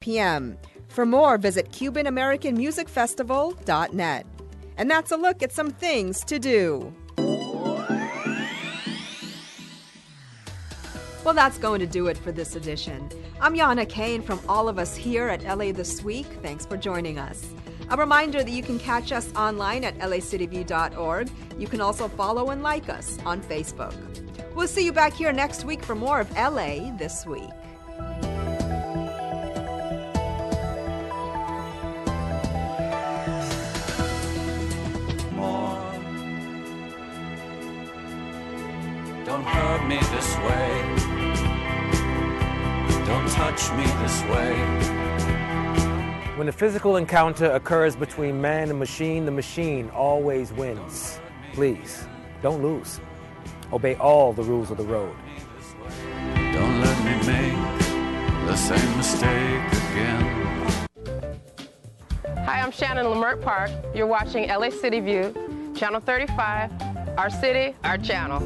p.m. For more, visit CubanAmericanMusicFestival.net. And that's a look at some things to do. Well, that's going to do it for this edition. I'm Yana Kane from all of us here at LA This Week. Thanks for joining us. A reminder that you can catch us online at lacityview.org. You can also follow and like us on Facebook. We'll see you back here next week for more of LA This Week. Don't hurt me this way. Don't touch me this way. When a physical encounter occurs between man and machine, the machine always wins. Please, don't lose. Obey all the rules of the road. Don't let me make the same mistake again. Hi, I'm Shannon Lamert Park. You're watching LA City View, Channel 35, our city, our channel.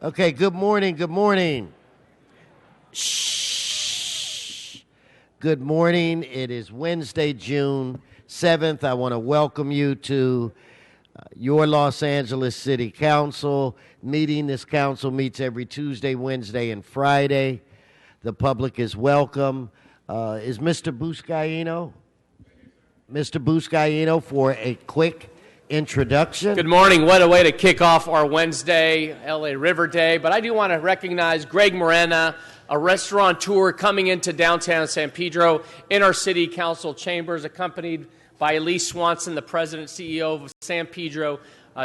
Okay, good morning, good morning. Shh. Good morning. It is Wednesday, June 7th. I want to welcome you to your Los Angeles City Council meeting. This council meets every Tuesday, Wednesday, and Friday. The public is welcome. Is Mr. Buscaino? Mr. Buscaino for a quick introduction. Good morning. What a way to kick off our Wednesday LA River Day. But I do want to recognize Greg Morena, a restaurateur coming into downtown San Pedro in our city council chambers, accompanied by Elise Swanson, the president CEO of San Pedro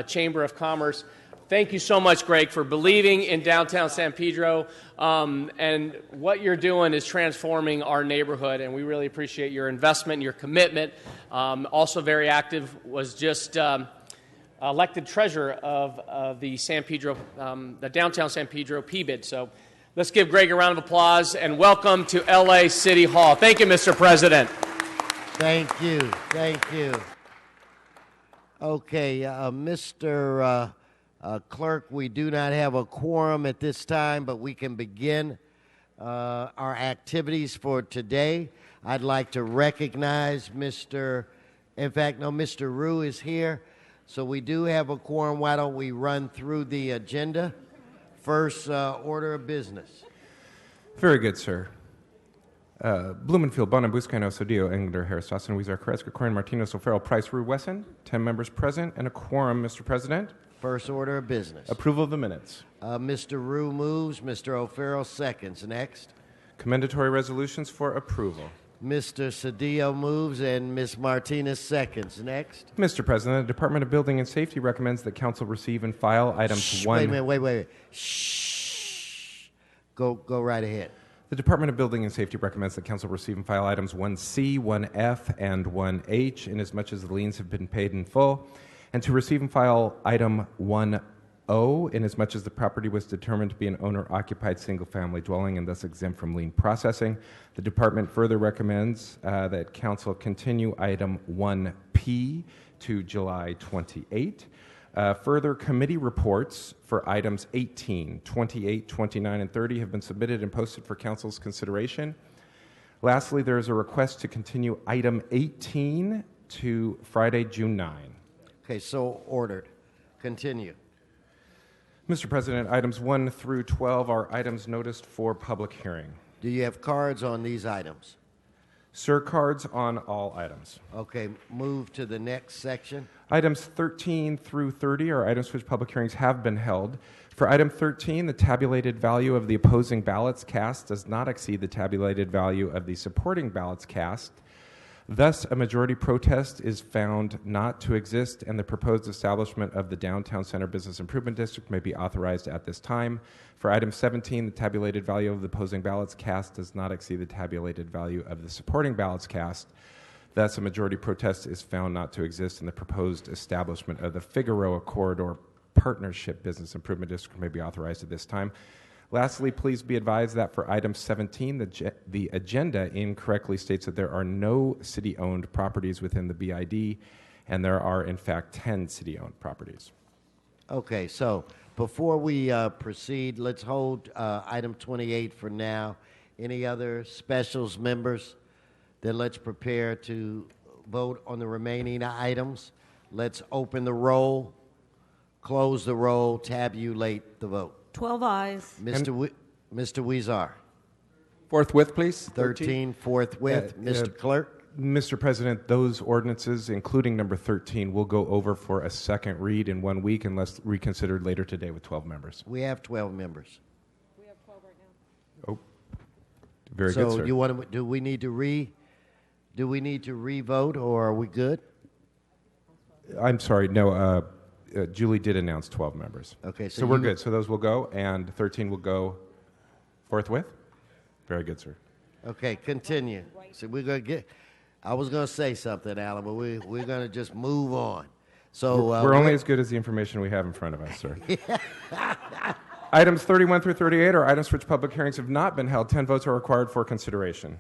Chamber of Commerce. Thank you so much, Greg, for believing in downtown San Pedro. And what you're doing is transforming our neighborhood, and we really appreciate your investment and your commitment. Also very active, was just elected treasurer of the San Pedro, the downtown San Pedro PBID. So let's give Greg a round of applause and welcome to LA City Hall. Thank you, Mr. President. Thank you. Thank you. Okay, Mr. Clerk, we do not have a quorum at this time, but we can begin our activities for today. I'd like to recognize Mr. Rue is here. So we do have a quorum. Why don't we run through the agenda? First, order of business. Very good, sir. Blumenfield, Bonham, Buscaino, Sodillo, Engler, Harris, Dawson, Weezer, Carrasco, Corin, Martinez, O'Farrell, Price, Rue, Wesson. 10 members present and a quorum, Mr. President. First order of business. Approval of the minutes. Mr. Rue moves. Mr. O'Farrell seconds. Next. Commendatory resolutions for approval. Mr. Cedillo moves and Ms. Martinez seconds. Next. Mr. President, the Department of Building and Safety recommends that Council receive and file items 1... Wait. Shh. Go right ahead. The Department of Building and Safety recommends that Council receive and file items 1C, 1F, and 1H, inasmuch as the liens have been paid in full, and to receive and file item 1O, inasmuch as the property was determined to be an owner-occupied single-family dwelling and thus exempt from lien processing. The Department further recommends that Council continue item 1P to July 28. Further committee reports for items 18, 28, 29, and 30 have been submitted and posted for Council's consideration. Lastly, there is a request to continue item 18 to Friday, June 9. Okay, so ordered. Continue. Mr. President, items 1 through 12 are items noticed for public hearing. Do you have cards on these items? Sir, cards on all items. Okay, move to the next section. Items 13 through 30 are items for which public hearings have been held. For item 13, the tabulated value of the opposing ballots cast does not exceed the tabulated value of the supporting ballots cast. Thus, a majority protest is found not to exist, and the proposed establishment of the Downtown Center Business Improvement District may be authorized at this time. For item 17, the tabulated value of the opposing ballots cast does not exceed the tabulated value of the supporting ballots cast. Thus, a majority protest is found not to exist, and the proposed establishment of the Figueroa Corridor Partnership Business Improvement District may be authorized at this time. Lastly, please be advised that for item 17, the agenda incorrectly states that there are no city-owned properties within the BID, and there are, in fact, 10 city-owned properties. Okay, so before we proceed, let's hold item 28 for now. Any other specials, members? Then let's prepare to vote on the remaining items. Let's open the roll, close the roll, tabulate the vote. 12 ayes. Mr. Weezer. Forthwith, please. 13 forthwith. Mr. Clerk. Mr. President, those ordinances, including number 13, will go over for a second read in 1 week unless reconsidered later today with 12 members. We have 12 members. We have 12 right now. Oh, very good, sir. So you want to? Do we need to re-vote, or are we good? I'm sorry. No. Julie did announce 12 members. Okay, so we're good. So those will go, and 13 will go forthwith. Very good, sir. Okay, continue. So we're gonna get. I was gonna say something, Alan, but we're gonna just move on. So we're only as good as the information we have in front of us, sir. Items 31 through 38 are items for which public hearings have not been held. 10 votes are required for consideration.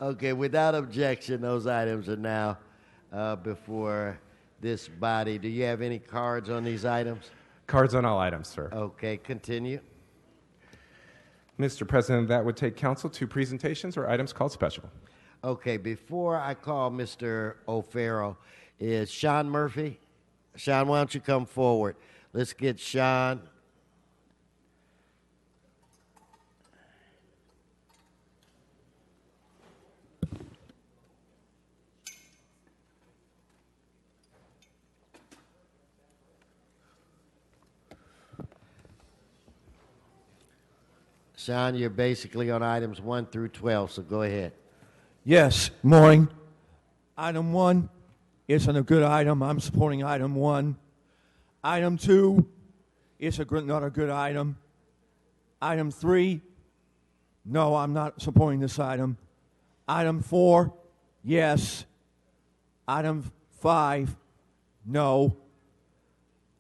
Okay, without objection, those items are now before this body. Do you have any cards on these items? Cards on all items, sir. Okay, continue. Mr. President, that would take council to presentations or items called special. Okay, before I call Mr. O'Farrell, is Sean Murphy? Sean, why don't you come forward? Let's get Sean. Sean, you're basically on items 1 through 12, so go ahead. Yes, morning. Item 1 isn't a good item. I'm supporting item 1. Item 2 is not a good item. Item 3, no, I'm not supporting this item. Item 4, yes. Item 5, no.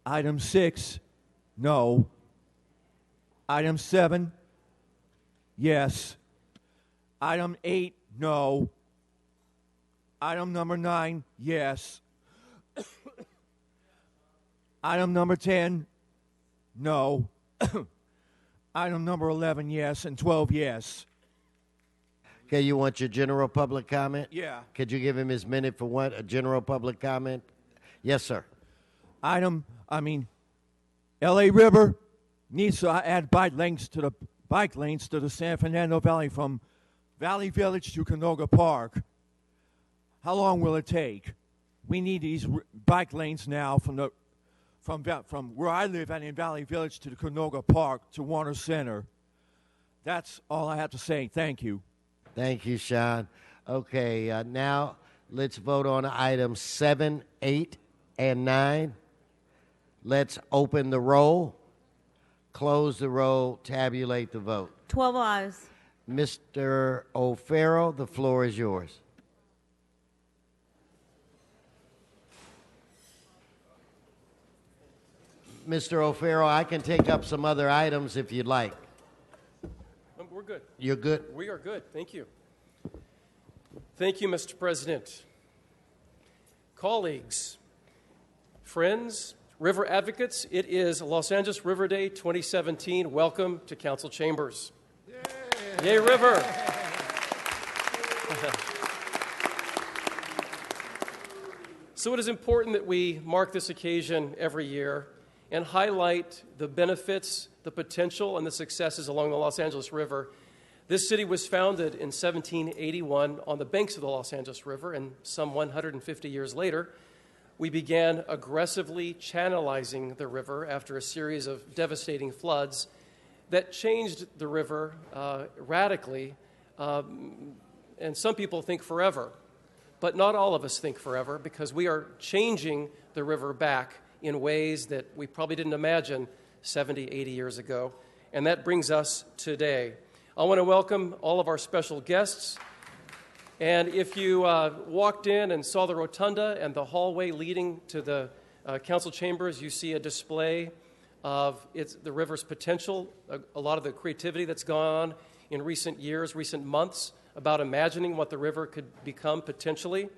Item 6, no. Item 7, yes. Item 8, no. Item number 9, yes. Item number 10, no. Item number 11, yes. And 12, yes. Okay, you want your general public comment? Yeah. Could you give him his minute for what? A general public comment? Yes, sir. LA River needs to add bike lanes to the San Fernando Valley from Valley Village to Canoga Park. How long will it take? We need these bike lanes now from where I live at in Valley Village to the Canoga Park to Warner Center. That's all I have to say. Thank you. Thank you, Sean. Okay, now let's vote on items 7, 8, and 9. Let's open the roll, close the roll, tabulate the vote. 12 ayes. Mr. O'Farrell, the floor is yours. Mr. O'Farrell, I can take up some other items if you'd like. We're good. You're good? We are good. Thank you. Thank you, Mr. President. Colleagues, friends, river advocates, it is Los Angeles River Day 2017. Welcome to council chambers. Yay, River. So it is important that we mark this occasion every year and highlight the benefits, the potential, and the successes along the Los Angeles River. This city was founded in 1781 on the banks of the Los Angeles River, and some 150 years later, we began aggressively channelizing the river after a series of devastating floods that changed the river radically, and some people think forever. But not all of us think forever, because we are changing the river back in ways that we probably didn't imagine 70, 80 years ago. And that brings us today. I want to welcome all of our special guests. And if you walked in and saw the rotunda and the hallway leading to the council chambers, you see a display of the river's potential, a lot of the creativity that's gone on in recent years, recent months, about imagining what the river could become potentially.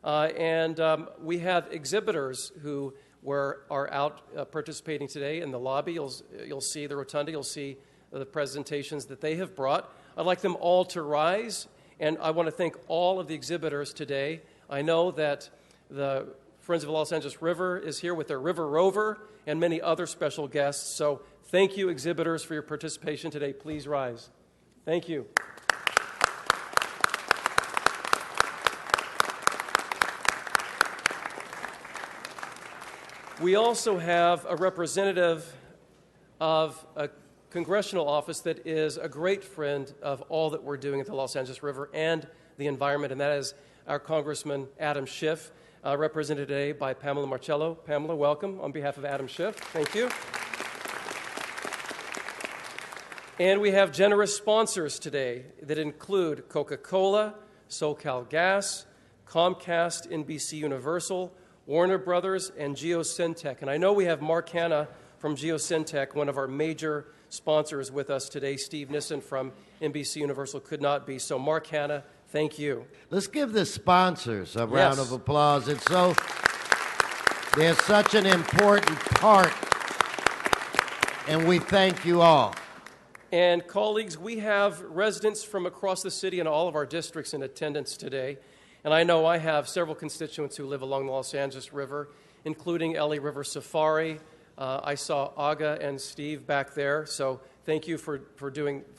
And we have exhibitors who are out participating today in the lobby. You'll see the rotunda, you'll see the presentations that they have brought. I'd like them all to rise, and I want to thank all of the exhibitors today. I know that the Friends of the Los Angeles River is here with their River Rover and many other special guests. So thank you, exhibitors, for your participation today. Please rise. Thank you. We also have a representative of a congressional office that is a great friend of all that we're doing at the Los Angeles River and the environment, and that is our Congressman Adam Schiff, represented today by Pamela Marcello. Pamela, welcome on behalf of Adam Schiff. Thank you. And we have generous sponsors today that include Coca-Cola, SoCalGas, Comcast, NBC Universal, Warner Brothers, and Geosyntec. And I know we have Mark Hanna from Geosyntec, one of our major sponsors, with us today. Steve Nissen from NBC Universal could not be. So Mark Hanna, thank you. Let's give the sponsors a round of applause. They're such an important part, and we thank you all. And colleagues, we have residents from across the city and all of our districts in attendance today. And I know I have several constituents who live along the Los Angeles River, including LA River Safari. I saw Aga and Steve back there, so thank you for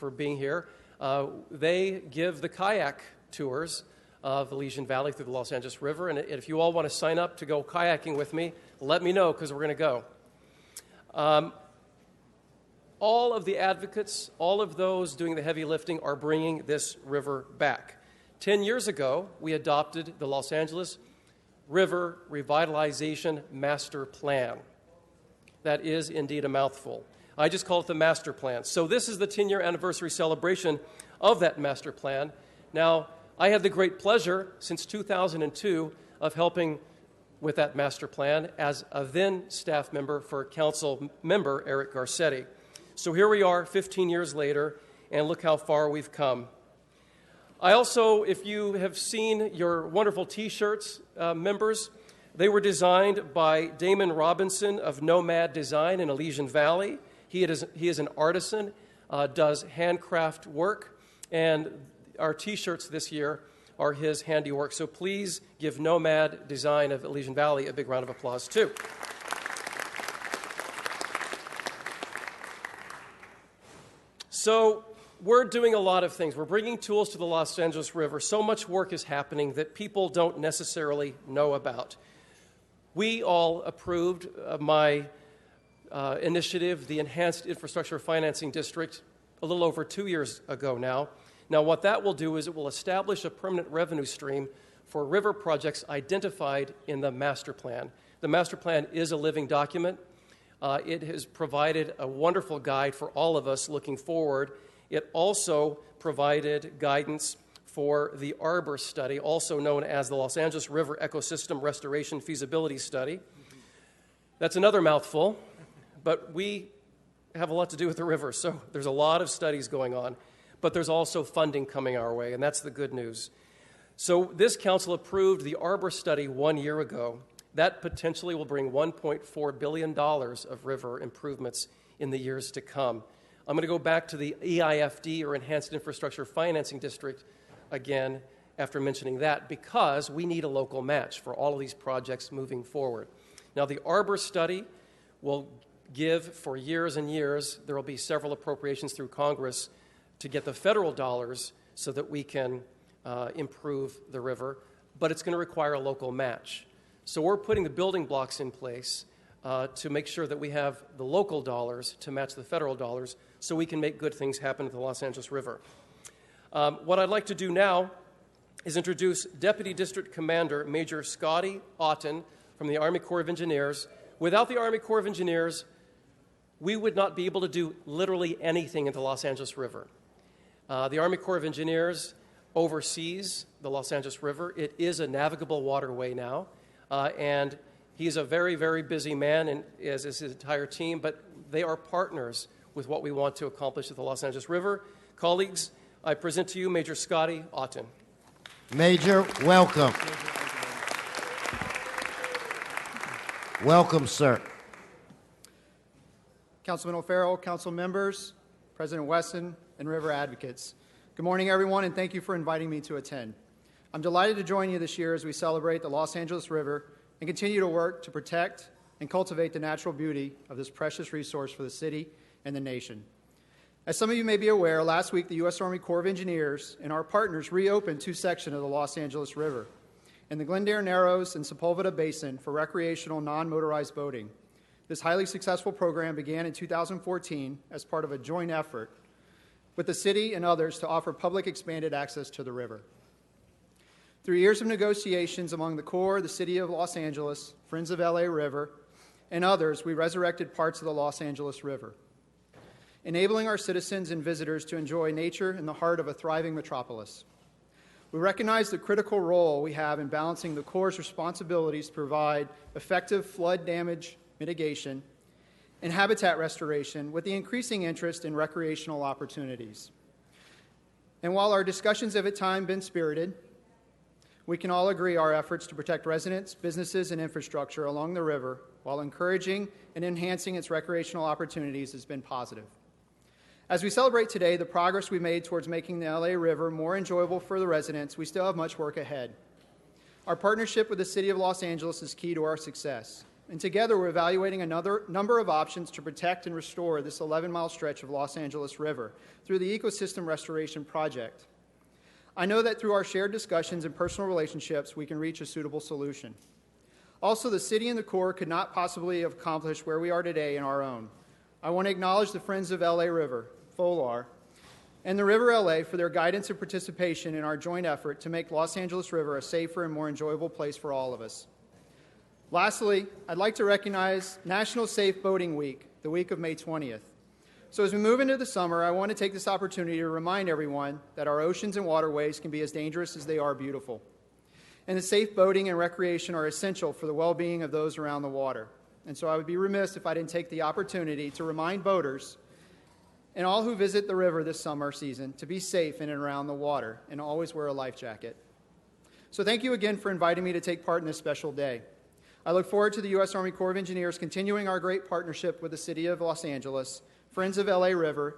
being here. They give the kayak tours of the Elysian Valley through the Los Angeles River, and if you all want to sign up to go kayaking with me, let me know, because we're going to go. All of the advocates, all of those doing the heavy lifting are bringing this river back. 10 years ago, we adopted the Los Angeles River Revitalization Master Plan. That is indeed a mouthful. I just call it the master plan. So this is the 10-year anniversary celebration of that master plan. Now, I had the great pleasure since 2002 of helping with that master plan as a then staff member for Council Member Eric Garcetti. So here we are 15 years later, and look how far we've come. I also, if you have seen your wonderful T-shirts, members, they were designed by Damon Robinson of Nomad Design in Elysian Valley. He is an artisan, does handcraft work, and our T-shirts this year are his handiwork. So please give Nomad Design of Elysian Valley a big round of applause, too. So we're doing a lot of things. We're bringing tools to the Los Angeles River. So much work is happening that people don't necessarily know about. We all approved my initiative, the Enhanced Infrastructure Financing District, a little over 2 years ago now. Now, what that will do is it will establish a permanent revenue stream for river projects identified in the master plan. The master plan is a living document. It has provided a wonderful guide for all of us looking forward. It also provided guidance for the Arbor Study, also known as the Los Angeles River Ecosystem Restoration Feasibility Study. That's another mouthful, but we have a lot to do with the river, so there's a lot of studies going on. But there's also funding coming our way, and that's the good news. So this council approved the Arbor Study 1 year ago. That potentially will bring $1.4 billion of river improvements in the years to come. I'm going to go back to the EIFD, or Enhanced Infrastructure Financing District, again after mentioning that, because we need a local match for all of these projects moving forward. Now, the Arbor Study will give for years and years. There will be several appropriations through Congress to get the federal dollars so that we can improve the river, but it's going to require a local match. So we're putting the building blocks in place to make sure that we have the local dollars to match the federal dollars so we can make good things happen at the Los Angeles River. What I'd like to do now is introduce Deputy District Commander Major Scotty Otten from the Army Corps of Engineers. Without the Army Corps of Engineers, we would not be able to do literally anything at the Los Angeles River. The Army Corps of Engineers oversees the Los Angeles River. It is a navigable waterway now. And he's a very, very busy man, and as is his entire team, but they are partners with what we want to accomplish at the Los Angeles River. Colleagues, I present to you Major Scotty Otten. Major, welcome. Welcome, sir. Councilman O'Farrell, council members, President Wesson, and river advocates. Good morning, everyone, and thank you for inviting me to attend. I'm delighted to join you this year as we celebrate the Los Angeles River and continue to work to protect and cultivate the natural beauty of this precious resource for the city and the nation. As some of you may be aware, last week the U.S. Army Corps of Engineers and our partners reopened 2 sections of the Los Angeles River in the Glendale Narrows and Sepulveda Basin for recreational non-motorized boating. This highly successful program began in 2014 as part of a joint effort with the city and others to offer public expanded access to the river. Through years of negotiations among the Corps, the City of Los Angeles, Friends of LA River, and others, we resurrected parts of the Los Angeles River, enabling our citizens and visitors to enjoy nature in the heart of a thriving metropolis. We recognize the critical role we have in balancing the Corps' responsibilities to provide effective flood damage mitigation and habitat restoration with the increasing interest in recreational opportunities. And while our discussions have at times been spirited, we can all agree our efforts to protect residents, businesses, and infrastructure along the river while encouraging and enhancing its recreational opportunities has been positive. As we celebrate today the progress we made towards making the LA River more enjoyable for the residents, we still have much work ahead. Our partnership with the City of Los Angeles is key to our success, and together we're evaluating another number of options to protect and restore this 11-mile stretch of Los Angeles River through the Ecosystem Restoration Project. I know that through our shared discussions and personal relationships, we can reach a suitable solution. Also, the City and the Corps could not possibly have accomplished where we are today on our own. I want to acknowledge the Friends of LA River, FOLAR, and the River LA for their guidance and participation in our joint effort to make Los Angeles River a safer and more enjoyable place for all of us. Lastly, I'd like to recognize National Safe Boating Week, the week of May 20th. So as we move into the summer, I want to take this opportunity to remind everyone that our oceans and waterways can be as dangerous as they are beautiful, and that safe boating and recreation are essential for the well-being of those around the water. And so I would be remiss if I didn't take the opportunity to remind boaters and all who visit the river this summer season to be safe in and around the water and always wear a life jacket. So thank you again for inviting me to take part in this special day. I look forward to the U.S. Army Corps of Engineers continuing our great partnership with the City of Los Angeles, Friends of LA River,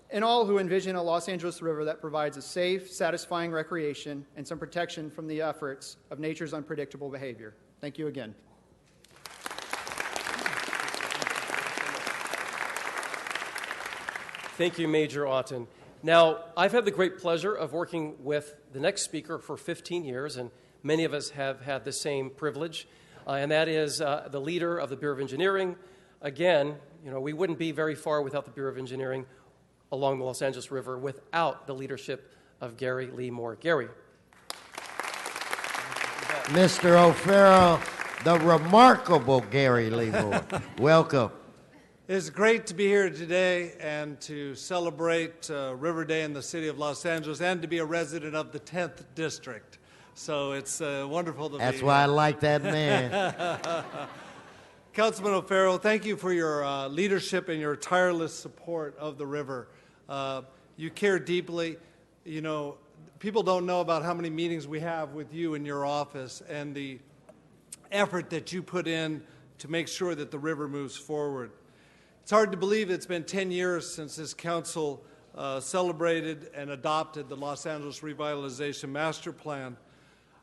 and all who envision a Los Angeles River that provides a safe, satisfying recreation and some protection from the efforts of nature's unpredictable behavior. Thank you again. Thank you, Major Auten. Now, I've had the great pleasure of working with the next speaker for 15 years, and many of us have had the same privilege, and that is the leader of the Bureau of Engineering. Again, we wouldn't be very far without the Bureau of Engineering along the Los Angeles River without the leadership of Gary Lee Moore. Gary. Mr. O'Farrell, the remarkable Gary Lee Moore. Welcome. It's great to be here today and to celebrate River Day in the city of Los Angeles and to be a resident of the 10th District. So it's wonderful to be here. That's why I like that man. Councilman O'Farrell, thank you for your leadership and your tireless support of the river. You care deeply. People don't know about how many meetings we have with you in your office and the effort that you put in to make sure that the river moves forward. It's hard to believe it's been 10 years since this council celebrated and adopted the Los Angeles Revitalization Master Plan.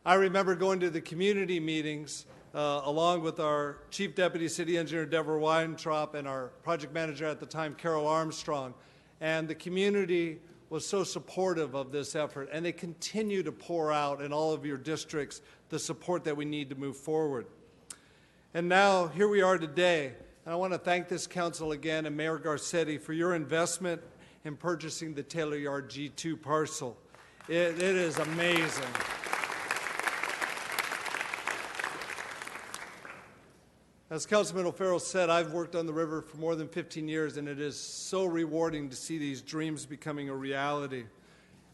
I remember going to the community meetings along with our Chief Deputy City Engineer, Deborah Weintraub, and our project manager at the time, Carol Armstrong. And the community was so supportive of this effort, and they continue to pour out in all of your districts the support that we need to move forward. And now, here we are today. And I want to thank this council again and Mayor Garcetti for your investment in purchasing the Taylor Yard G2 parcel. It is amazing. As Councilman O'Farrell said, I've worked on the river for more than 15 years, and it is so rewarding to see these dreams becoming a reality.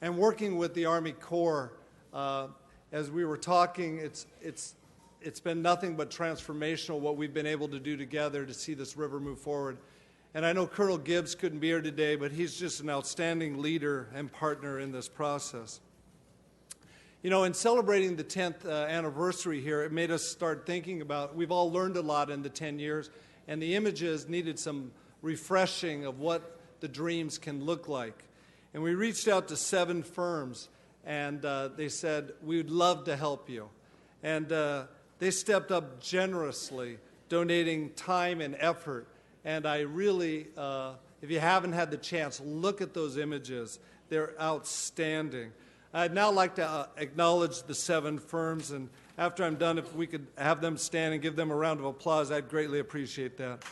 And working with the Army Corps, as we were talking, it's been nothing but transformational what we've been able to do together to see this river move forward. And I know Colonel Gibbs couldn't be here today, but he's just an outstanding leader and partner in this process. In celebrating the 10th anniversary here, it made us start thinking about, we've all learned a lot in the 10 years, and the images needed some refreshing of what the dreams can look like. And we reached out to 7 firms, and they said, we would love to help you. And they stepped up generously, donating time and effort. And I really, if you haven't had the chance, look at those images. They're outstanding. I'd now like to acknowledge the 7 firms, and after I'm done, if we could have them stand and give them a round of applause, I'd greatly appreciate that.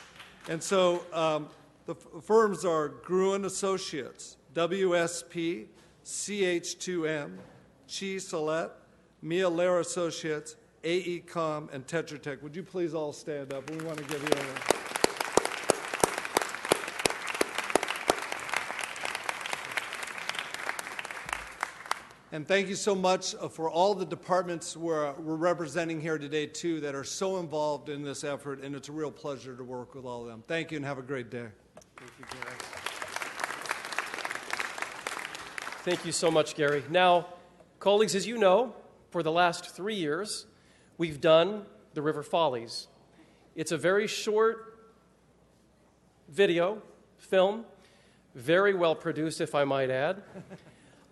And so the firms are Gruen Associates, WSP, CH2M, Chi Salette, Mia Lair Associates, AECOM, and Tetra Tech. Would you please all stand up? We want to give you a... And thank you so much for all the departments we're representing here today, too, that are so involved in this effort, and it's a real pleasure to work with all of them. Thank you, and have a great day. Thank you, Gary. Thank you so much, Gary. Now, colleagues, as you know, for the last 3 years, we've done the River Follies. It's a very short video, film, very well produced, if I might add.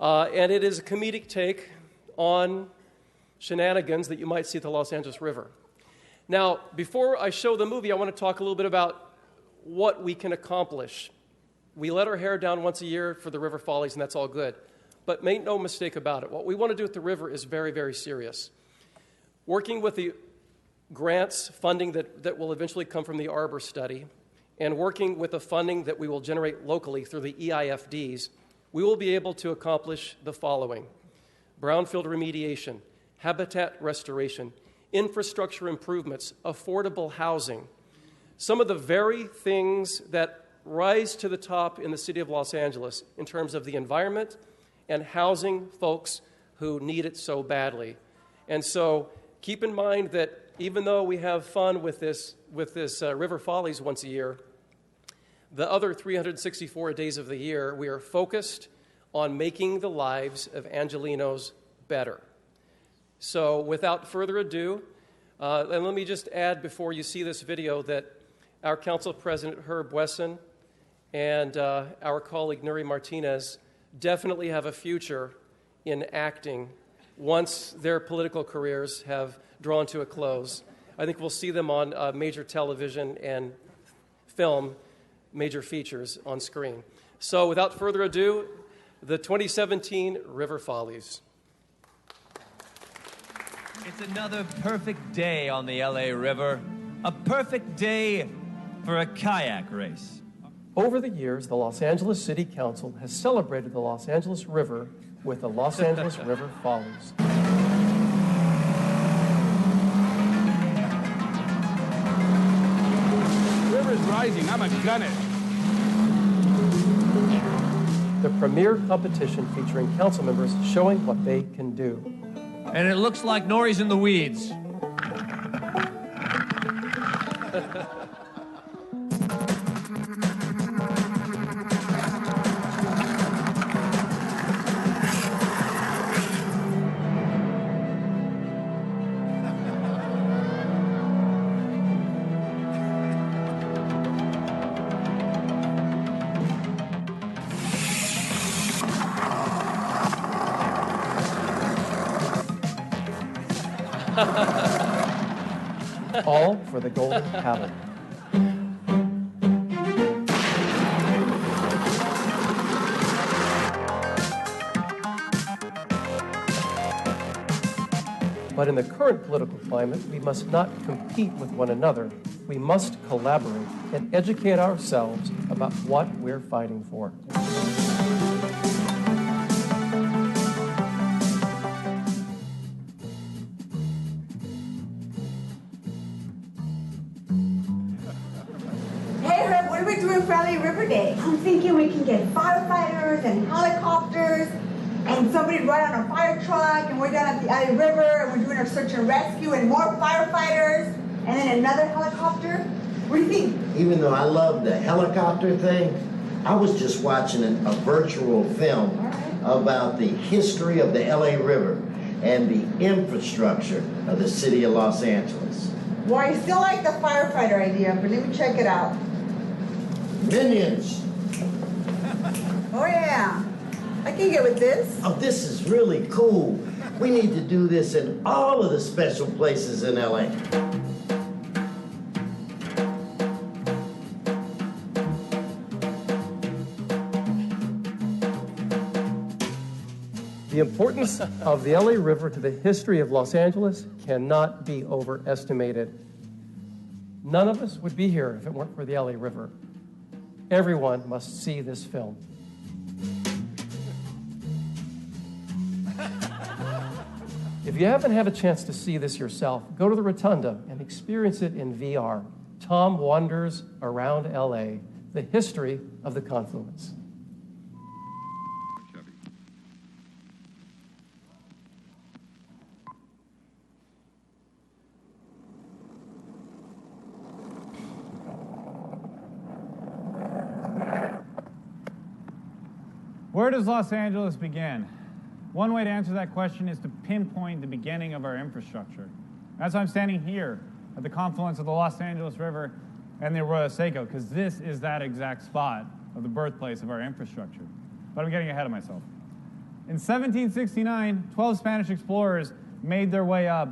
And it is a comedic take on shenanigans that you might see at the Los Angeles River. Now, before I show the movie, I want to talk a little bit about what we can accomplish. We let our hair down once a year for the River Follies, and that's all good. But make no mistake about it, what we want to do at the river is very, very serious. Working with the grants, funding that will eventually come from the Arbor study, and working with the funding that we will generate locally through the EIFDs, we will be able to accomplish the following: brownfield remediation, habitat restoration, infrastructure improvements, affordable housing. Some of the very things that rise to the top in the city of Los Angeles in terms of the environment and housing folks who need it so badly. And so keep in mind that even though we have fun with this River Follies once a year, the other 364 days of the year, we are focused on making the lives of Angelenos better. So without further ado, and let me just add before you see this video that our Council President Herb Wesson and our colleague Nuri Martinez definitely have a future in acting once their political careers have drawn to a close. I think we'll see them on major television and film, major features on screen. So without further ado, the 2017 River Follies. It's another perfect day on the LA River, a perfect day for a kayak race. Over the years, the Los Angeles City Council has celebrated the Los Angeles River with the Los Angeles River Follies. River's rising, I'm a gunner. The premier competition featuring council members showing what they can do. And it looks like Nori's in the weeds. All for the golden paddle. But in the current political climate, we must not compete with one another. We must collaborate and educate ourselves about what we're fighting for. River Day. I'm thinking we can get firefighters and helicopters and somebody ride on a fire truck, and we're down at the LA River and we're doing our search and rescue, and more firefighters and then another helicopter. What do you think? Even though I love the helicopter thing, I was just watching a virtual film about the history of the LA River and the infrastructure of the city of Los Angeles. Well, I still like the firefighter idea, but let me check it out. Minions. Oh yeah, I can get with this. Oh, this is really cool. We need to do this in all of the special places in LA. The importance of the LA River to the history of Los Angeles cannot be overestimated. None of us would be here if it weren't for the LA River. Everyone must see this film. If you haven't had a chance to see this yourself, go to the Rotunda and experience it in VR. Tom Wanders Around LA, the history of the confluence. Where does Los Angeles begin? One way to answer that question is to pinpoint the beginning of our infrastructure. That's why I'm standing here at the confluence of the Los Angeles River and the Arroyo Seco, because this is that exact spot. of the birthplace of our infrastructure. But I'm getting ahead of myself. In 1769, 12 Spanish explorers made their way up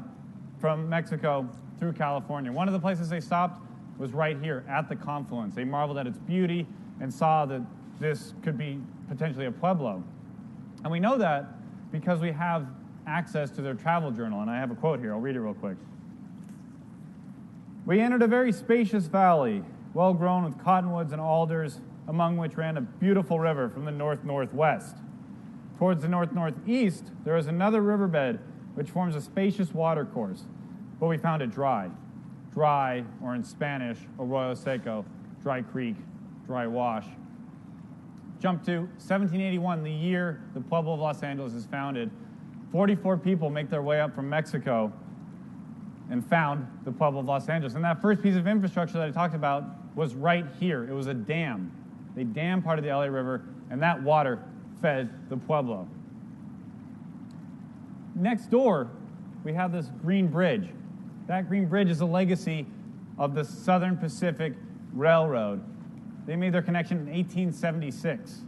from Mexico through California. One of the places they stopped was right here at the confluence. They marveled at its beauty and saw that this could be potentially a pueblo. And we know that because we have access to their travel journal, and I have a quote here. I'll read it real quick. We entered a very spacious valley, well grown with cottonwoods and alders, among which ran a beautiful river from the north-northwest. Towards the north-northeast, there is another riverbed which forms a spacious watercourse, but we found it dry. Dry, or in Spanish, arroyo seco, dry creek, dry wash. Jump to 1781, the year the Pueblo of Los Angeles is founded. 44 people make their way up from Mexico and found the Pueblo of Los Angeles. And that first piece of infrastructure that I talked about was right here. It was a dam. They dammed part of the LA River, and that water fed the Pueblo. Next door, we have this green bridge. That green bridge is a legacy of the Southern Pacific Railroad. They made their connection in 1876.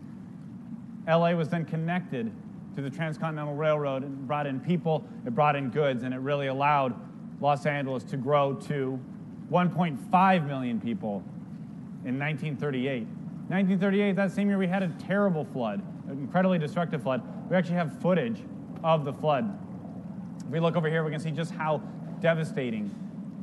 LA was then connected to the Transcontinental Railroad and brought in people, it brought in goods, and it really allowed Los Angeles to grow to 1.5 million people in 1938. 1938, that same year, we had a terrible flood, an incredibly destructive flood. We actually have footage of the flood. If we look over here, we can see just how devastating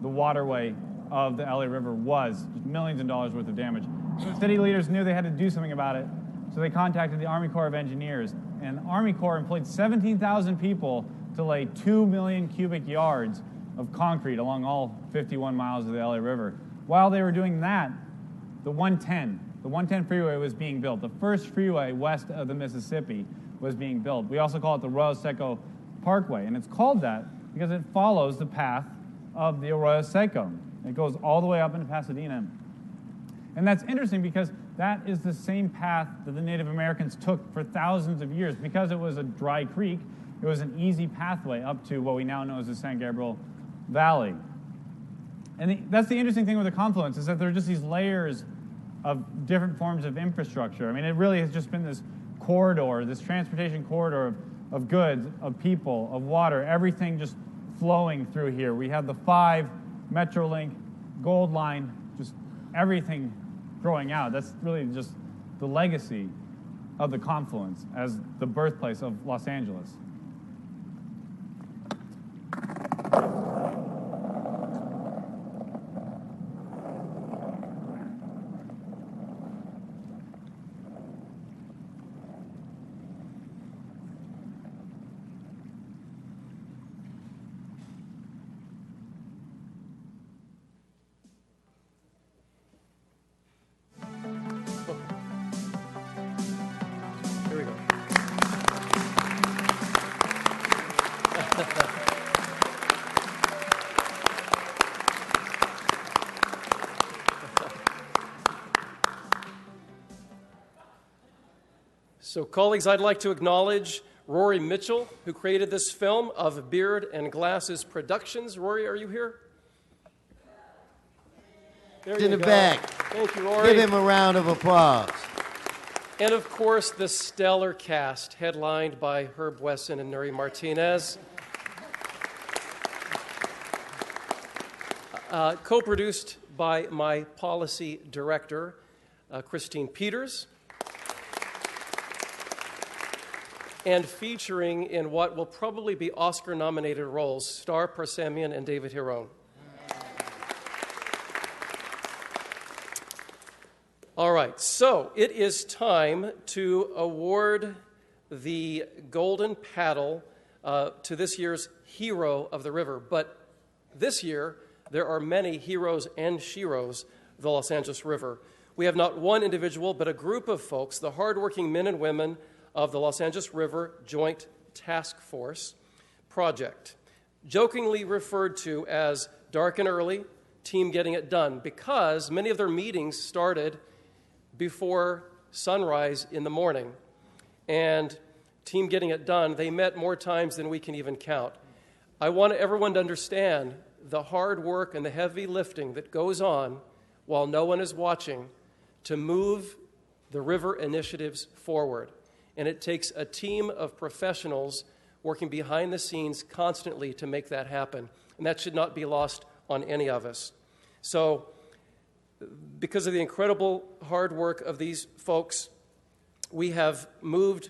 the waterway of the LA River was. Just millions of dollars worth of damage. So city leaders knew they had to do something about it, so they contacted the Army Corps of Engineers. And the Army Corps employed 17,000 people to lay 2 million cubic yards of concrete along all 51 miles of the LA River. While they were doing that, the 110 freeway was being built. The first freeway west of the Mississippi was being built. We also call it the Arroyo Seco Parkway, and it's called that because it follows the path of the Arroyo Seco. It goes all the way up into Pasadena. And that's interesting because that is the same path that the Native Americans took for thousands of years. Because it was a dry creek, it was an easy pathway up to what we now know as the San Gabriel Valley. And that's the interesting thing with the confluence, is that there are just these layers of different forms of infrastructure. I mean, it really has just been this corridor, this transportation corridor of goods, of people, of water, everything just flowing through here. We have the 5, Metrolink, Gold Line, just everything growing out. That's really just the legacy of the confluence as the birthplace of Los Angeles. So, colleagues, I'd like to acknowledge Rory Mitchell, who created this film of Beard and Glasses Productions. Rory, are you here? There in the back. Thank you, Rory. Give him a round of applause. And, of course, the stellar cast, headlined by Herb Wesson and Nuri Martinez. Co-produced by my policy director, Christine Peters. And featuring in what will probably be Oscar-nominated roles, Star Parsemian and David Hiron. All right, so it is time to award the Golden Paddle to this year's Hero of the River. But this year, there are many heroes and sheroes of the Los Angeles River. We have not one individual, but a group of folks, the hardworking men and women of the Los Angeles River Joint Task Force Project, jokingly referred to as Dark and Early, Team Getting It Done, because many of their meetings started before sunrise in the morning. And Team Getting It Done, they met more times than we can even count. I want everyone to understand the hard work and the heavy lifting that goes on while no one is watching to move the river initiatives forward. And it takes a team of professionals working behind the scenes constantly to make that happen. And that should not be lost on any of us. So, because of the incredible hard work of these folks, we have moved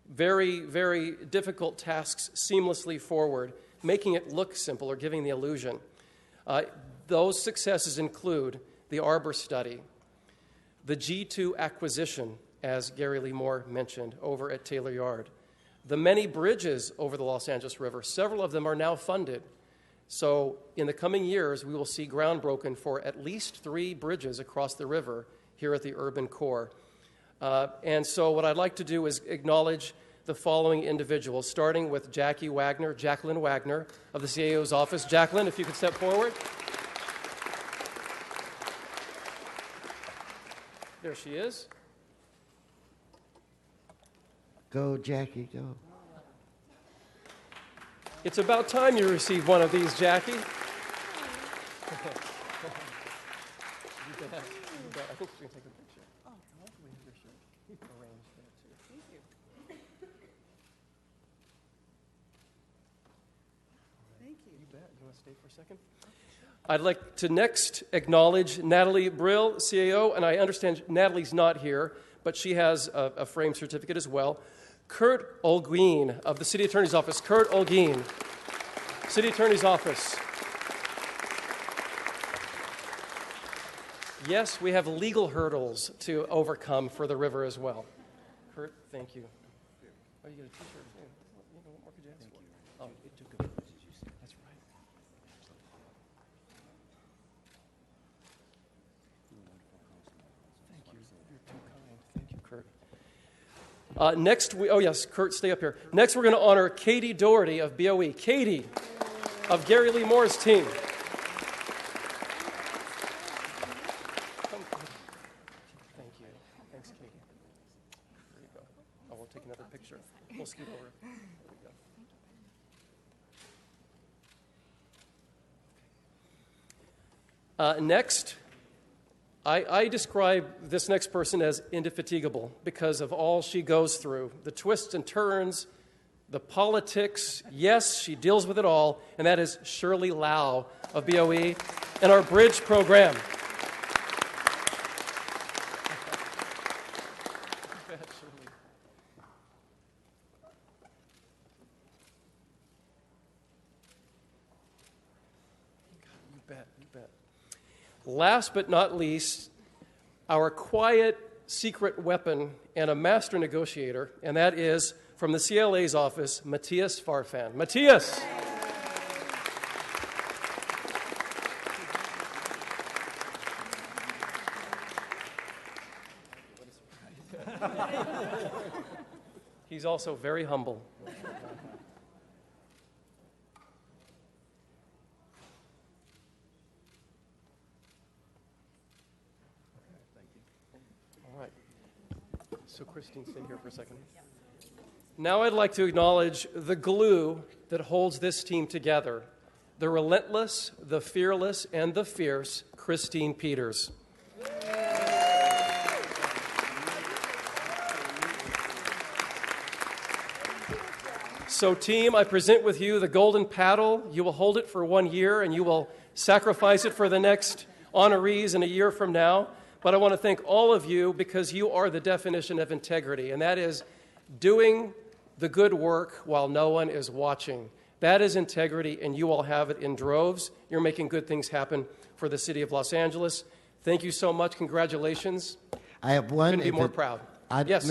very, very difficult tasks seamlessly forward, making it look simple or giving the illusion. Those successes include the Arbor study, the G2 acquisition, as Gary Lee Moore mentioned, over at Taylor Yard, the many bridges over the Los Angeles River. Several of them are now funded. So in the coming years, we will see ground broken for at least 3 bridges across the river here at the urban core. And so what I'd like to do is acknowledge the following individuals, starting with Jacqueline Wagner of the CAO's office. Jacqueline, if you could step forward. There she is. Go, Jackie, go. It's about time you received one of these, Jackie. I think she's going to take a picture. Oh, we have your shirt arranged there, too. Thank you. Thank you. You bet. You want to stay for a second? I'd like to next acknowledge Natalie Brill, CAO, and I understand Natalie's not here, but she has a frame certificate as well. Kurt Olguin of the City Attorney's Office. Kurt Olguin, City Attorney's Office. Yes, we have legal hurdles to overcome for the river as well. Kurt, thank you. Oh, you get a T-shirt. What more could you ask for? Oh, it took a... That's right. Thank you. You're too kind. Thank you, Kurt. Next, Kurt, stay up here. Next, we're going to honor Katie Doherty of BOE. Katie, of Gary Lee Moore's team. Thank you. Thanks, Katie. There you go. Oh, we'll take another picture. We'll scoot over. There we go. Next, I describe this next person as indefatigable because of all she goes through, the twists and turns, the politics. Yes, she deals with it all, and that is Shirley Lau of BOE and our bridge program. You bet. Last but not least, our quiet secret weapon and a master negotiator, and that is from the CLA's office, Matthias Farfan. Matthias! He's also very humble. So Christine, stay here for a second. Now I'd like to acknowledge the glue that holds this team together, the relentless, the fearless, and the fierce Christine Peters. So team, I present with you the golden paddle. You will hold it for 1 year, and you will sacrifice it for the next honorees in a year from now. But I want to thank all of you because you are the definition of integrity, and that is doing the good work while no one is watching. That is integrity, and you all have it in droves. You're making good things happen for the city of Los Angeles. Thank you so much. Congratulations. I have one. Couldn't be more proud. Yes.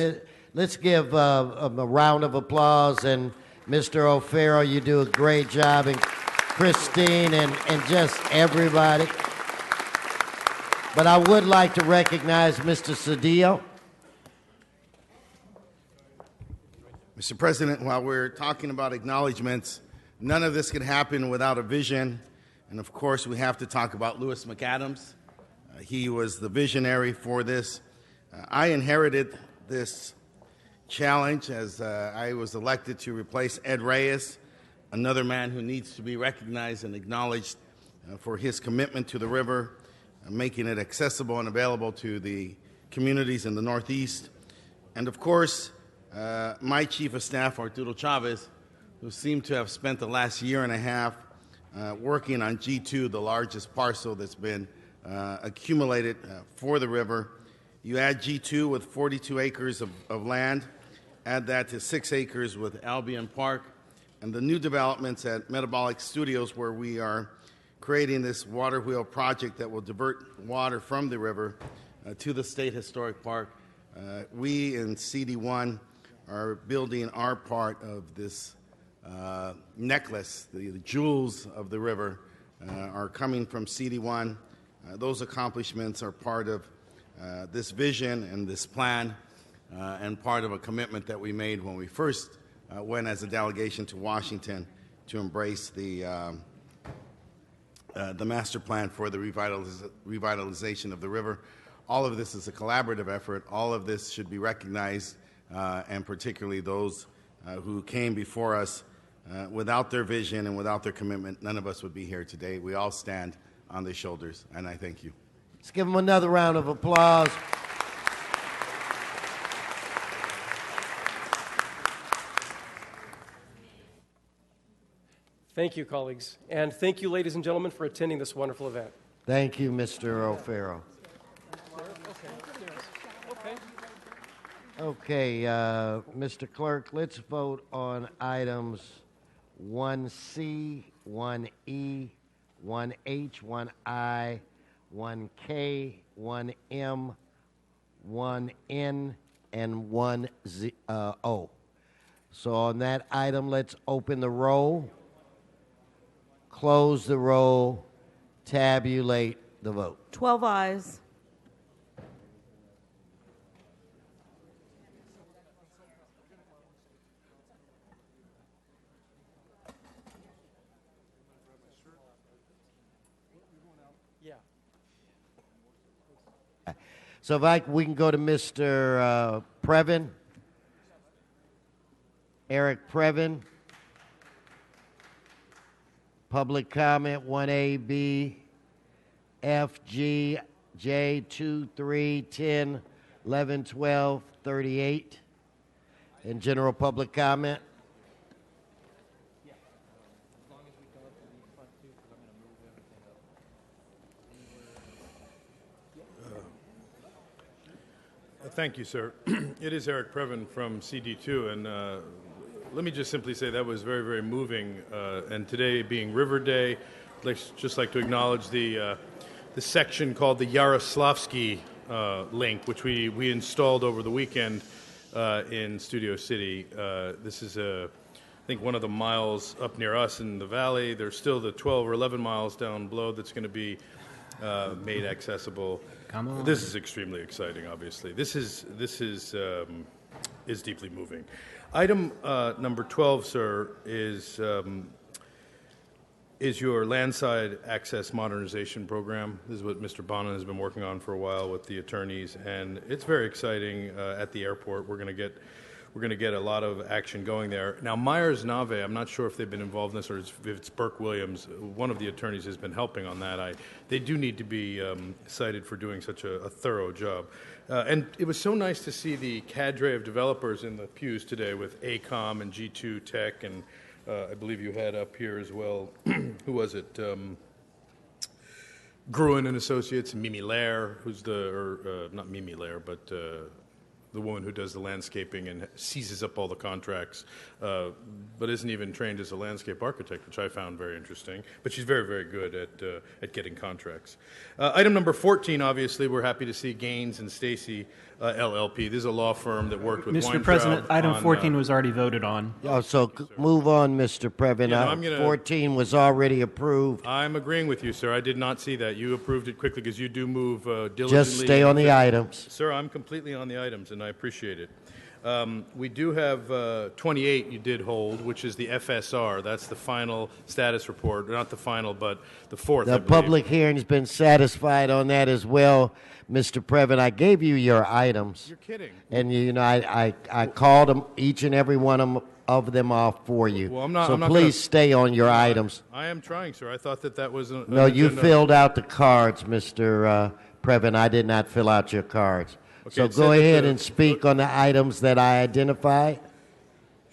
Let's give a round of applause. And Mr. O'Farrell, you do a great job, and Christine and just everybody. But I would like to recognize Mr. Cedillo. Mr. President, while we're talking about acknowledgments, none of this could happen without a vision. And of course, we have to talk about Lewis McAdams. He was the visionary for this. I inherited this challenge as I was elected to replace Ed Reyes, another man who needs to be recognized and acknowledged for his commitment to the river, making it accessible and available to the communities in the Northeast. And of course, my Chief of Staff, Arturo Chavez, who seemed to have spent the last year and a half working on G2, the largest parcel that's been accumulated for the river. You add G2 with 42 acres of land, add that to 6 acres with Albion Park, and the new developments at Metabolic Studios, where we are creating this water wheel project that will divert water from the river to the State Historic Park. We in CD1 are building our part of this necklace. The jewels of the river are coming from CD1. Those accomplishments are part of this vision and this plan, and part of a commitment that we made when we first went as a delegation to Washington to embrace the master plan for the revitalization of the river. All of this is a collaborative effort. All of this should be recognized, and particularly those who came before us. Without their vision and without their commitment, none of us would be here today. We all stand on their shoulders, and I thank you. Let's give them another round of applause. Thank you, colleagues. And thank you, ladies and gentlemen, for attending this wonderful event. Thank you, Mr. O'Farrell. Okay, Mr. Clerk, let's vote on items 1C, 1E, 1H, 1I, 1K, 1M, 1N, and 1O. So on that item, let's open the roll, close the roll, tabulate the vote. 12 ayes. So if we can go to Mr. Previn. Eric Previn. Public comment 1A, B, F, G, J, 2, 3, 10, 11, 12, 38. And general public comment. Thank you, sir. It is Eric Previn from CD2, and let me just simply say that was very, very moving. And today being River Day, I'd just like to acknowledge the section called the Yaroslavsky link, which we installed over the weekend in Studio City. This is, I think, one of the miles up near us in the valley. There's still the 12 or 11 miles down below that's going to be made accessible. Come on. This is extremely exciting, obviously. This is deeply moving. Item number 12, sir, is your landside access modernization program. This is what Mr. Bonin has been working on for a while with the attorneys, and it's very exciting at the airport. We're going to get a lot of action going there. Now, Myers Nave, I'm not sure if they've been involved in this or if it's Burke Williams. One of the attorneys has been helping on that. They do need to be cited for doing such a thorough job. And it was so nice to see the cadre of developers in the pews today with AECOM and G2 Tech, and I believe you had up here as well, who was it? Gruen and Associates, Mimi Lair, who's not Mimi Lair, but the woman who does the landscaping and seizes up all the contracts, but isn't even trained as a landscape architect, which I found very interesting. But she's very, very good at getting contracts. Item number 14, obviously, we're happy to see Gaines and Stacy LLP. This is a law firm that worked with Mr. Weintraub President, item on, 14 was already voted on. Oh, so move on, Mr. Previn. Yeah, no, 14 was already approved. I'm agreeing with you, sir. I did not see that. You approved it quickly because you do move diligently. Just stay on the items. Sir, I'm completely on the items, and I appreciate it. We do have 28 you did hold, which is the FSR. That's the final status report. Not the final, but the fourth, I The believe. public hearing's been satisfied on that as well, Mr. Previn. I gave you your items. You're kidding. And, I called them, each and every one of them off for you. Well, I'm not- so I'm not please gonna- stay on your items. I am trying, sir. I thought that was an No, you agenda. filled out the cards, Mr. Previn. I did not fill out your cards. Okay, So it said go that ahead the- and speak on the items that I identified.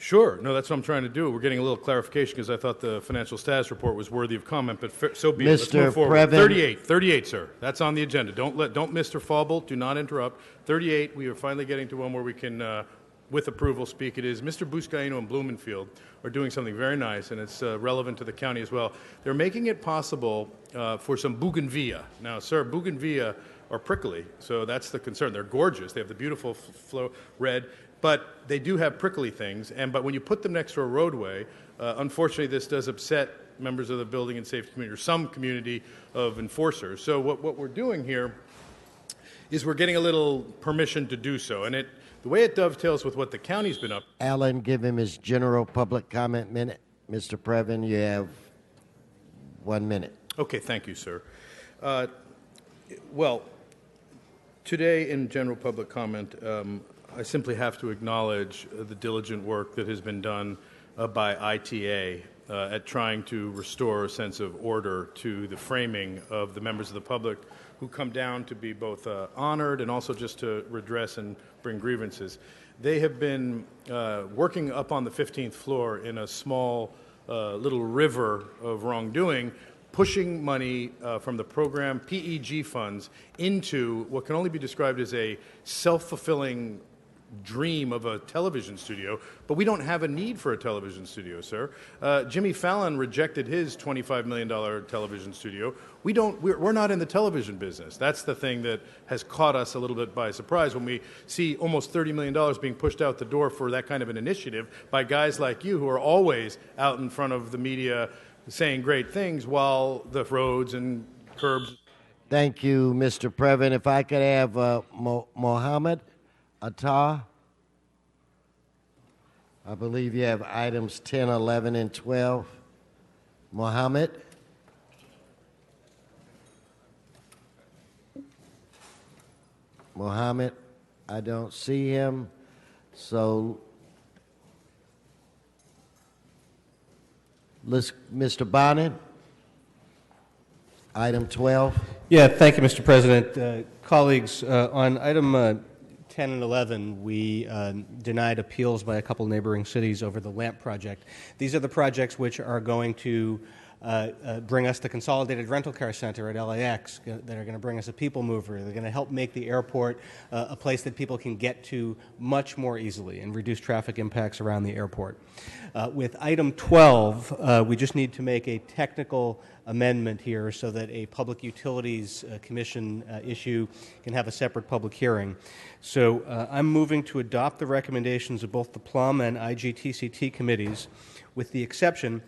Sure. No, that's what I'm trying to do. We're getting a little clarification because I thought the financial status report was worthy of comment, but so be it. Let's Mr. move forward. Previn. 38, sir. That's on the agenda. Don't Mr. Fauble, do not interrupt. 38, we are finally getting to one where we can, with approval, speak. It is Mr. Buscaino and Blumenfield are doing something very nice, and it's relevant to the county as well. They're making it possible for some bougainvillea. Now, sir, bougainvillea are prickly, so that's the concern. They're gorgeous. They have the beautiful red. But they do have prickly things, but when you put them next to a roadway, unfortunately this does upset members of the building and safety community, or some community of enforcers. So what we're doing here is we're getting a little permission to do so, and the way it dovetails with what the county's been up. Alan, give him his general public comment minute. Mr. Previn, you have 1 minute. Okay, thank you, sir. Well, today in general public comment, I simply have to acknowledge the diligent work that has been done by ITA at trying to restore a sense of order to the framing of the members of the public who come down to be both honored and also just to redress and bring grievances. They have been working up on the 15th floor in a small little river of wrongdoing, pushing money from the program PEG funds into what can only be described as a self-fulfilling dream of a television studio, but we don't have a need for a television studio, sir. Jimmy Fallon rejected his $25 million television studio. We're not in the television business. That's the thing that has caught us a little bit by surprise when we see almost $30 million being pushed out the door for that kind of an initiative by guys like you who are always out in front of the media saying great things while the roads and curbs. Thank you, Mr. Previn. If I could have Mohammed Atta. I believe you have items 10, 11, and 12. Mohammed. Mohammed, I don't see him. So, Mr. Bonin, item 12. Yeah, thank you, Mr. President. Colleagues, on item 10 and 11, we denied appeals by a couple neighboring cities over the LAMP project. These are the projects which are going to bring us the Consolidated Rental Car Center at LAX, that are going to bring us a people mover. They're going to help make the airport a place that people can get to much more easily and reduce traffic impacts around the airport. With item 12, we just need to make a technical amendment here so that a Public Utilities Commission issue can have a separate public hearing. So I'm moving to adopt the recommendations of both the Plum and IGTCT committees, with the exception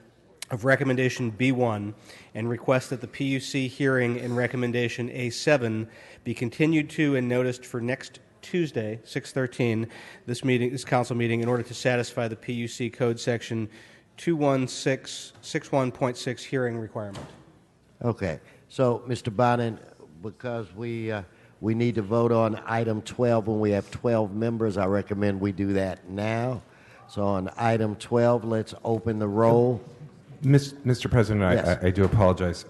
of recommendation B1, and request that the PUC hearing and recommendation A7 be continued to and noticed for next Tuesday, 6/13, this council meeting, in order to satisfy the PUC code section 21661.6 hearing requirement. Okay. So, Mr. Bonin, because we need to vote on item 12 when we have 12 members, I recommend we do that now. So on item 12, let's open the roll. Mr. President, Yes. I do apologize.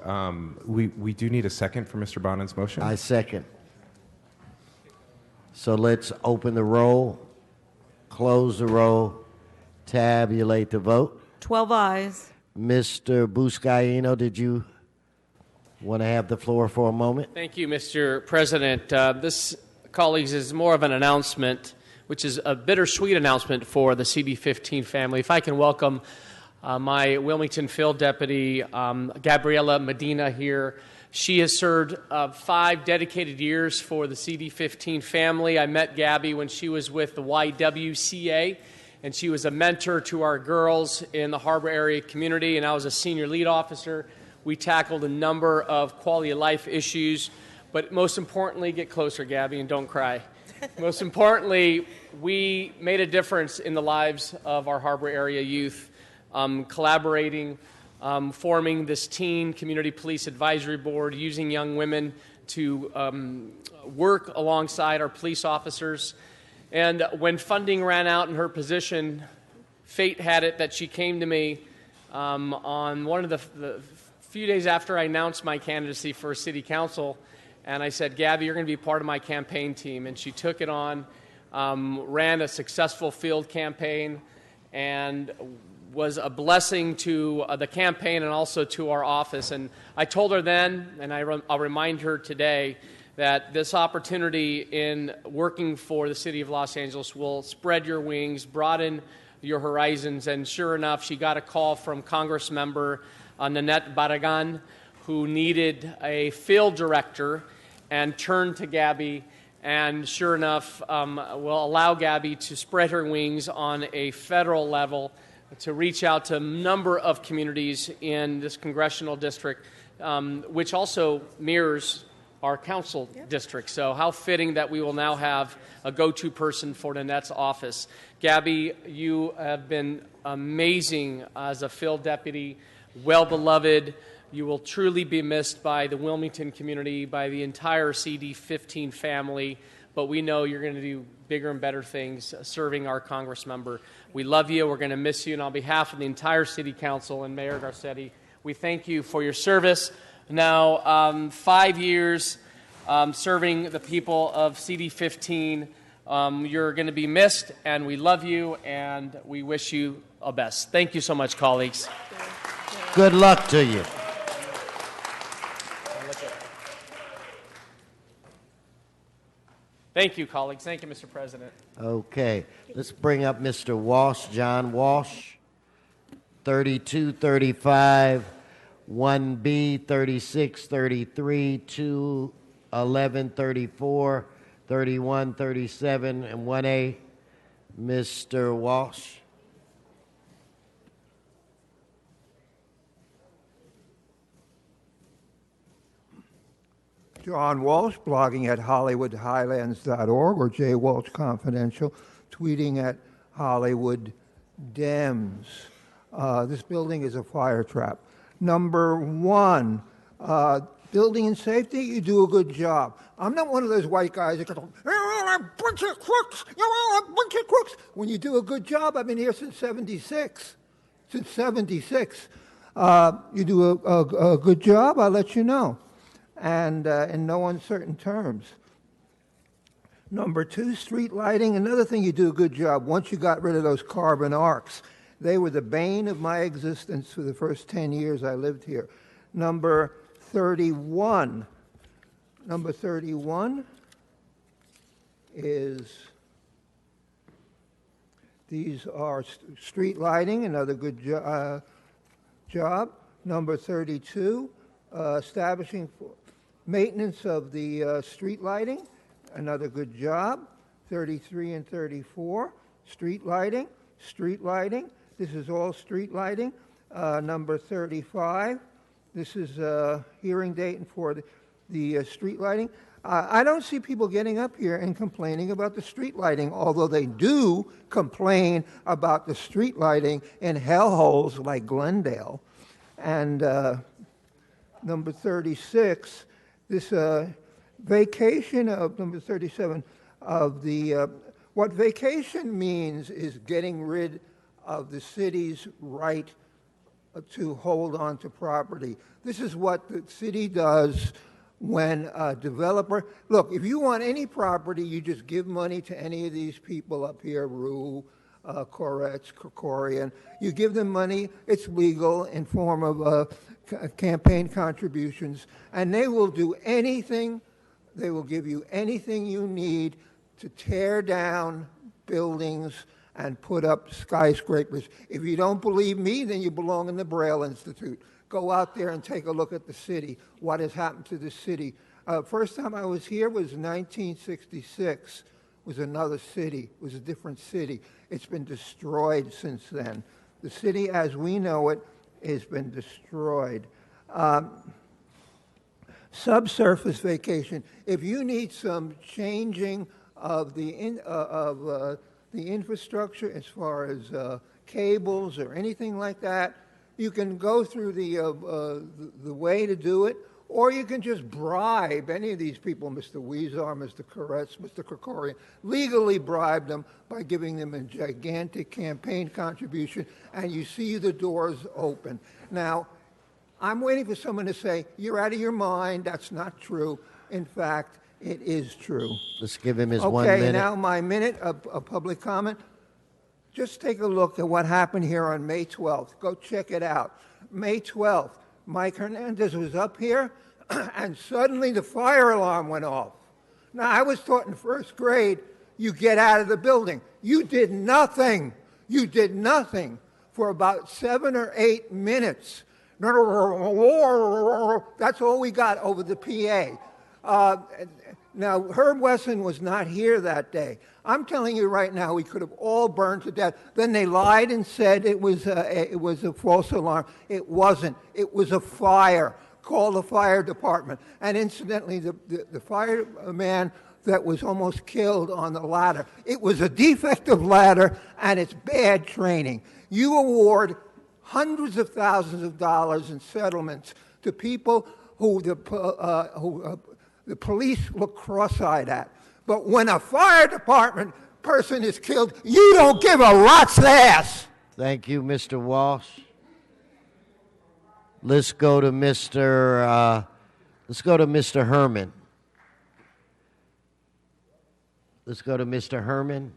We do need a second for Mr. Bonin's motion. I second. So let's open the roll, close the roll, tabulate the vote. 12 ayes. Mr. Buscaino, did you want to have the floor for a moment? Thank you, Mr. President. This, colleagues, is more of an announcement, which is a bittersweet announcement for the CD15 family. If I can welcome my Wilmington Field Deputy, Gabriela Medina, here. She has served 5 dedicated years for the CD15 family. I met Gabby when she was with the YWCA, and she was a mentor to our girls in the Harbor area community, and I was a senior lead officer. We tackled a number of quality of life issues, but most importantly, get closer, Gabby, and don't cry. Most importantly, we made a difference in the lives of our Harbor area youth, collaborating, forming this teen community police advisory board, using young women to work alongside our police officers. And when funding ran out in her position, fate had it that she came to me on one of the few days after I announced my candidacy for city council, and I said, Gabby, you're going to be part of my campaign team. And she took it on, ran a successful field campaign, and was a blessing to the campaign and also to our office. And I told her then, and I'll remind her today, that this opportunity in working for the city of Los Angeles will spread your wings, broaden your horizons. And sure enough, she got a call from Congressmember Nanette Barragan, who needed a field director, and turned to Gabby, and sure enough, will allow Gabby to spread her wings on a federal level to reach out to a number of communities in this congressional district, which also mirrors our council district. So how fitting that we will now have a go-to person for Nanette's office. Gabby, you have been amazing as a field deputy, well-beloved. You will truly be missed by the Wilmington community, by the entire CD15 family, but we know you're going to do bigger and better things serving our Congress member. We love you. We're going to miss you. And on behalf of the entire City Council and Mayor Garcetti, we thank you for your service. Now, 5 years serving the people of CD15. You're going to be missed, and we love you, and we wish you the best. Thank you so much, colleagues. Good luck to you. Thank you, colleagues. Thank you, Mr. President. Okay. Let's bring up Mr. Walsh, John Walsh, 3235, 1B, 3633, 2, 11, 34, 31, 37, and 1A. Mr. Walsh. John Walsh, blogging at HollywoodHighlands.org or J. Walsh Confidential, tweeting at Hollywood Dems. This building is a fire trap. Number one, building and safety, you do a good job. I'm not one of those white guys that go, you're all a bunch of crooks, you're all a bunch of crooks. When you do a good job, I've been here since 76. Since 76. You do a good job, I'll let you know. And in no uncertain terms. Number two, street lighting. Another thing you do a good job. Once you got rid of those carbon arcs, they were the bane of my existence for the first 10 years I lived here. Number 31. Number 31 is, these are street lighting, another good job. Number 32, establishing maintenance of the street lighting, another good job. 33 and 34, street lighting, street lighting. This is all street lighting. Number 35, this is a hearing date for the street lighting. I don't see people getting up here and complaining about the street lighting, although they do complain about the street lighting in hellholes like Glendale. And number 36, this vacation of number 37 of the, what vacation means is getting rid of the city's right to hold on to property. This is what the city does when a developer, look, if you want any property, you just give money to any of these people up here, Rue, Koretz, Krikorian. You give them money, it's legal in form of campaign contributions, and they will do anything, they will give you anything you need to tear down buildings and put up skyscrapers. If you don't believe me, then you belong in the Braille Institute. Go out there and take a look at the city, what has happened to the city. First time I was here was 1966. Was another city, was a different city. It's been destroyed since then. The city as we know it has been destroyed. Subsurface vacation. If you need some changing of the infrastructure as far as cables or anything like that, you can go through the way to do it, or you can just bribe any of these people, Mr. Weezar, Mr. Koretz, Mr. Krikorian, legally bribe them by giving them a gigantic campaign contribution, and you see the doors open. Now, I'm waiting for someone to say, you're out of your mind, that's not true. In fact, it is true. Let's give him his 1 minute. Okay, now my minute of public comment. Just take a look at what happened here on May 12th. Go check it out. May 12th, Mike Hernandez was up here, and suddenly the fire alarm went off. Now, I was taught in first grade, you get out of the building. You did nothing. You did nothing for about 7 or 8 minutes. That's all we got over the PA. Now, Herb Wesson was not here that day. I'm telling you right now, we could have all burned to death. Then they lied and said it was a false alarm. It wasn't. It was a fire. Call the fire department. And incidentally, the fireman that was almost killed on the ladder, it was a defective ladder, and it's bad training. You award hundreds of thousands of dollars in settlements to people who the police look cross-eyed at. But when a fire department person is killed, you don't give a rat's ass. Thank you, Mr. Walsh. Let's go to Mr. Herman. Let's go to Mr. Herman.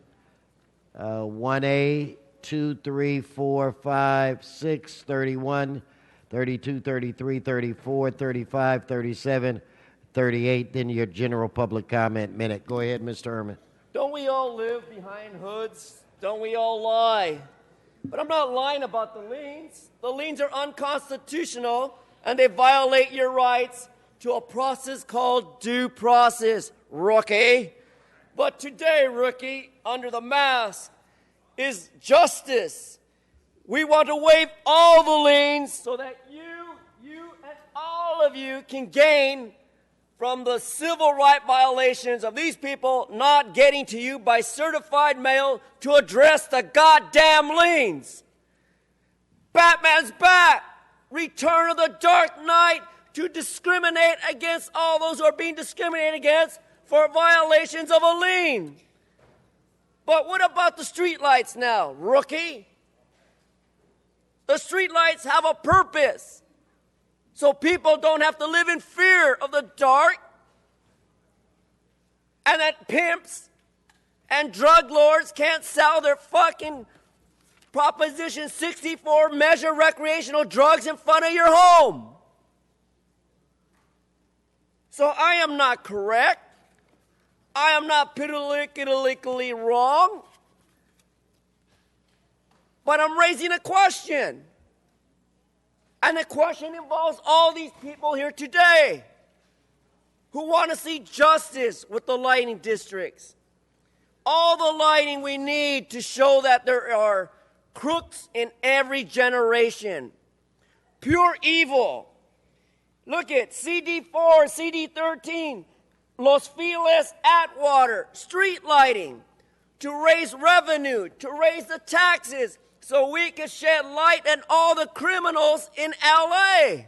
1A, 2, 3, 4, 5, 6, 31, 32, 33, 34, 35, 37, 38. Then your general public comment minute. Go ahead, Mr. Herman. Don't we all live behind hoods? Don't we all lie? But I'm not lying about the liens. The liens are unconstitutional, and they violate your rights to a process called due process, rookie. But today, rookie, under the mask, is justice. We want to waive all the liens so that you, and all of you can gain from the civil right violations of these people not getting to you by certified mail to address the goddamn liens. Batman's back. Return of the Dark Knight to discriminate against all those who are being discriminated against for violations of a lien. But what about the streetlights now, rookie? The streetlights have a purpose, so people don't have to live in fear of the dark, and that pimps and drug lords can't sell their fucking Proposition 64 measure recreational drugs in front of your home. So I am not correct. I am not politically wrong. But I'm raising a question. And the question involves all these people here today who want to see justice with the lighting districts. All the lighting we need to show that there are crooks in every generation. Pure evil. Look at CD4, CD13, Los Feliz, Atwater, street lighting to raise revenue, to raise the taxes so we can shed light on all the criminals in LA.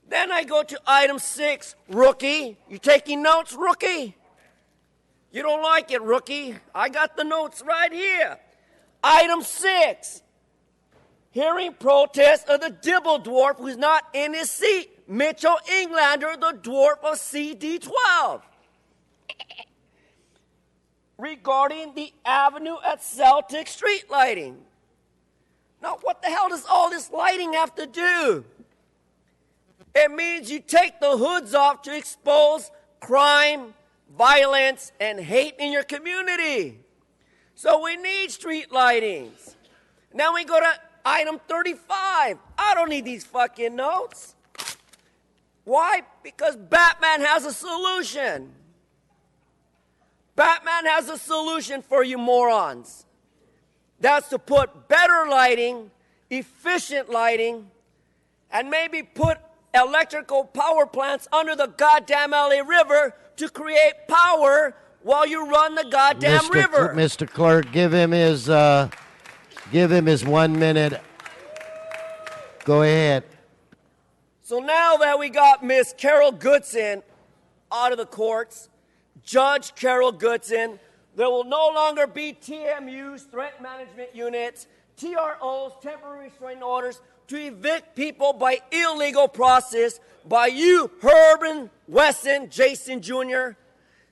Then I go to item 6, rookie. You taking notes, rookie? You don't like it, rookie. I got the notes right here. Item 6, hearing protests of the Dibble dwarf who's not in his seat, Mitchell Englander, the dwarf of CD12. Regarding the Avenue at Celtic street lighting. Now, what the hell does all this lighting have to do? It means you take the hoods off to expose crime, violence, and hate in your community. So we need street lightings. Now we go to item 35. I don't need these fucking notes. Why? Because Batman has a solution. Batman has a solution for you morons. That's to put better lighting, efficient lighting, and maybe put electrical power plants under the goddamn LA River to create power while you run the goddamn river. Mr. Clerk, give him his 1 minute. Go ahead. So now that we got Miss Carol Goodson out of the courts, Judge Carol Goodson, there will no longer be TMUs, threat management units, TROs, temporary restraining orders, to evict people by illegal process by you, Herman, Wesson, Jason Jr.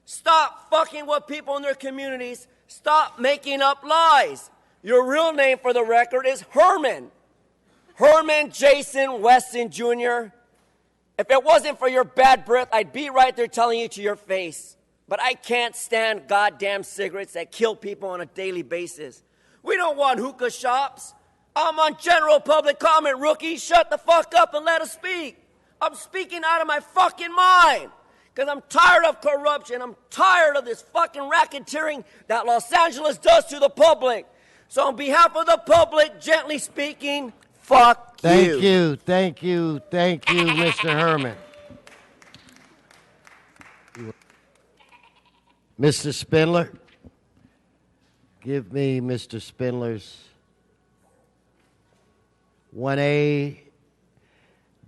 Stop fucking with people in their communities. Stop making up lies. Your real name, for the record, is Herman. Herman Jason Wesson Jr. If it wasn't for your bad breath, I'd be right there telling you to your face. But I can't stand goddamn cigarettes that kill people on a daily basis. We don't want hookah shops. I'm on general public comment, rookie. Shut the fuck up and let us speak. I'm speaking out of my fucking mind. Because I'm tired of corruption. I'm tired of this fucking racketeering that Los Angeles does to the public. So on behalf of the public, gently speaking, fuck you. Thank you, Mr. Herman. Mr. Spindler, give me Mr. Spindler's 1A,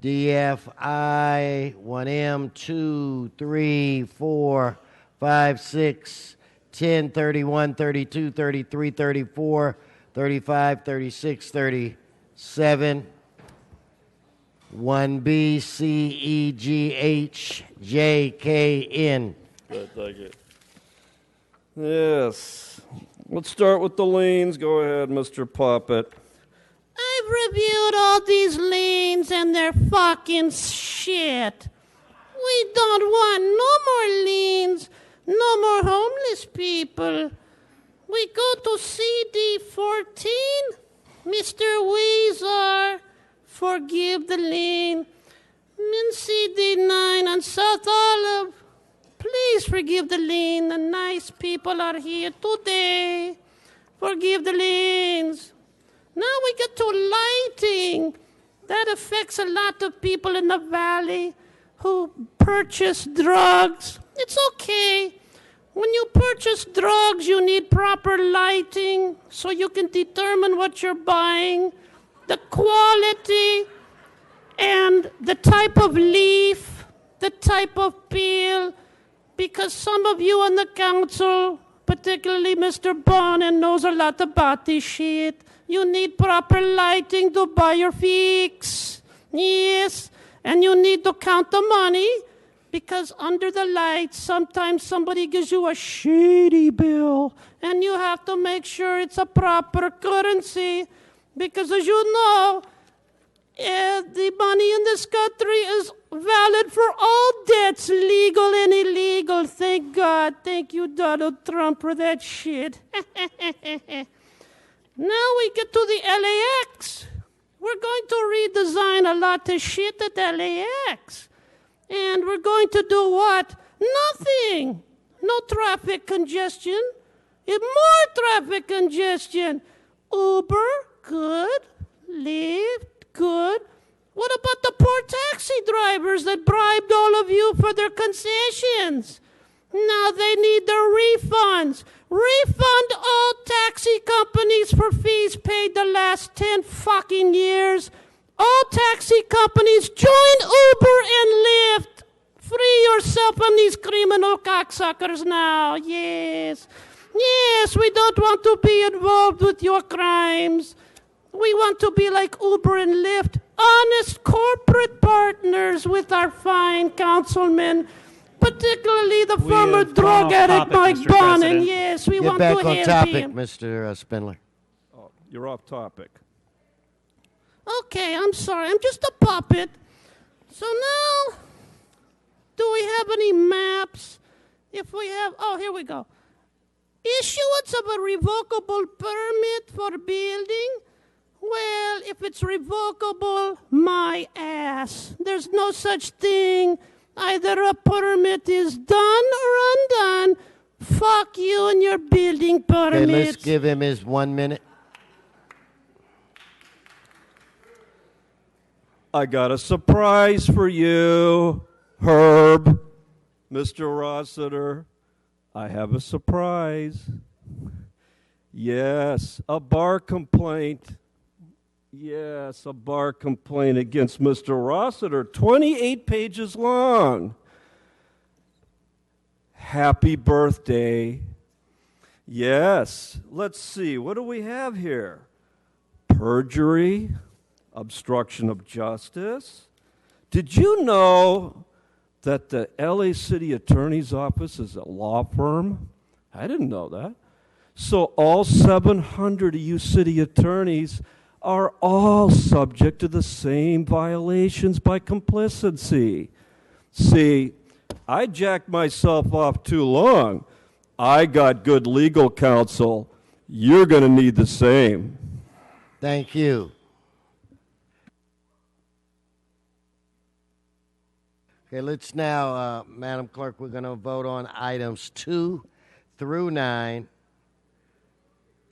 DFI, 1M, 2, 3, 4, 5, 6, 10, 31, 32, 33, 34, 35, 36, 37, 1B, C, E, G, H, J, K, N. Good, thank you. Yes. Let's start with the liens. Go ahead, Mr. Puppet. I've reviewed all these liens and they're fucking shit. We don't want no more liens, no more homeless people. We go to CD 14, Mr. Weezer, forgive the lien. In CD 9 on South Olive, please forgive the lien. The nice people are here today. Forgive the liens. Now we get to lighting. That affects a lot of people in the valley who purchase drugs. It's okay. When you purchase drugs, you need proper lighting so you can determine what you're buying, the quality, and the type of leaf, the type of peel, because some of you on the council, particularly Mr. Bonin, knows a lot about this shit. You need proper lighting to buy your fix. Yes, and you need to count the money because under the lights, sometimes somebody gives you a shady bill and you have to make sure it's a proper currency because as you know, the money in this country is valid for all debts, legal and illegal. Thank God. Thank you, Donald Trump, for that shit. Now we get to the LAX. We're going to redesign a lot of shit at LAX. And we're going to do what? Nothing. No traffic congestion. More traffic congestion. Uber, good. Lyft, good. What about the poor taxi drivers that bribed all of you for their concessions? Now they need their refunds. Refund all taxi companies for fees paid the last 10 fucking years. All taxi companies, join Uber and Lyft. Free yourself from these criminal cocksuckers now. Yes. Yes, we don't want to be involved with your crimes. We want to be like Uber and Lyft, honest corporate partners with our fine councilmen, particularly the former drug addict Mike Bonin. Yes, we want to help him. Get back on topic, Mr. Spindler. Oh, you're off topic. Okay, I'm sorry. I'm just a puppet. So now, do we have any maps? If we have, oh, here we go. Issuance of a revocable permit for building. Well, if it's revocable, my ass. There's no such thing. Either a permit is done or undone. Fuck you and your building permits. Okay, let's give him his 1 minute. I got a surprise for you, Herb. Mr. Rossiter, I have a surprise. Yes, a bar complaint. Yes, a bar complaint against Mr. Rossiter, 28 pages long. Happy birthday. Yes, let's see, what do we have here? Perjury, obstruction of justice. Did you know that the LA City Attorney's Office is a law firm? I didn't know that. So all 700 of you city attorneys are all subject to the same violations by complicity. See, I jacked myself off too long. I got good legal counsel. You're going to need the same. Thank you. Okay, let's now, Madam Clerk, we're going to vote on items 2 through 9,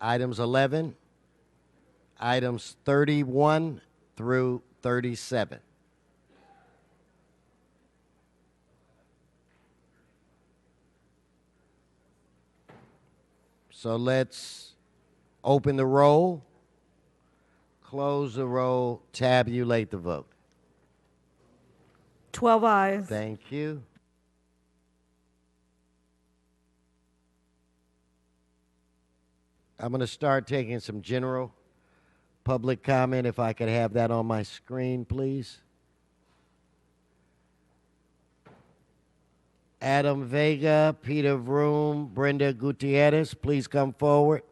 items 11, items 31 through 37. So let's open the roll, close the roll, tabulate the vote. 12 ayes. Thank you. I'm going to start taking some general public comment. If I could have that on my screen, please. Adam Vega, Peter Vroom, Brenda Gutierrez, please come forward.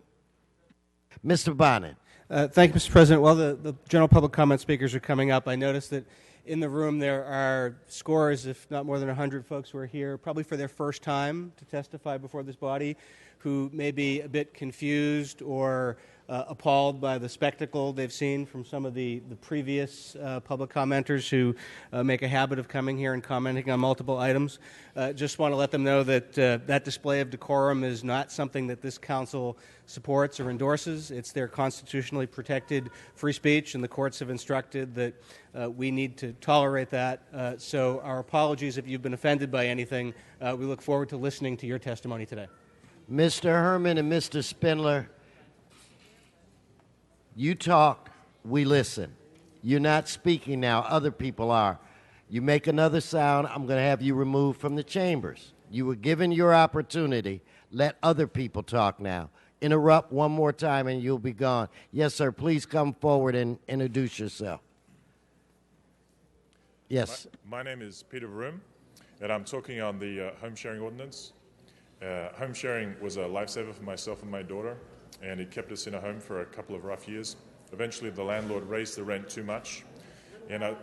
Mr. Bonnet. Thank you, Mr. President. While the general public comment speakers are coming up, I noticed that in the room there are scores, if not more than 100 folks who are here, probably for their first time to testify before this body, who may be a bit confused or appalled by the spectacle they've seen from some of the previous public commenters who make a habit of coming here and commenting on multiple items. Just want to let them know that that display of decorum is not something that this council supports or endorses. It's their constitutionally protected free speech, and the courts have instructed that we need to tolerate that. So our apologies if you've been offended by anything. We look forward to listening to your testimony today. Mr. Herman and Mr. Spindler, you talk, we listen. You're not speaking now, other people are. You make another sound, I'm going to have you removed from the chambers. You were given your opportunity. Let other people talk now. Interrupt one more time and you'll be gone. Yes, sir, please come forward and introduce yourself. Yes. My name is Peter Vroom, and I'm talking on the home sharing ordinance. Home sharing was a lifesaver for myself and my daughter, and it kept us in a home for a couple of rough years. Eventually, the landlord raised the rent too much, and I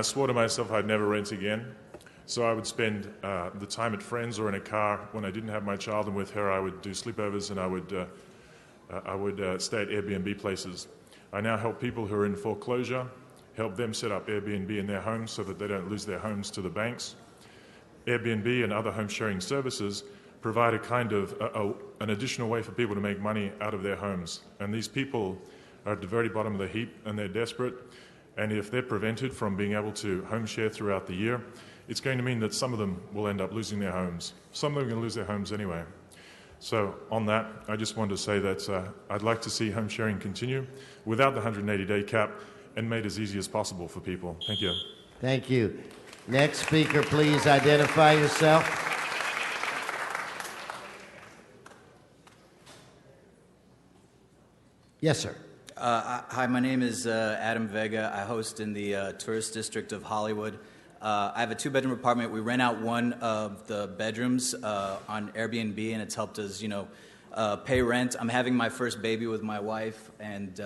swore to myself I'd never rent again. So I would spend the time at friends or in a car when I didn't have my child, and with her I would do sleepovers, and I would stay at Airbnb places. I now help people who are in foreclosure, help them set up Airbnb in their homes so that they don't lose their homes to the banks. Airbnb and other home sharing services provide a kind of an additional way for people to make money out of their homes. And these people are at the very bottom of the heap, and they're desperate. And if they're prevented from being able to home share throughout the year, it's going to mean that some of them will end up losing their homes. Some of them are going to lose their homes anyway. So on that, I just wanted to say that I'd like to see home sharing continue without the 180-day cap and made as easy as possible for people. Thank you. Thank you. Next speaker, please identify yourself. Yes, sir. Hi, my name is Adam Vega. I host in the tourist district of Hollywood. I have a two-bedroom apartment. We rent out one of the bedrooms on Airbnb, and it's helped us, pay rent. I'm having my first baby with my wife, and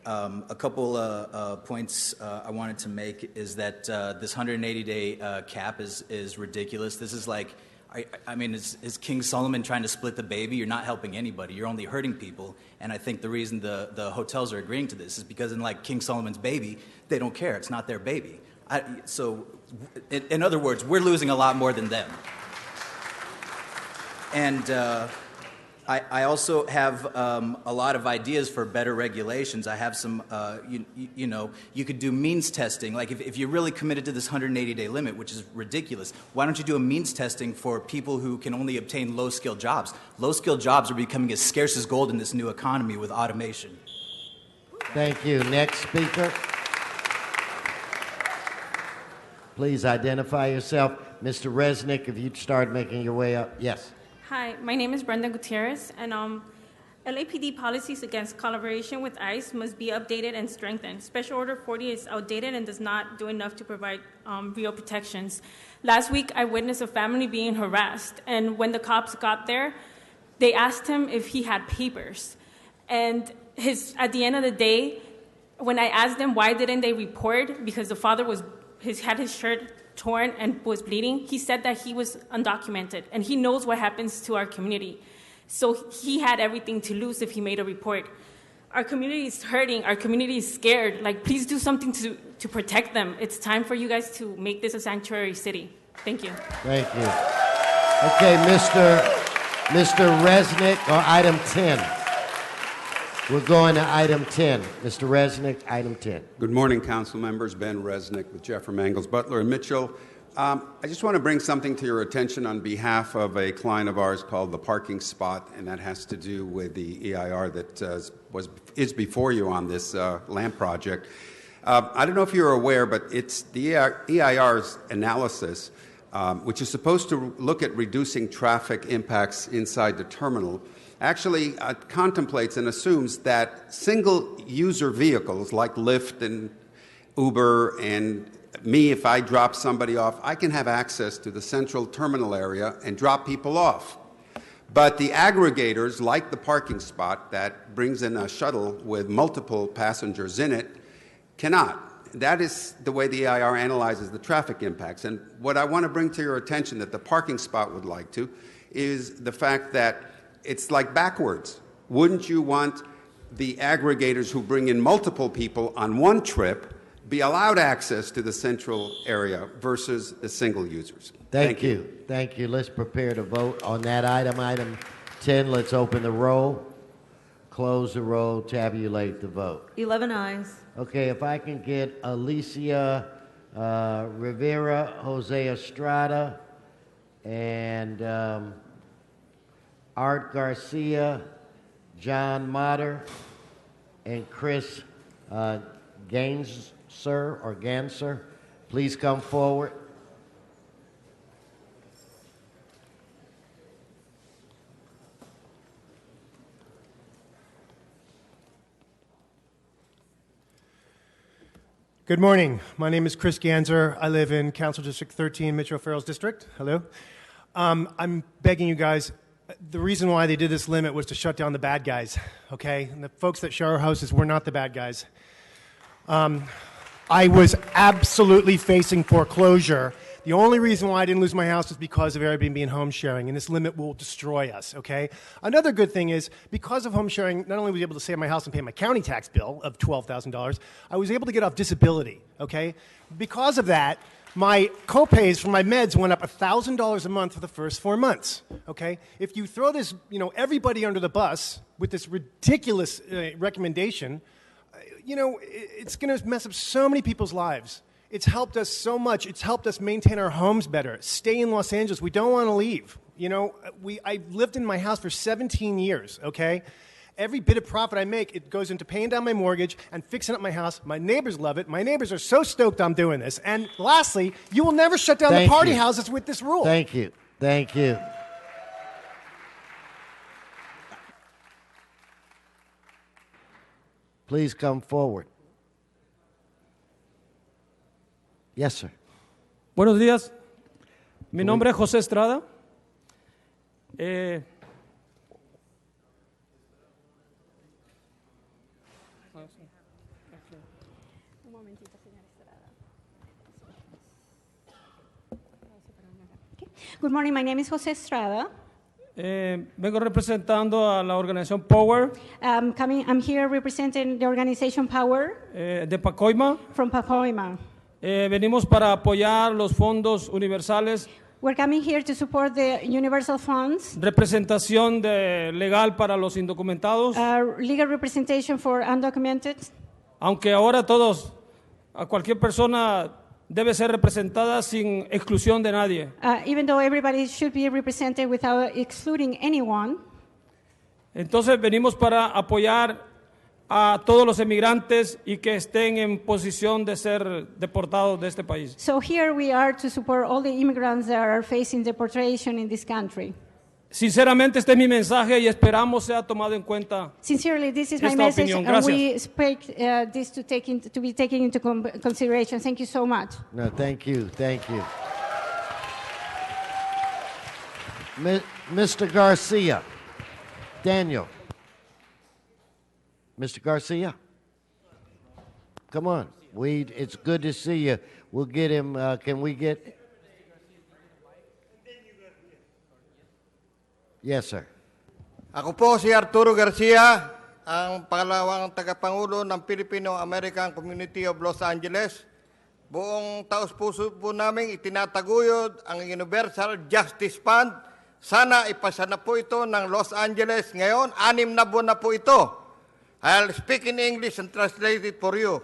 a couple points I wanted to make is that this 180-day cap is ridiculous. This is like, is King Solomon trying to split the baby? You're not helping anybody. You're only hurting people. And I think the reason the hotels are agreeing to this is because in King Solomon's baby, they don't care. It's not their baby. So, in other words, we're losing a lot more than them. And I also have a lot of ideas for better regulations. I have some, you could do means testing. Like if you're really committed to this 180-day limit, which is ridiculous, why don't you do a means testing for people who can only obtain low-skilled jobs? Low-skilled jobs are becoming as scarce as gold in this new economy with automation. Thank you. Next speaker. Please identify yourself. Mr. Resnick, if you'd start making your way up. Yes. Hi, my name is Brenda Gutierrez, and LAPD policies against collaboration with ICE must be updated and strengthened. Special Order 40 is outdated and does not do enough to provide real protections. Last week, I witnessed a family being harassed, and when the cops got there, they asked him if he had papers. And at the end of the day, when I asked them why didn't they report, because the father had his shirt torn and was bleeding, he said that he was undocumented, and he knows what happens to our community. So he had everything to lose if he made a report. Our community is hurting. Our community is scared. Like, please do something to protect them. It's time for you guys to make this a sanctuary city. Thank you. Thank you. Okay, Mr. Resnick, or item 10. We're going to item 10. Mr. Resnick, item 10. Good morning, council members. Ben Resnick with Jeffrey Mangels, Butler, and Mitchell. I just want to bring something to your attention on behalf of a client of ours called The Parking Spot, and that has to do with the EIR that is before you on this LAMP project. I don't know if you're aware, but it's the EIR's analysis, which is supposed to look at reducing traffic impacts inside the terminal, actually contemplates and assumes that single-user vehicles like Lyft and Uber and me, if I drop somebody off, I can have access to the central terminal area and drop people off. But the aggregators, like The Parking Spot, that brings in a shuttle with multiple passengers in it, cannot. That is the way the EIR analyzes the traffic impacts. And what I want to bring to your attention that The Parking Spot would like to is the fact that it's like backwards. Wouldn't you want the aggregators who bring in multiple people on one trip be allowed access to the central area versus the single users? Thank you. Thank you. Let's prepare to vote on that item. Item 10, let's open the roll, close the roll, tabulate the vote. 11 ayes. Okay, if I can get Alicia Rivera, Jose Estrada, and Art Garcia, John Motter, and Chris Ganser, please come forward. Good morning. My name is Chris Ganser. I live in Council District 13, Mitch O'Farrell's district. Hello. I'm begging you guys, the reason why they did this limit was to shut down the bad guys, okay? And the folks that share our houses were not the bad guys. I was absolutely facing foreclosure. The only reason why I didn't lose my house was because of Airbnb and home sharing, and this limit will destroy us, okay? Another good thing is, because of home sharing, not only was I able to save my house and pay my county tax bill of $12,000, I was able to get off disability, okay? Because of that, my co-pays for my meds went up $1,000 a month for the first 4 months, okay? If you throw this, everybody under the bus with this ridiculous recommendation, it's going to mess up so many people's lives. It's helped us so much. It's helped us maintain our homes better, stay in Los Angeles. We don't want to leave. I lived in my house for 17 years, okay? Every bit of profit I make, it goes into paying down my mortgage and fixing up my house. My neighbors love it. My neighbors are so stoked I'm doing this. And lastly, you will never shut down the party houses with this rule. Thank you. Thank you. Please come forward. Yes, sir. Buenos días. Mi nombre es José Estrada. Good morning, my name is Jose Estrada. Vengo representando a la organización Power. I'm here representing the organization Power. De Pacoima. From Pacoima. Venimos para apoyar los fondos universales. We're coming here to support the universal funds. Representación legal para los indocumentados. Legal representation for undocumented. Aunque ahora a cualquier persona debe ser representada sin exclusión de nadie. Even though everybody should be represented without excluding anyone. Entonces venimos para apoyar a todos los emigrantes y que estén en posición de ser deportados de este país. So here we are to support all the immigrants that are facing deportation in this country. Sinceramente, este es mi mensaje y esperamos sea tomado en cuenta. Sincerely, this is my Esta message, opinión. and Gracias. we expect this to be taken into consideration. Thank you so much. No, thank you. Thank you. Mr. Garcia. Daniel. Mr. Garcia. Come on. It's good to see you. We'll get him. Can we get... Yes, sir. Ako po si Arturo Garcia, ang pangalawang tagapangulo ng Filipino-American Community of Los Angeles. Buong taos-puso po namin itinataguyod ang Universal Justice Fund. Sana ipasa na po ito ng Los Angeles ngayon. 6 na buwan na po ito. I'll speak in English and translate it for you.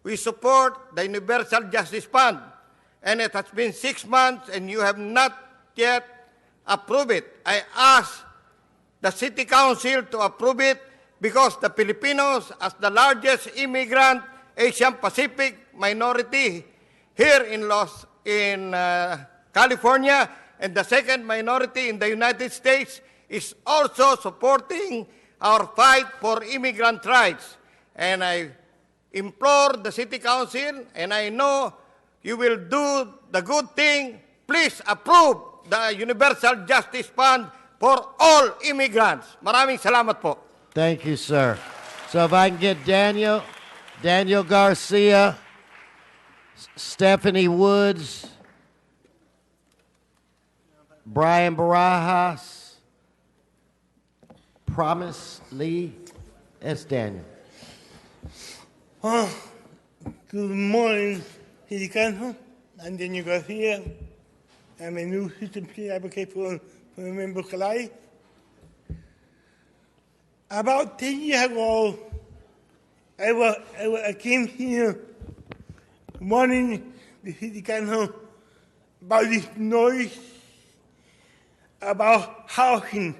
We support the Universal Justice Fund, and it has been 6 months and you have not yet approved it. I ask the City Council to approve it because the Filipinos, as the largest immigrant Asian Pacific minority here in California, and the second minority in the United States, is also supporting our fight for immigrant rights. And I implore the City Council, and I know you will do the good thing, please approve the Universal Justice Fund for all immigrants. Maraming salamat po. Thank you, sir. So if I can get Daniel Garcia, Stephanie Woods, Brian Barajas, Promise Lee, that's Daniel. Good morning, City Council. I'm Daniel Garcia. I'm a new system advocate for the member of Kalai. About 10 years ago, I came here warning the City Council about this noise about housing,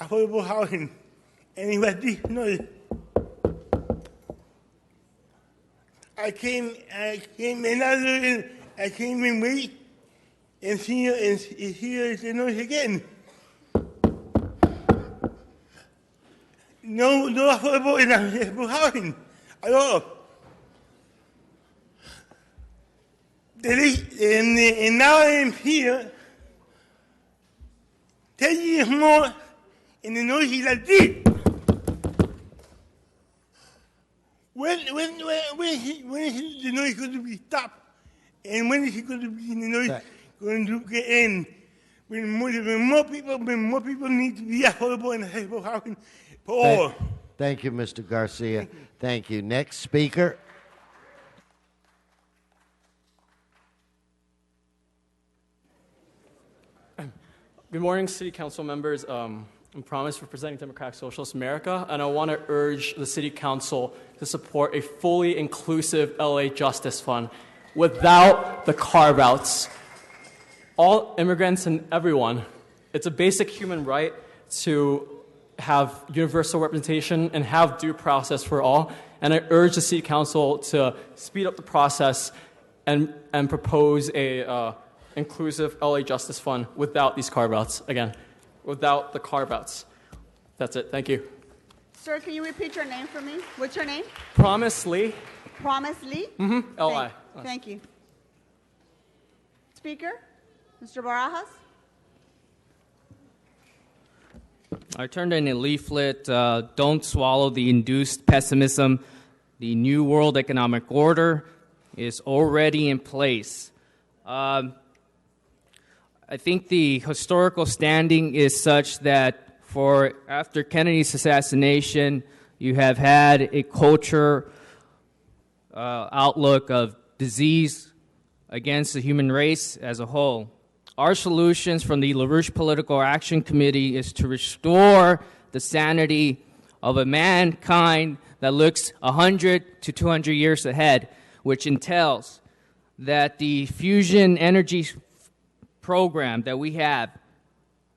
affordable housing, and it was this noise. I came in late, and here is the noise again. No affordable housing at all. And now I'm here, 10 years more, and the noise is like this. When is the noise going to be stopped? And when is it going to be the noise going to get in? When more people need to be affordable and affordable housing for all. Thank you, Mr. Garcia. Thank you. Next speaker. Good morning, City Council members. I'm Promise representing Democratic Socialist America, and I want to urge the City Council to support a fully inclusive LA Justice Fund without the carve-outs. All immigrants and everyone, it's a basic human right to have universal representation and have due process for all, and I urge the City Council to speed up the process and propose a inclusive LA Justice Fund without these carve-outs. Again, without the carve-outs. That's it. Thank you. Sir, can you repeat your name for me? What's your name? Promise Lee. Promise Lee? Mm-hmm. L.I. Thank you. Speaker, Mr. Barajas? I turned in a leaflet, Don't Swallow the Induced Pessimism. The New World Economic Order is already in place. I think the historical standing is such that after Kennedy's assassination, you have had a culture outlook of disease against the human race as a whole. Our solutions from the LaRouche Political Action Committee is to restore the sanity of a mankind that looks 100 to 200 years ahead, which entails that the fusion energy program that we have,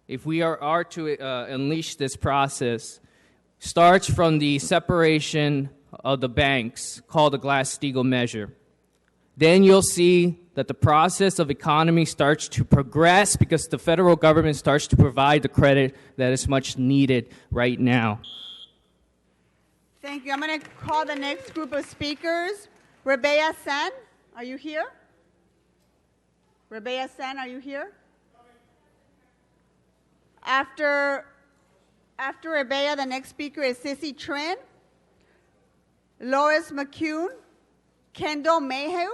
if we are to unleash this process, starts from the separation of the banks, called the Glass-Steagall measure. Then you'll see that the process of economy starts to progress because the federal government starts to provide the credit that is much needed right now. Thank you. I'm going to call the next group of speakers. Rebea Sen, are you here? Rebea Sen, are you here? After Rebea, the next speaker is Sissy Trin, Lois McCune, Kendall Mayhew,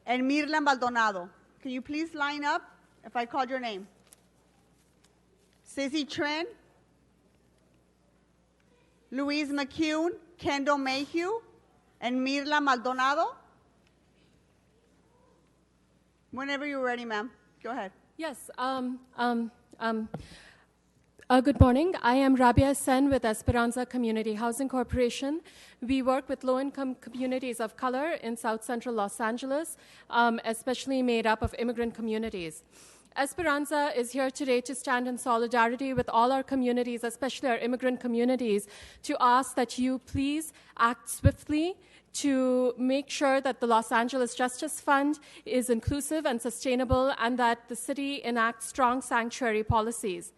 and Mirla Maldonado. Can you please line up if I called your name? Sissy Trin, Louise McCune, Kendall Mayhew, and Mirla Maldonado. Whenever you're ready, ma'am. Go ahead. Yes. Good morning. I am Rabia Sen with Esperanza Community Housing Corporation. We work with low-income communities of color in South Central Los Angeles, especially made up of immigrant communities. Esperanza is here today to stand in solidarity with all our communities, especially our immigrant communities, to ask that you please act swiftly to make sure that the Los Angeles Justice Fund is inclusive and sustainable and that the city enacts strong sanctuary policies.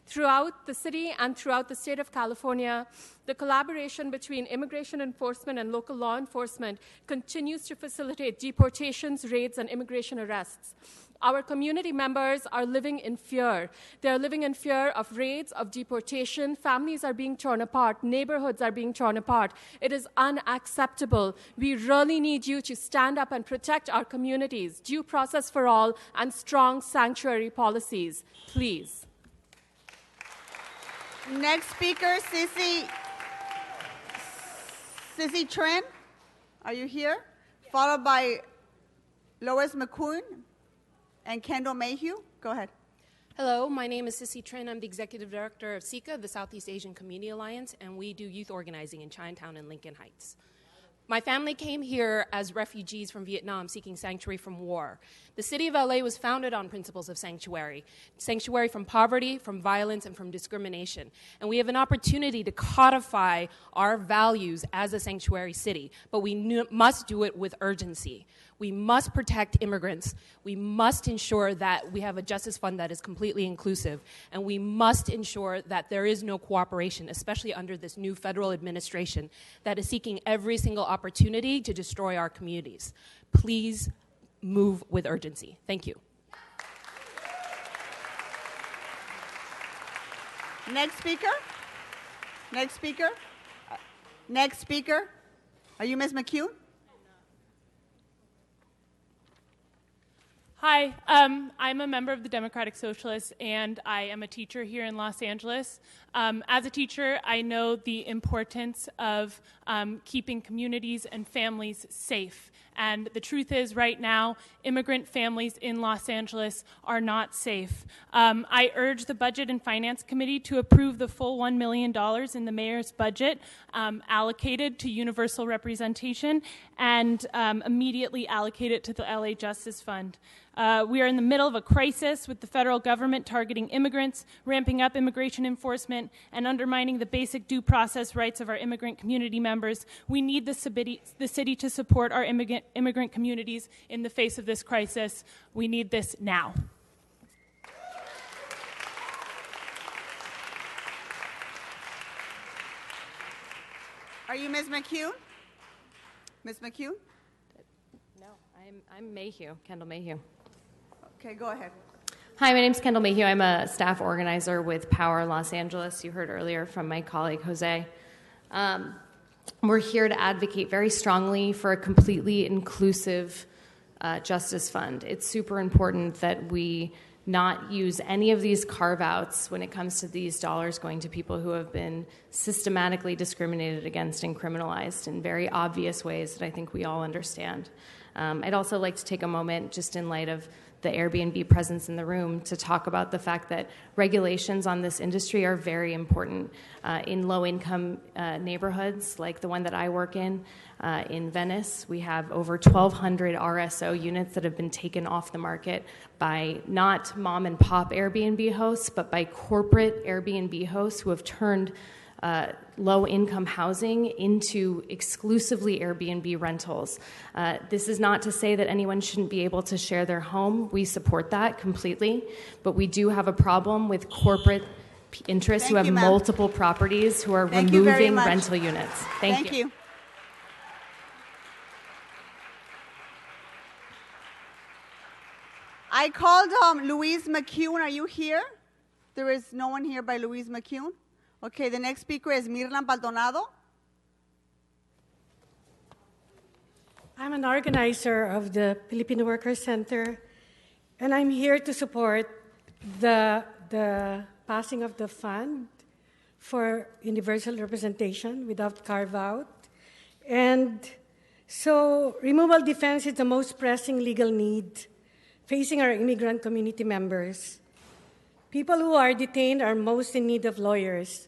Throughout the city and throughout the state of California, the collaboration between immigration enforcement and local law enforcement continues to facilitate deportations, raids, and immigration arrests. Our community members are living in fear. They're living in fear of raids, of deportation. Families are being torn apart. Neighborhoods are being torn apart. It is unacceptable. We really need you to stand up and protect our communities. Due process for all and strong sanctuary policies. Please. Next speaker, Sissy Trin. Are you here? Followed by Lois McCune and Kendall Mayhew. Go ahead. Hello, my name is Sissy Trin. I'm the Executive Director of SICA, the Southeast Asian Community Alliance, and we do youth organizing in Chinatown and Lincoln Heights. My family came here as refugees from Vietnam seeking sanctuary from war. The city of LA was founded on principles of sanctuary from poverty, from violence, and from discrimination. And we have an opportunity to codify our values as a sanctuary city, but we must do it with urgency. We must protect immigrants. We must ensure that we have a justice fund that is completely inclusive. And we must ensure that there is no cooperation, especially under this new federal administration that is seeking every single opportunity to destroy our communities. Please move with urgency. Thank you. Next speaker. Next speaker. Next speaker. Are you Ms. McCune? Hi, I'm a member of the Democratic Socialists, and I am a teacher here in Los Angeles. As a teacher, I know the importance of keeping communities and families safe. And the truth is, right now, immigrant families in Los Angeles are not safe. I urge the Budget and Finance Committee to approve the full $1 million in the mayor's budget allocated to universal representation and immediately allocate it to the LA Justice Fund. We are in the middle of a crisis with the federal government targeting immigrants, ramping up immigration enforcement, and undermining the basic due process rights of our immigrant community members. We need the city to support our immigrant communities in the face of this crisis. We need this now. Are you Ms. McCune? Ms. McCune? No, I'm Mayhew, Kendall Mayhew. Okay, go ahead. Hi, my name's Kendall Mayhew. I'm a staff organizer with Power Los Angeles. You heard earlier from my colleague, Jose. We're here to advocate very strongly for a completely inclusive justice fund. It's super important that we not use any of these carve-outs when it comes to these dollars going to people who have been systematically discriminated against and criminalized in very obvious ways that I think we all understand. I'd also like to take a moment, just in light of the Airbnb presence in the room, to talk about the fact that regulations on this industry are very important. In low-income neighborhoods, like the one that I work in Venice, we have over 1,200 RSO units that have been taken off the market by not mom-and-pop Airbnb hosts, but by corporate Airbnb hosts who have turned low-income housing into exclusively Airbnb rentals. This is not to say that anyone shouldn't be able to share their home. We support that completely, but we do have a problem with corporate interests who have multiple properties who are removing rental units. Thank you. I called Louise McCune. Are you here? There is no one here by Louise McCune. Okay, the next speaker is Mirna Baldonado. I'm an organizer of the Filipino Workers Center, and I'm here to support the passing of the fund for universal representation without carve-out. And so removal defense is the most pressing legal need facing our immigrant community members. People who are detained are most in need of lawyers.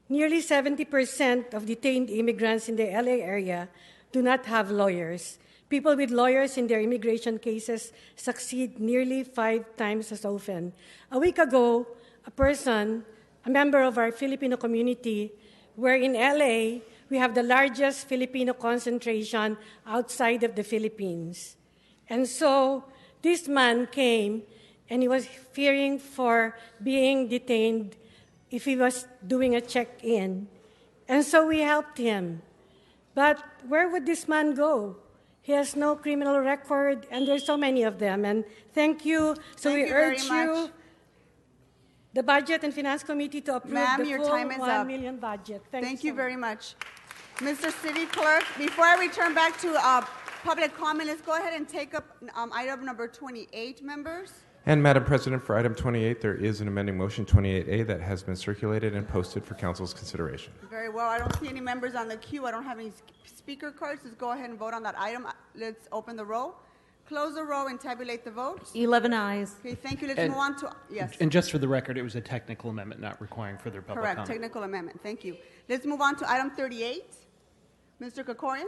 Nearly 70% of detained immigrants in the LA area do not have lawyers. People with lawyers in their immigration cases succeed nearly 5 times as often. A week ago, a member of our Filipino community, where in LA we have the largest Filipino concentration outside of the Philippines. And so this man came and he was fearing for being detained if he was doing a check-in. And so we helped him. But where would this man go? He has no criminal record, and there's so many of them. And thank you. So we urge you, the Budget and Finance Committee, to approve the your full time is $1 up. million budget. Thank you very much. Mr. City Clerk, before I return back to public comment, let's go ahead and take up item number 28, members. And Madam President, for item 28, there is an amending motion 28A that has been circulated and posted for Council's consideration. Very well. I don't see any members on the queue. I don't have any speaker cards. Let's go ahead and vote on that item. Let's open the roll, close the roll, and tabulate the votes. 11 ayes. Okay, thank you. Let's move on to, yes. And just for the record, it was a technical amendment, not requiring further public Correct, comment. technical amendment. Thank you. Let's move on to item 38. Mr. Kokorian.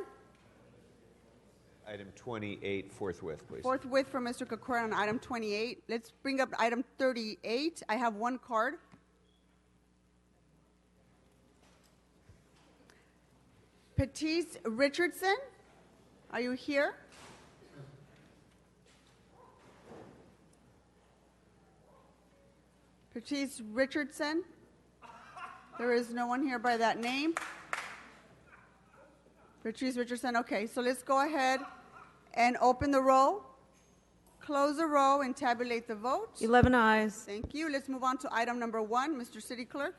Item 28, forthwith, please. Forthwith for Mr. Kokorian on item 28. Let's bring up item 38. I have one card. Petite Richardson, are you here? Petite Richardson. There is no one here by that name. Patrice Richardson. Okay, so let's go ahead and open the roll, close the row, and tabulate the votes. 11 ayes. Thank you. Let's move on to item number 1. Mr. City Clerk.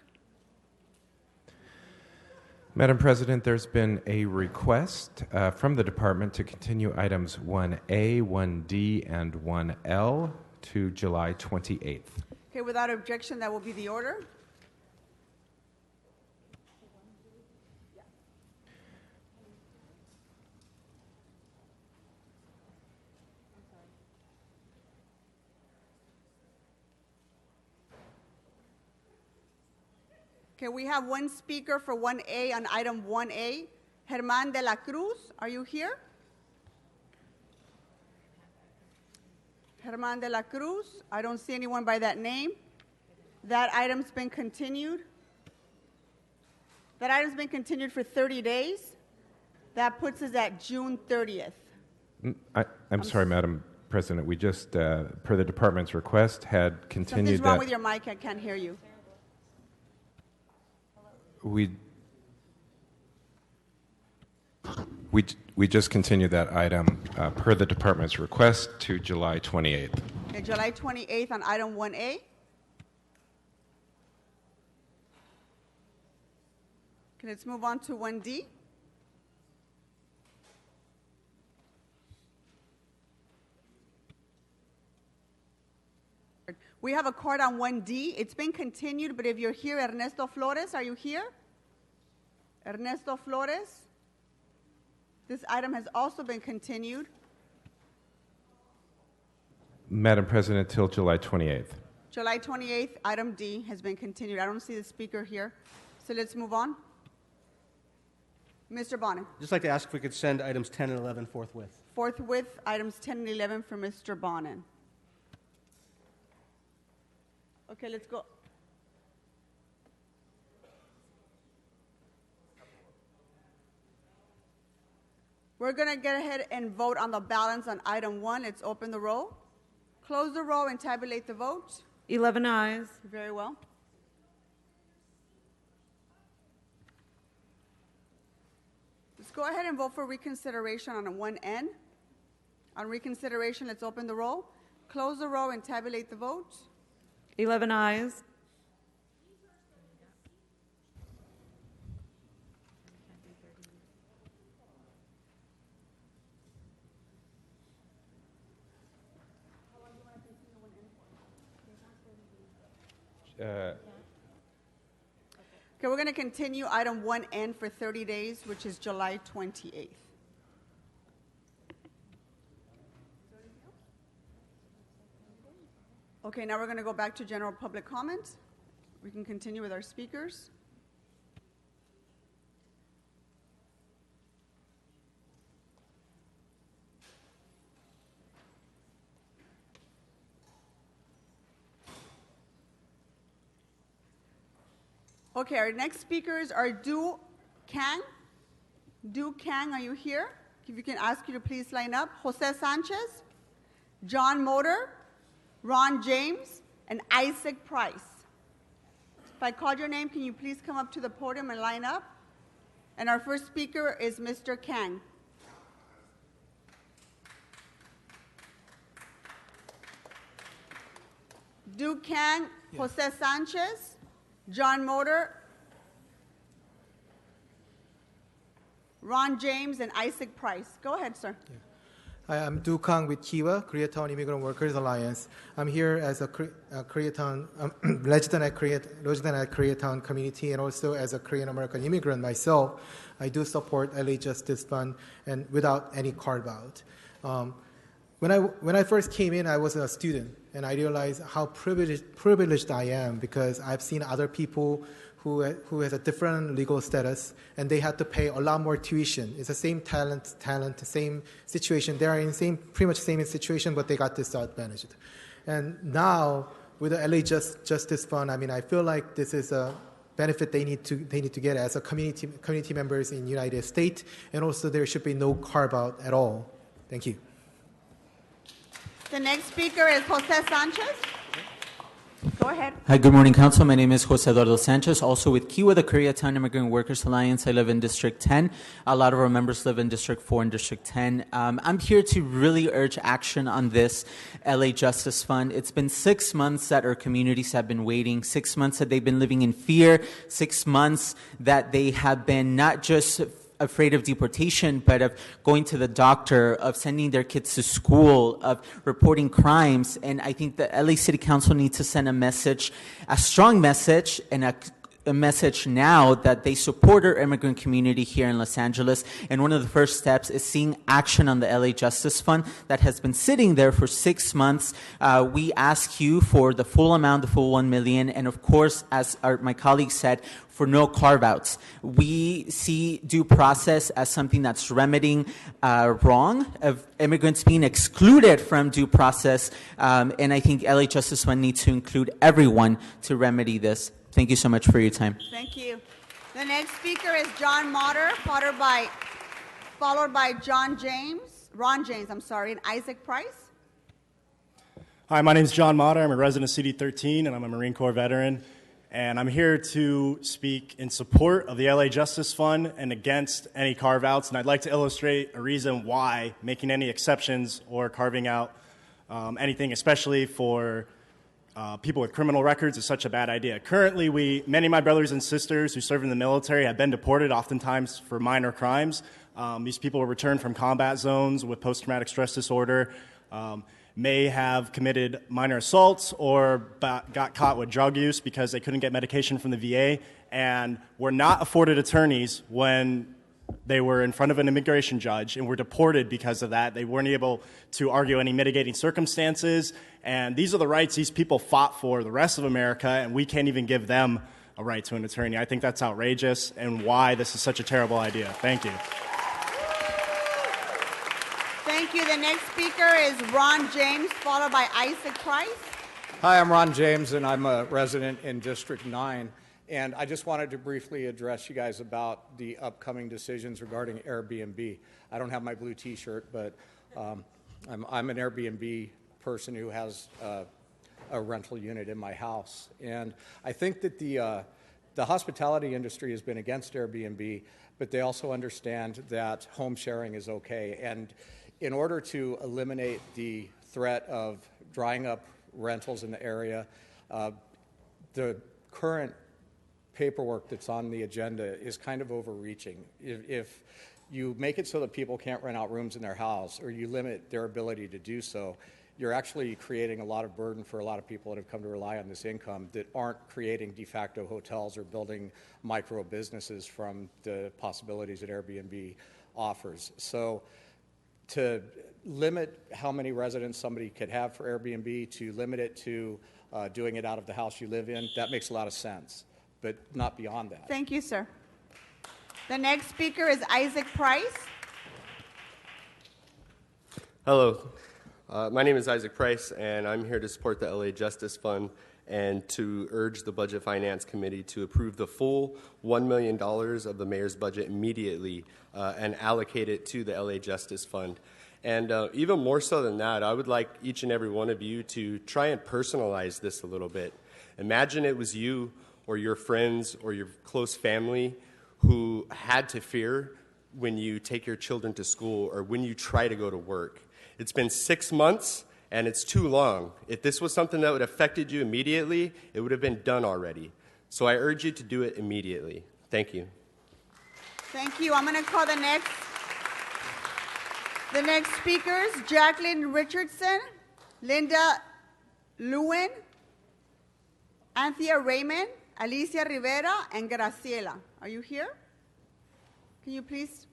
Madam President, there's been a request from the department to continue items 1A, 1D, and 1L to July 28th. Okay, without objection, that will be the order. Okay, we have one speaker for 1A on item 1A. Germán de la Cruz, are you here? Germán de la Cruz, I don't see anyone by that name. That item's been continued. That item's been continued for 30 days. That puts us at June 30th. I'm sorry, Madam President. We just, per the department's request, had continued Something's wrong that. with your mic. I can't hear you. We just continued that item per the department's request to July 28th. Okay, July 28th on item 1A. Okay, let's move on to 1D. We have a card on 1D. It's been continued, but if you're here, Ernesto Flores, are you here? Ernesto Flores. This item has also been continued. Madam President, till July 28th. July 28th, item D has been continued. I don't see the speaker here, so let's move on. Mr. Bonin. Just like to ask if we could send items 10 and 11 forthwith. Forthwith, items 10 and 11 for Mr. Bonin. Okay, let's go. We're going to get ahead and vote on the balance on item 1. Let's open the roll, close the roll, and tabulate the vote. 11 ayes. Very well. Let's go ahead and vote for reconsideration on 1N. On reconsideration, let's open the roll, close the roll, and tabulate the vote. 11 ayes. Okay, we're going to continue item 1N for 30 days, which is July 28th. Okay, now we're going to go back to general public comment. We can continue with our speakers. Okay, our next speakers are Du Kang. Du Kang, are you here? If you can ask you to please line up. Jose Sanchez, John Motor, Ron James, and Isaac Price. If I called your name, can you please come up to the podium and line up? And our first speaker is Mr. Kang. Du Kang, Jose Sanchez, John Motor, Ron James, and Isaac Price. Go ahead, sir. Hi, I'm Du Kang with Kiwa, Koreatown Immigrant Workers Alliance. I'm here as a Koreatown resident at Koreatown community and also as a Korean American immigrant myself. I do support LA Justice Fund and without any carve-out. When I first came in, I was a student, and I realized how privileged I am because I've seen other people who has a different legal status, and they had to pay a lot more tuition. It's the same talent, same situation. They are in pretty much same situation, but they got disadvantaged. And now with the LA Justice Fund, I mean, I feel like this is a benefit they need to get as a community members in the United States, and also there should be no carve out at all. Thank you. The next speaker is Jose Sanchez. Go ahead. Hi, good morning, Council. My name is Jose Eduardo Sanchez, also with Kiwa, the Koreatown Immigrant Workers Alliance. I live in District 10. A lot of our members live in District 4 and District 10. I'm here to really urge action on this LA Justice Fund. It's been 6 months that our communities have been waiting, 6 months that they've been living in fear, 6 months that they have been not just afraid of deportation, but of going to the doctor, of sending their kids to school, of reporting crimes. And I think the LA City Council needs to send a message, a strong message, and a message now that they support our immigrant community here in Los Angeles. And one of the first steps is seeing action on the LA Justice Fund that has been sitting there for 6 months. We ask you for the full amount, the full $1 million, and of course, as my colleague said, for no carve-outs. We see due process as something that's remedying wrong of immigrants being excluded from due process, and I think LA Justice Fund needs to include everyone to remedy this. Thank you so much for your time. Thank you. The next speaker is John Motter, followed by Ron James, and Isaac Price. Hi, my name is John Motter. I'm a resident of CD 13, and I'm a Marine Corps veteran. And I'm here to speak in support of the LA Justice Fund and against any carve-outs. And I'd like to illustrate a reason why making any exceptions or carving out anything, especially for people with criminal records, is such a bad idea. Currently, many of my brothers and sisters who serve in the military have been deported, oftentimes for minor crimes. These people were returned from combat zones with post-traumatic stress disorder, may have committed minor assaults or got caught with drug use because they couldn't get medication from the VA, and were not afforded attorneys when they were in front of an immigration judge and were deported because of that. They weren't able to argue any mitigating circumstances, and these are the rights these people fought for the rest of America, and we can't even give them a right to an attorney. I think that's outrageous and why this is such a terrible idea. Thank you. Thank you. The next speaker is Ron James, followed by Isaac Price. Hi, I'm Ron James, and I'm a resident in District 9. And I just wanted to briefly address you guys about the upcoming decisions regarding Airbnb. I don't have my blue T-shirt, but I'm an Airbnb person who has a rental unit in my house. And I think that the hospitality industry has been against Airbnb, but they also understand that home sharing is okay. And in order to eliminate the threat of drying up rentals in the area, the current paperwork that's on the agenda is kind of overreaching. If you make it so that people can't rent out rooms in their house, or you limit their ability to do so, you're actually creating a lot of burden for a lot of people that have come to rely on this income that aren't creating de facto hotels or building micro businesses from the possibilities that Airbnb offers. So to limit how many residents somebody could have for Airbnb, to limit it to doing it out of the house you live in, that makes a lot of sense, but not beyond that. Thank you, sir. The next speaker is Isaac Price. Hello. My name is Isaac Price, and I'm here to support the LA Justice Fund and to urge the Budget Finance Committee to approve the full $1 million of the mayor's budget immediately and allocate it to the LA Justice Fund. And even more so than that, I would like each and every one of you to try and personalize this a little bit. Imagine it was you or your friends or your close family who had to fear when you take your children to school or when you try to go to work. It's been 6 months, and it's too long. If this was something that would have affected you immediately, it would have been done already. So I urge you to do it immediately. Thank you. Thank you. I'm going to call the next speakers: Jacqueline Richardson, Linda Lewin, Anthea Raymond, Alicia Rivera, and Graciela. Are you here? Can you please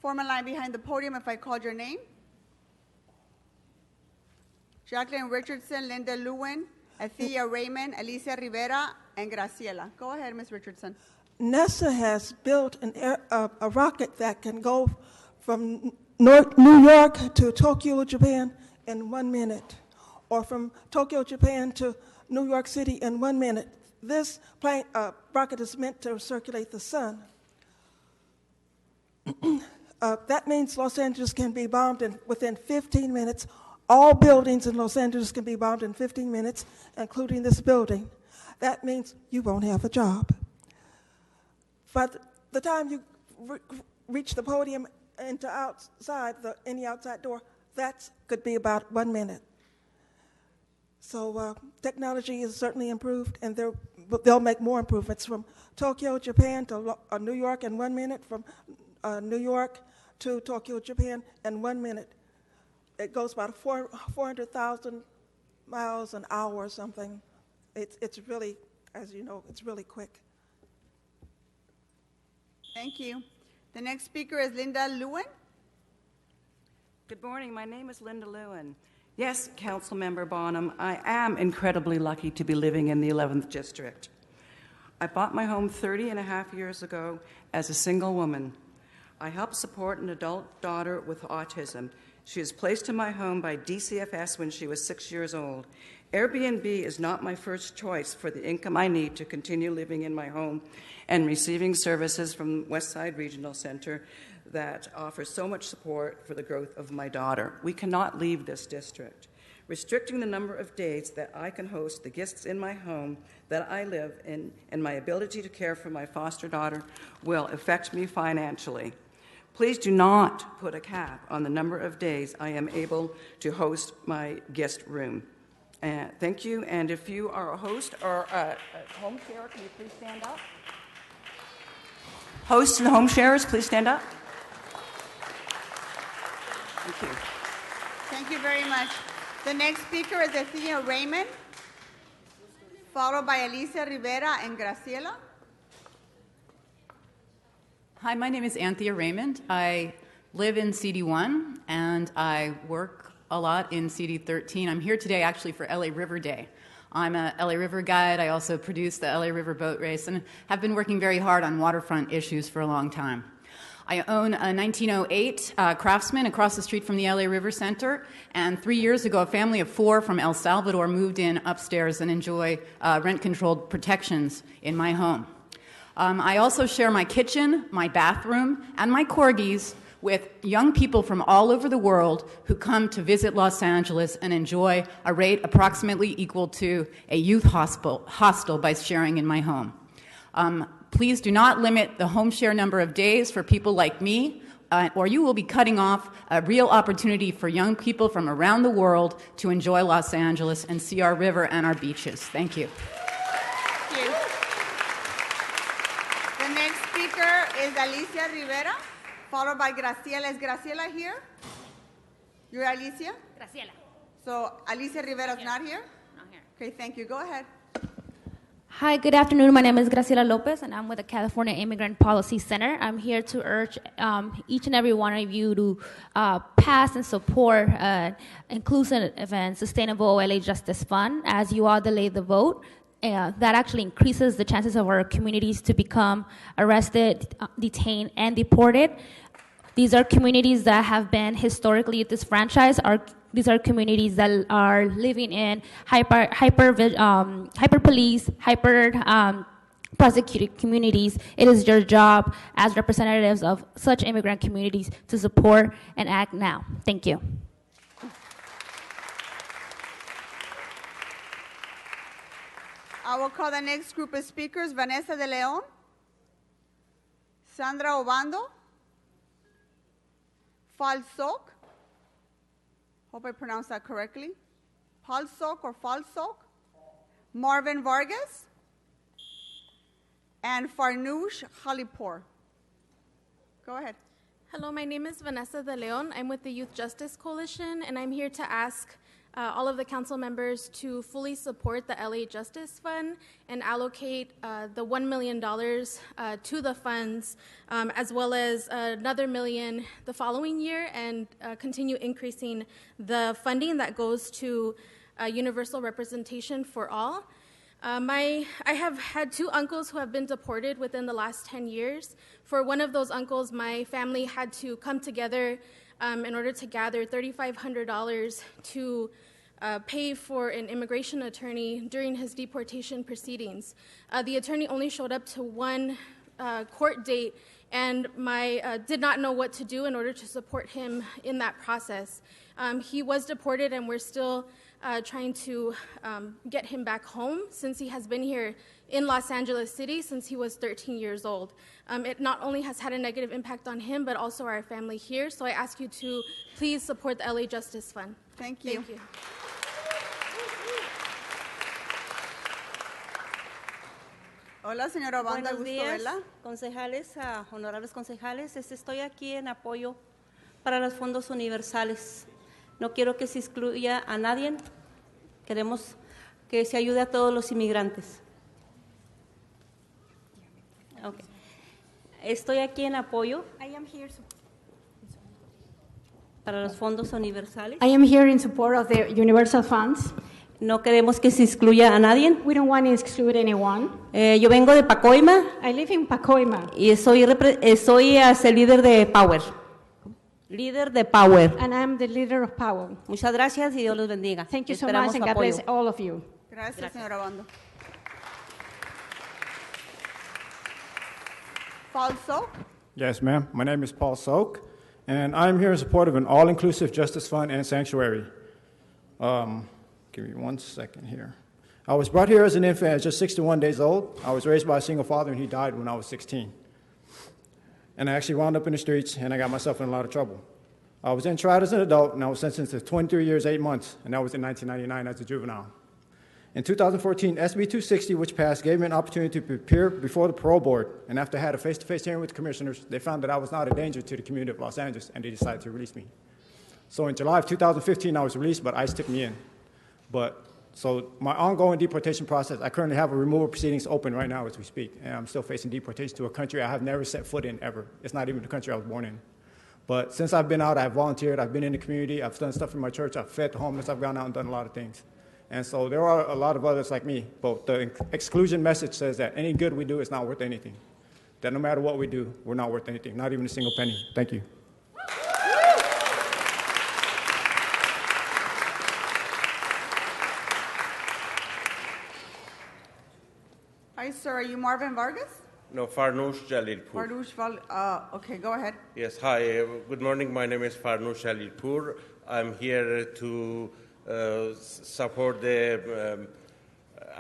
form a line behind the podium if I called your name? Jacqueline Richardson, Linda Lewin, Anthea Raymond, Alicia Rivera, and Graciela. Go ahead, Ms. Richardson. NASA has built a rocket that can go from New York to Tokyo, Japan in 1 minute, or from Tokyo, Japan to New York City in 1 minute. This rocket is meant to circulate the sun. That means Los Angeles can be bombed within 15 minutes. All buildings in Los Angeles can be bombed in 15 minutes, including this building. That means you won't have a job. But the time you reach the podium into outside, any outside door, that could be about 1 minute. So technology is certainly improved, and they'll make more improvements from Tokyo, Japan to New York in 1 minute, from New York to Tokyo, Japan in 1 minute. It goes about 400,000 miles an hour or something. It's really, as you know, it's really quick. Thank you. The next speaker is Linda Lewin. Good morning. My name is Linda Lewin. Yes, Councilmember Bonham, I am incredibly lucky to be living in the 11th District. I bought my home 30 and a half years ago as a single woman. I help support an adult daughter with autism. She was placed in my home by DCFS when she was 6 years old. Airbnb is not my first choice for the income I need to continue living in my home and receiving services from Westside Regional Center that offers so much support for the growth of my daughter. We cannot leave this district. Restricting the number of days that I can host the guests in my home that I live in and my ability to care for my foster daughter will affect me financially. Please do not put a cap on the number of days I am able to host my guest room. Thank you. And if you are a host or a home sharer, can you please stand up? Hosts and home sharers, please stand up. Thank you. Thank you very much. The next speaker is Anthea Raymond, followed by Alicia Rivera and Graciela. Hi, my name is Anthea Raymond. I live in CD1 and I work a lot in CD13. I'm here today actually for LA River Day. I'm a LA River guide. I also produce the LA River boat race and have been working very hard on waterfront issues for a long time. I own a 1908 Craftsman across the street from the LA River Center, and 3 years ago, a family of 4 from El Salvador moved in upstairs and enjoy rent-controlled protections in my home. I also share my kitchen, my bathroom, and my corgis with young people from all over the world who come to visit Los Angeles and enjoy a rate approximately equal to a youth hostel by sharing in my home. Please do not limit the home share number of days for people like me, or you will be cutting off a real opportunity for young people from around the world to enjoy Los Angeles and see our river and our beaches. Thank you. Thank you. The next speaker is Alicia Rivera, followed by Graciela. Is Graciela here? You're Alicia? Graciela. So Alicia Rivera's not here? Not here. Okay, thank you. Go ahead. Hi, good afternoon. My name is Graciela Lopez, and I'm with the California Immigrant Policy Center. I'm here to urge each and every one of you to pass and support inclusive and sustainable LA Justice Fund as you all delay the vote. That actually increases the chances of our communities to become arrested, detained, and deported. These are communities that have been historically disfranchised. These are communities that are living in hyper police, prosecuted communities. It is your job as representatives of such immigrant communities to support and act now. Thank you. I will call the next group of speakers: Vanessa de Leon, Sandra Obando, Falsok, hope I pronounced that correctly, Falsok or Falsok, Marvin Vargas, and Farnoosh Khalipur. Go ahead. Hello, my name is Vanessa de Leon. I'm with the Youth Justice Coalition, and I'm here to ask all of the council members to fully support the LA Justice Fund and allocate the $1 million to the funds, as well as another $1 million the following year, and continue increasing the funding that goes to universal representation for all. I have had 2 uncles who have been deported within the last 10 years. For one of those uncles, my family had to come together in order to gather $3,500 to pay for an immigration attorney during his deportation proceedings. The attorney only showed up to one court date, and did not know what to do in order to support him in that process. He was deported, and we're still trying to get him back home, since he has been here in Los Angeles City since he was 13 years old. It not only has had a negative impact on him, but also our family here. So I ask you to please support the LA Justice Fund. Thank you. Thank you. Hola, señora Obando, Buenos gusto días, verla. concejales, honorables concejales. Estoy aquí en apoyo para los fondos universales. No quiero que se excluya a nadie. Queremos que se ayude a todos los inmigrantes. Okay. Estoy aquí en apoyo para los fondos universales. I am here in support of the universal funds. No queremos que se excluya a nadie. We don't want to exclude anyone. Yo vengo de Pacoima. I live in Pacoima. Y soy el líder de Power. Líder de Power. And I'm the leader of Power. Muchas gracias y Dios los bendiga. Thank you so Esperamos much, and su God bless apoyo. all of you. Gracias, señora Obando. Falso. Yes, ma'am. My name is Paul Soak, and I'm here in support of an all-inclusive justice fund and sanctuary. Give me 1 second here. I was brought here as an infant at just 61 days old. I was raised by a single father, and he died when I was 16. And I actually wound up in the streets, and I got myself in a lot of trouble. I was then tried as an adult, and I was sentenced to 23 years, 8 months, and that was in 1999 as a juvenile. In 2014, SB 260, which passed, gave me an opportunity to appear before the parole board, and after I had a face-to-face hearing with the commissioners, they found that I was not a danger to the community of Los Angeles, and they decided to release me. So in July of 2015, I was released, but ICE took me in. So my ongoing deportation process, I currently have a removal proceedings open right now as we speak, and I'm still facing deportation to a country I have never set foot in ever. It's not even the country I was born in. But since I've been out, I've volunteered, I've been in the community, I've done stuff in my church, I've fed the homeless, I've gone out and done a lot of things. And so there are a lot of others like me, but the exclusion message says that any good we do is not worth anything. that no matter what we do, we're not worth anything, not even a single penny. Thank you. Hi, sir. Are you Marvin Vargas? No, Farnoosh Jalilpur. Okay, go ahead. Yes, hi. Good morning. My name is Farnoosh Jalilpur. I'm here to support the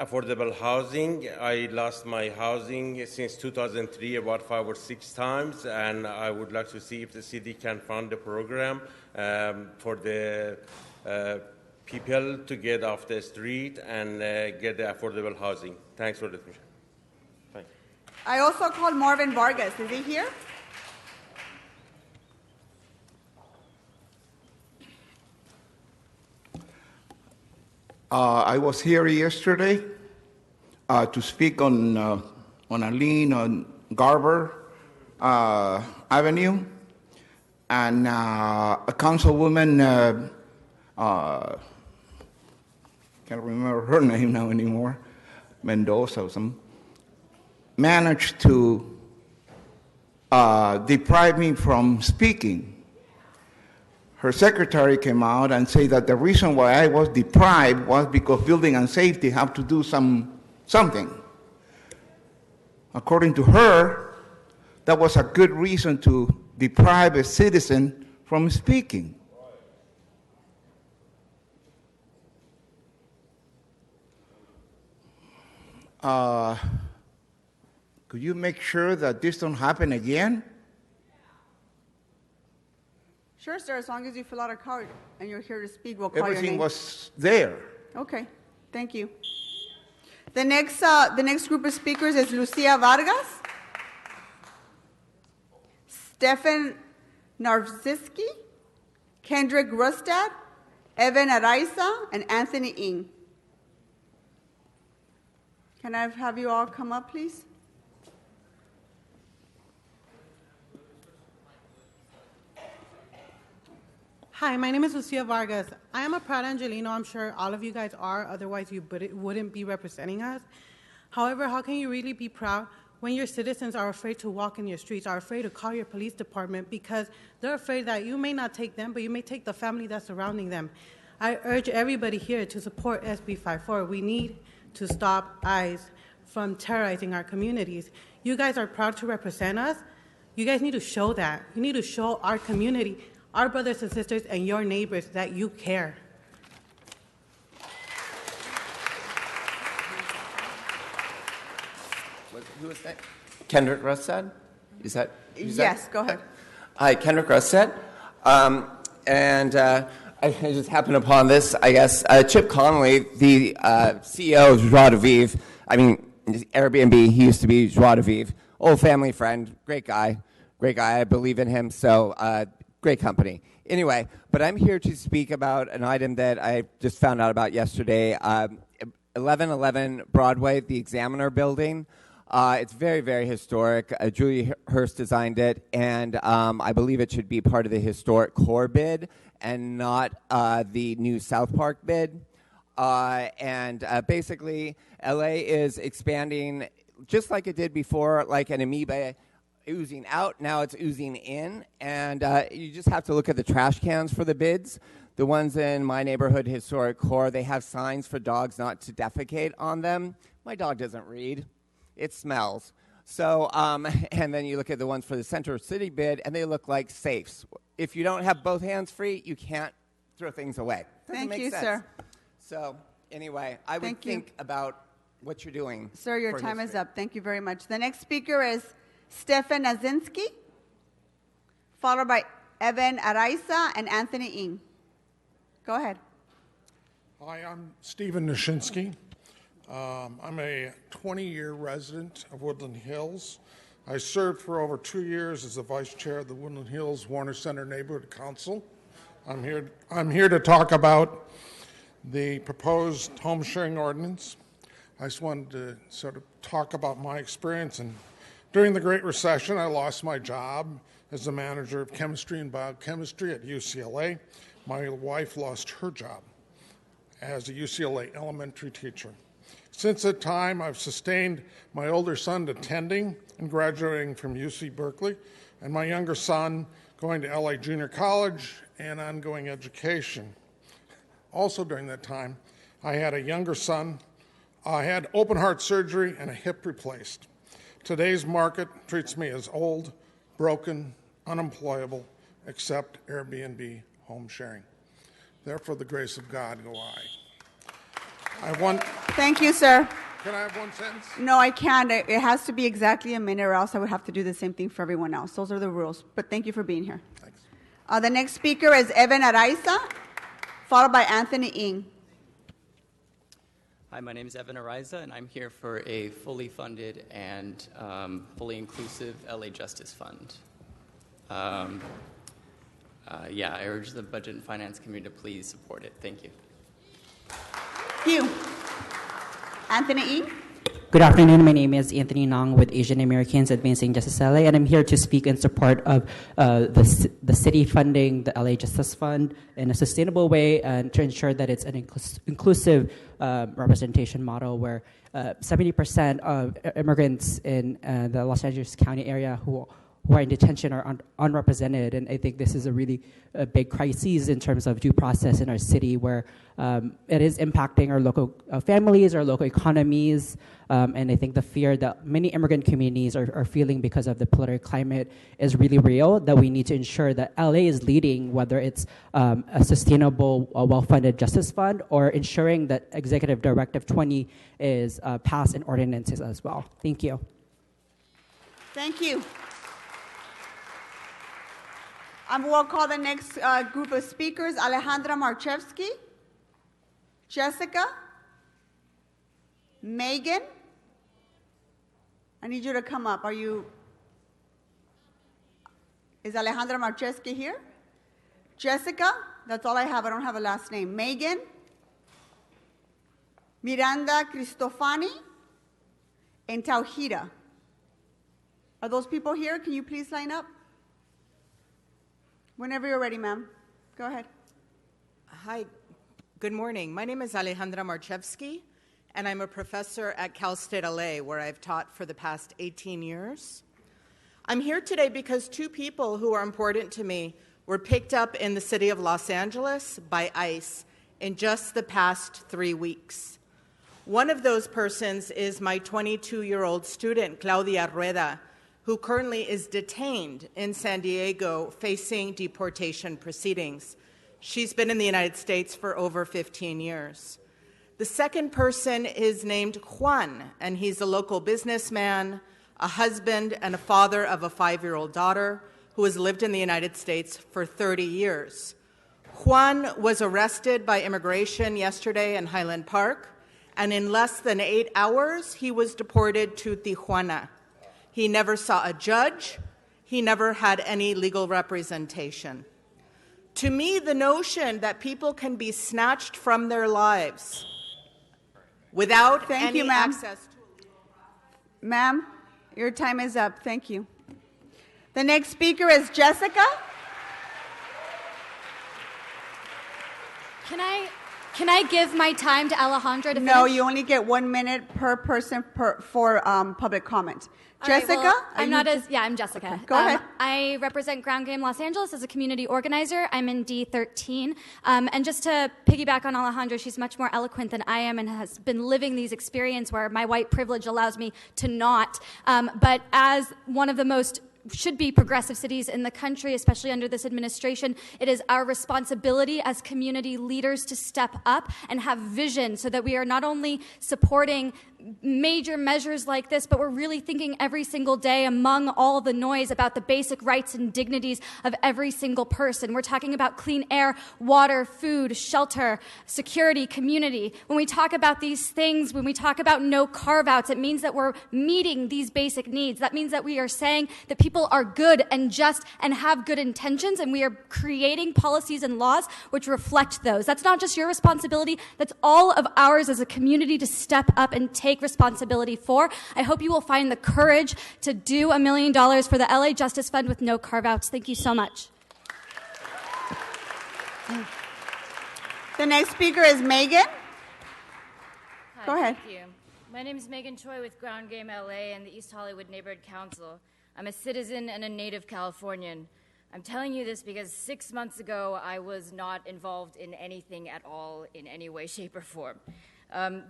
affordable housing. I lost my housing since 2003 about 5 or 6 times, and I would like to see if the city can fund a program for the people to get off the street and get the affordable housing. Thanks for the attention. I also called Marvin Vargas. Is he here? I was here yesterday to speak on Aline Garber Avenue, and a councilwoman, can't remember her name now anymore, Mendoza or something, managed to deprive me from speaking. Her secretary came out and said that the reason why I was deprived was because building and safety have to do something. According to her, that was a good reason to deprive a citizen from speaking. Could you make sure that this don't happen again? Sure, sir. As long as you fill out a card and you're here to speak, we'll call your Everything name. was there. Okay, thank you. The next group of speakers is Lucia Vargas, Stefan Narziski, Kendrick Rustad, Evan Araiza, and Anthony Ng. Can I have you all come up, please? Hi, my name is Lucia Vargas. I am a proud Angelino. I'm sure all of you guys are, otherwise you wouldn't be representing us. However, how can you really be proud when your citizens are afraid to walk in your streets, are afraid to call your police department because they're afraid that you may not take them, but you may take the family that's surrounding them? I urge everybody here to support SB 54. We need to stop ICE from terrorizing our communities. You guys are proud to represent us. You guys need to show that. You need to show our community, our brothers and sisters, and your neighbors that you care. Who is that? Kendrick Rustad? Is that? Yes, go ahead. Hi, Kendrick Rustad. I just happened upon this, I guess. Chip Connolly, the CEO of Joie de Vivre, Airbnb, he used to be Joie de Vivre. Old family friend, great guy. I believe in him, so great company. Anyway, but I'm here to speak about an item that I just found out about yesterday. 1111 Broadway, the Examiner building. It's very, very historic. Julie Hurst designed it, and I believe it should be part of the historic core bid and not the new South Park bid. Basically, LA is expanding just like it did before, like an amoeba oozing out. Now it's oozing in, and you just have to look at the trash cans for the bids. The ones in my neighborhood, Historic Core, they have signs for dogs not to defecate on them. My dog doesn't read. It smells. So, and then you look at the ones for the Center City bid, and they look like safes. If you don't have both hands free, you can't throw things away. Thank you, sir. So, anyway, I would think about what you're doing. Sir, your time is up. Thank you very much. The next speaker is Stefan Nazinski, followed by Evan Araiza and Anthony Ng. Go ahead. Hi, I'm Stephen Nishinsky. I'm a 20-year resident of Woodland Hills. I served for over 2 years as the vice chair of the Woodland Hills Warner Center Neighborhood Council. I'm here to talk about the proposed home sharing ordinance. I just wanted to sort of talk about my experience. And during the Great Recession, I lost my job as the manager of chemistry and biochemistry at UCLA. My wife lost her job as a UCLA elementary teacher. Since that time, I've sustained my older son attending and graduating from UC Berkeley, and my younger son going to LA Junior College and ongoing education. Also during that time, I had a younger son. I had open heart surgery and a hip replaced. Today's market treats me as old, broken, unemployable, except Airbnb home sharing. Therefore, the grace of God go I. Thank you, sir. Can I have one sentence? No, I can't. It has to be exactly a minute, or else I would have to do the same thing for everyone else. Those are the rules. But thank you for being here. Thanks. The next speaker is Evan Araiza, followed by Anthony Ng. Hi, my name is Evan Araiza, and I'm here for a fully funded and fully inclusive LA Justice Fund. I urge the Budget and Finance Committee to please support it. Thank you. Thank you. Anthony Ng. Good afternoon. My name is Anthony Ng with Asian Americans Advancing Justice LA, and I'm here to speak in support of the city funding the LA Justice Fund in a sustainable way and to ensure that it's an inclusive representation model where 70% of immigrants in the Los Angeles County area who are in detention are unrepresented. And I think this is a really big crisis in terms of due process in our city where it is impacting our local families, our local economies, and I think the fear that many immigrant communities are feeling because of the political climate is really real, that we need to ensure that LA is leading, whether it's a sustainable, well-funded justice fund or ensuring that Executive Directive 20 is passed in ordinances as well. Thank you. Thank you. We'll call the next group of speakers, Alejandra Marchevsky, Jessica, Megan. I need you to come up. Is Alejandra Marchevsky here? Jessica, that's all I have. I don't have a last name. Megan, Miranda Cristofani, and Tauhida. Are those people here? Can you please line up? Whenever you're ready, ma'am. Go ahead. Hi, good morning. My name is Alejandra Marchevsky, and I'm a professor at Cal State LA, where I've taught for the past 18 years. I'm here today because two people who are important to me were picked up in the city of Los Angeles by ICE in just the past 3 weeks. One of those persons is my 22-year-old student, Claudia Rueda, who currently is detained in San Diego facing deportation proceedings. She's been in the United States for over 15 years. The second person is named Juan, and he's a local businessman, a husband, and a father of a 5-year-old daughter who has lived in the United States for 30 years. Juan was arrested by immigration yesterday in Highland Park, and in less than 8 hours, he was deported to Tijuana. He never saw a judge. He never had any legal representation. To me, the notion that people can be snatched from their lives without any access to a legal process. Ma'am, your time is up. Thank you. The next speaker is Jessica. Can I give my time to Alejandra to finish? No, you only get 1 minute per person for public comment. Jessica? All right, well, I'm Jessica. Okay, go ahead. I represent Ground Game Los Angeles as a community organizer. I'm in D13. And just to piggyback on Alejandra, she's much more eloquent than I am and has been living these experiences where my white privilege allows me to not. But as one of the most should be progressive cities in the country, especially under this administration, it is our responsibility as community leaders to step up and have vision so that we are not only supporting major measures like this, but we're really thinking every single day among all the noise about the basic rights and dignities of every single person. We're talking about clean air, water, food, shelter, security, community. When we talk about these things, when we talk about no carve-outs, it means that we're meeting these basic needs. That means that we are saying that people are good and just and have good intentions, and we are creating policies and laws which reflect those. That's not just your responsibility, that's all of ours as a community to step up and take responsibility for. I hope you will find the courage to do $1 million for the LA Justice Fund with no carve-outs. Thank you so much. The next speaker is Megan. Hi, Go ahead. Thank you. My name is Megan Choi with Ground Game LA and the East Hollywood Neighborhood Council. I'm a citizen and a native Californian. I'm telling you this because 6 months ago, I was not involved in anything at all in any way, shape, or form.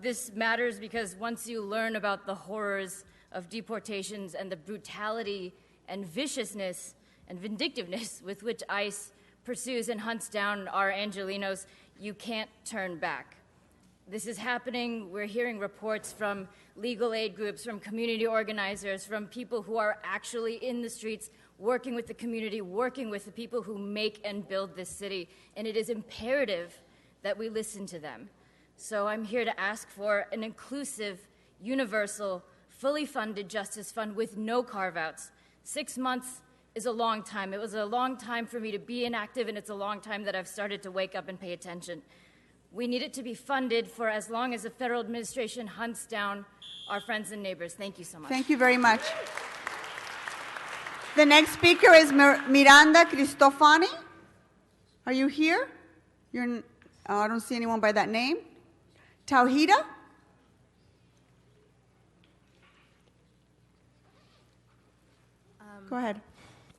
This matters because once you learn about the horrors of deportations and the brutality and viciousness and vindictiveness with which ICE pursues and hunts down our Angelenos, you can't turn back. This is happening. We're hearing reports from legal aid groups, from community organizers, from people who are actually in the streets working with the community, working with the people who make and build this city. And it is imperative that we listen to them. So I'm here to ask for an inclusive, universal, fully funded justice fund with no carve-outs. 6 months is a long time. It was a long time for me to be inactive, and it's a long time that I've started to wake up and pay attention. We need it to be funded for as long as the federal administration hunts down our friends and neighbors. Thank you so much. Thank you very much. The next speaker is Miranda Cristofani. Are you here? I don't see anyone by that name. Tauhida? Go ahead.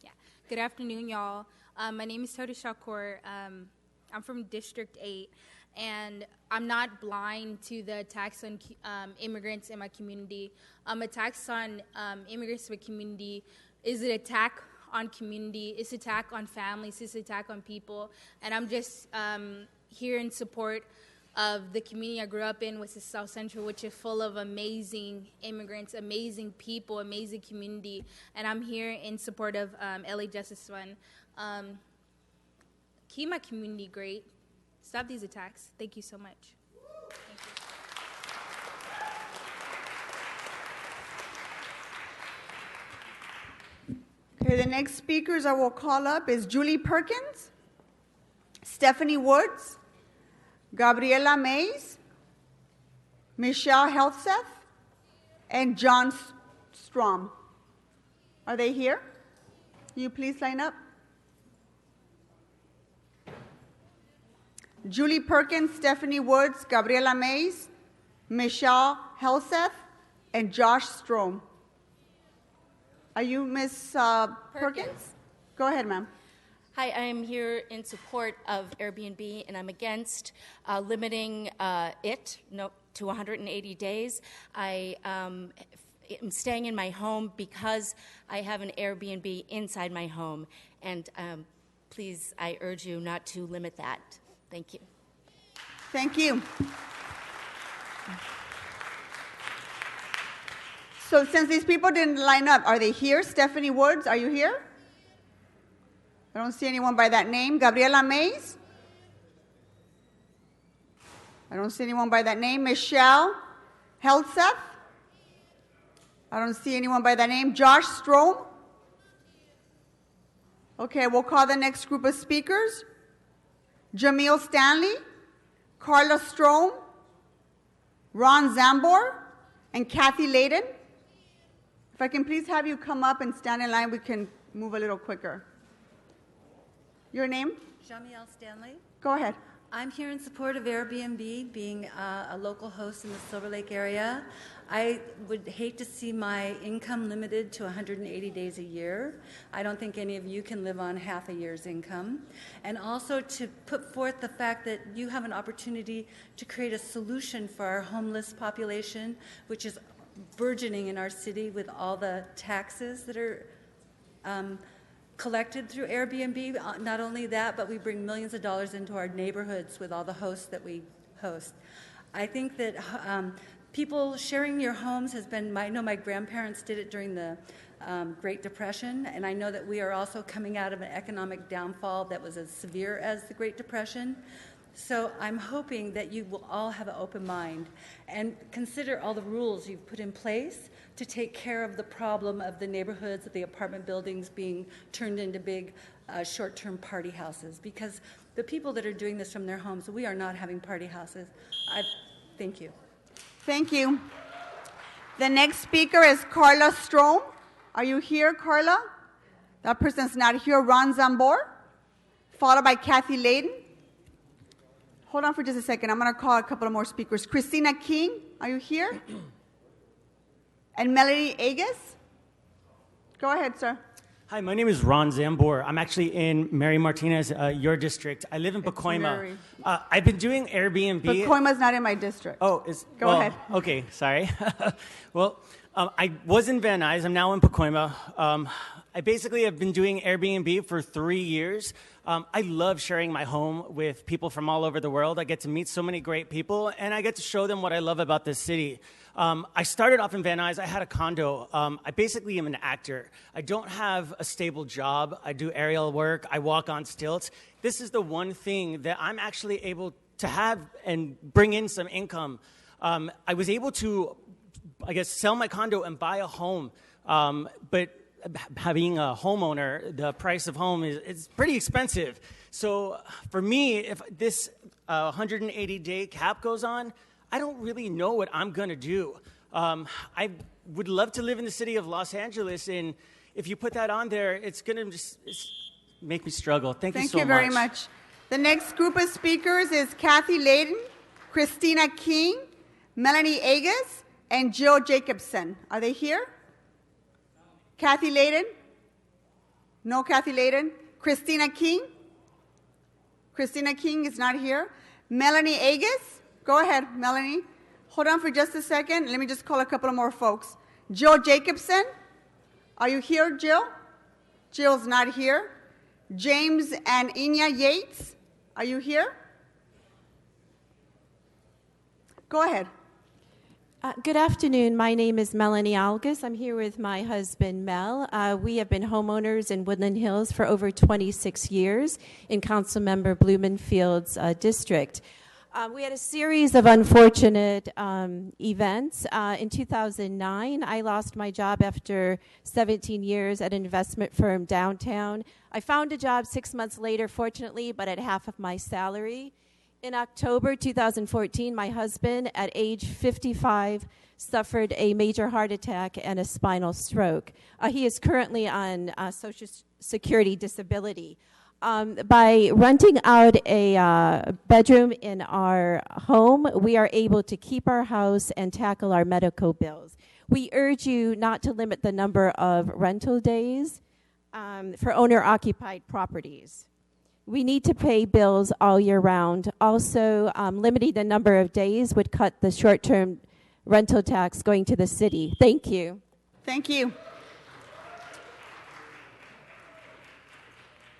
Yeah. Good afternoon, y'all. My name is Tauhida Shakur. I'm from District 8, and I'm not blind to the attacks on immigrants in my community. Attacks on immigrants in my community is an attack on community, it's an attack on families, it's an attack on people, and I'm just here in support of the community I grew up in, which is South Central, which is full of amazing immigrants, amazing people, amazing community, and I'm here in support of LA Justice Fund. Keep my community great. Stop these attacks. Thank you so much. Okay, the next speakers I will call up is Julie Perkins, Stephanie Woods, Gabriela Mays, Michelle Healthseth, and John Strom. Are they here? Will you please line up? Julie Perkins, Stephanie Woods, Gabriela Mays, Michelle Healthseth, and Josh Strom. Are you Ms. Perkins? Go ahead, ma'am. Hi, I am here in support of Airbnb, and I'm against limiting it to 180 days. I am staying in my home because I have an Airbnb inside my home, and please, I urge you not to limit that. Thank you. Thank you. So since these people didn't line up, are they here? Stephanie Woods, are you here? I don't see anyone by that name. Gabriela Mays? I don't see anyone by that name. Michelle Healthseth? I don't see anyone by that name. Josh Strom? Okay, we'll call the next group of speakers. Jamil Stanley, Carla Strom, Ron Zambor, and Kathy Layden. If I can please have you come up and stand in line, we can move a little quicker. Your name? Jamiel Stanley. Go ahead. I'm here in support of Airbnb, being a local host in the Silver Lake area. I would hate to see my income limited to 180 days a year. I don't think any of you can live on half a year's income. And also to put forth the fact that you have an opportunity to create a solution for our homeless population, which is burgeoning in our city with all the taxes that are collected through Airbnb. Not only that, but we bring millions of dollars into our neighborhoods with all the hosts that we host. I think that people sharing your homes has been, I know my grandparents did it during the Great Depression, and I know that we are also coming out of an economic downfall that was as severe as the Great Depression. So I'm hoping that you will all have an open mind and consider all the rules you've put in place to take care of the problem of the neighborhoods, of the apartment buildings being turned into big short-term party houses. Because the people that are doing this from their homes, we are not having party houses. Thank you. Thank you. The next speaker is Carla Strom. Are you here, Carla? That person's not here. Ron Zambor, followed by Kathy Layden. Hold on for just a second. I'm going to call a couple of more speakers. Christina King, are you here? and Melanie Agus. Go ahead, sir. Hi, my name is Ron Zambor. I'm actually in Mary Martinez, your district. I live in Pacoima. Mary. I've been doing Airbnb. Pacoima's not in my district. Oh, Go ahead. Okay, sorry. Well, I was in Van Nuys. I'm now in Pacoima. I basically have been doing Airbnb for 3 years. I love sharing my home with people from all over the world. I get to meet so many great people, and I get to show them what I love about this city. I started off in Van Nuys. I had a condo. I basically am an actor. I don't have a stable job. I do aerial work. I walk on stilts. This is the one thing that I'm actually able to have and bring in some income. I was able to, I guess, sell my condo and buy a home, but having a homeowner, the price of home is pretty expensive. So for me, if this 180-day cap goes on, I don't really know what I'm going to do. I would love to live in the city of Los Angeles, and if you put that on there, it's going to just make me struggle. Thank you so much. Thank you very much. The next group of speakers is Kathy Layden, Christina King, Melanie Agus, and Jill Jacobson. Are they here? Kathy Layden? No Kathy Layden. Christina King? Christina King is not here. Melanie Agus? Go ahead, Melanie. Hold on for just a second. Let me just call a couple of more folks. Jill Jacobson? Are you here, Jill? Jill's not here. James and Inya Yates? Are you here? Go ahead. Good afternoon. My name is Melanie Algus. I'm here with my husband, Mel. We have been homeowners in Woodland Hills for over 26 years in Councilmember Blumenfield's district. We had a series of unfortunate events. In 2009, I lost my job after 17 years at an investment firm downtown. I found a job 6 months later, fortunately, but at half of my salary. In October 2014, my husband, at age 55, suffered a major heart attack and a spinal stroke. He is currently on Social Security disability. By renting out a bedroom in our home, we are able to keep our house and tackle our medical bills. We urge you not to limit the number of rental days for owner-occupied properties. We need to pay bills all year round. Also, limiting the number of days would cut the short-term rental tax going to the city. Thank you. Thank you.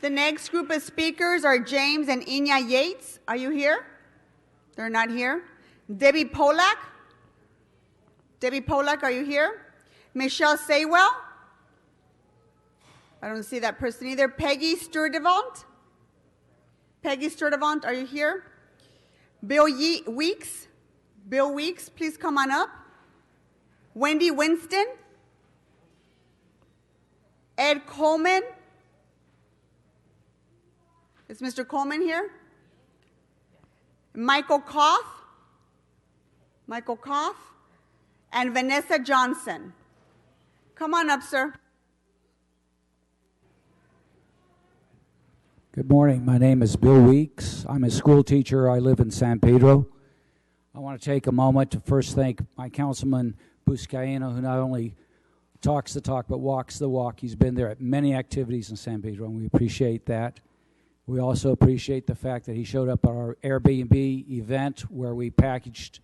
The next group of speakers are James and Inya Yates. Are you here? They're not here. Debbie Polak? Debbie Polak, are you here? Michelle Saywell? I don't see that person either. Peggy Sturdivant? Peggy Sturdivant, are you here? Bill Weeks? Bill Weeks, please come on up. Wendy Winston? Ed Coleman? Is Mr. Coleman here? Michael Koff? Michael Koff? And Vanessa Johnson. Come on up, sir. Good morning. My name is Bill Weeks. I'm a school teacher. I live in San Pedro. I want to take a moment to first thank my councilman, Buscaino, who not only talks the talk but walks the walk. He's been there at many activities in San Pedro, and we appreciate that. We also appreciate the fact that he showed up at our Airbnb event where we packaged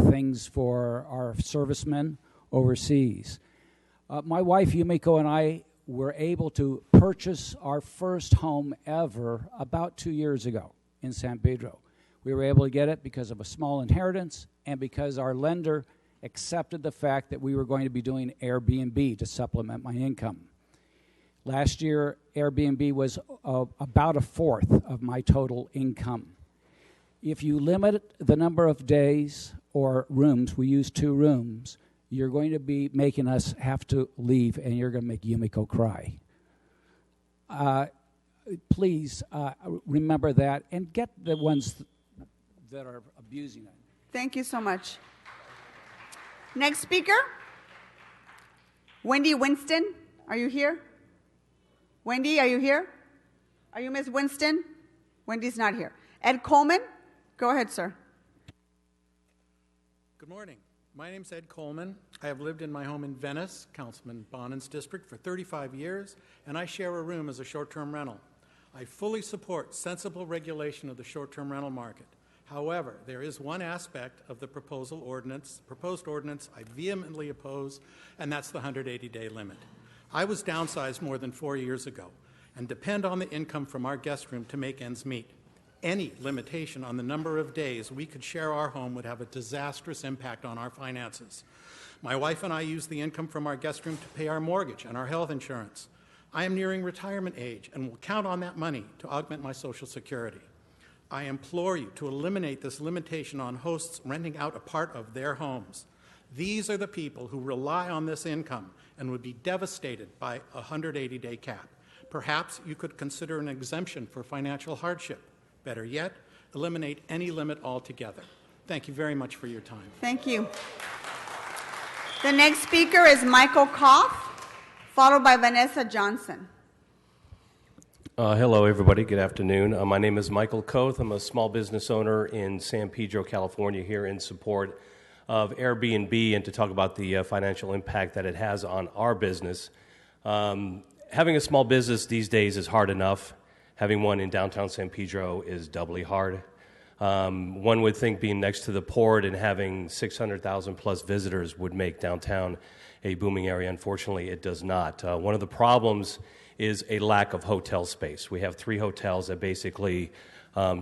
things for our servicemen overseas. My wife, Yumiko, and I were able to purchase our first home ever about 2 years ago in San Pedro. We were able to get it because of a small inheritance and because our lender accepted the fact that we were going to be doing Airbnb to supplement my income. Last year, Airbnb was about a fourth of my total income. If you limit the number of days or rooms, we use 2 rooms, you're going to be making us have to leave, and you're going to make Yumiko cry. Please remember that and get the ones that are abusing it. Thank you so much. Next speaker, Wendy Winston. Are you here? Wendy, are you here? Are you Miss Winston? Wendy's not here. Ed Coleman, go ahead, sir. Good morning. My name's Ed Coleman. I have lived in my home in Venice, Councilman Bonin's district, for 35 years, and I share a room as a short-term rental. I fully support sensible regulation of the short-term rental market. However, there is one aspect of the proposed ordinance I vehemently oppose, and that's the 180-day limit. I was downsized more than 4 years ago and depend on the income from our guest room to make ends meet. Any limitation on the number of days we could share our home would have a disastrous impact on our finances. My wife and I use the income from our guest room to pay our mortgage and our health insurance. I am nearing retirement age and will count on that money to augment my Social Security. I implore you to eliminate this limitation on hosts renting out a part of their homes. These are the people who rely on this income and would be devastated by a 180-day cap. Perhaps you could consider an exemption for financial hardship. Better yet, eliminate any limit altogether. Thank you very much for your time. Thank you. The next speaker is Michael Koff, followed by Vanessa Johnson. Hello, everybody. Good afternoon. My name is Michael Koth. I'm a small business owner in San Pedro, California, here in support of Airbnb and to talk about the financial impact that it has on our business. Having a small business these days is hard enough. Having one in downtown San Pedro is doubly hard. One would think being next to the port and having 600,000 plus visitors would make downtown a booming area. Unfortunately, it does not. One of the problems is a lack of hotel space. We have 3 hotels that basically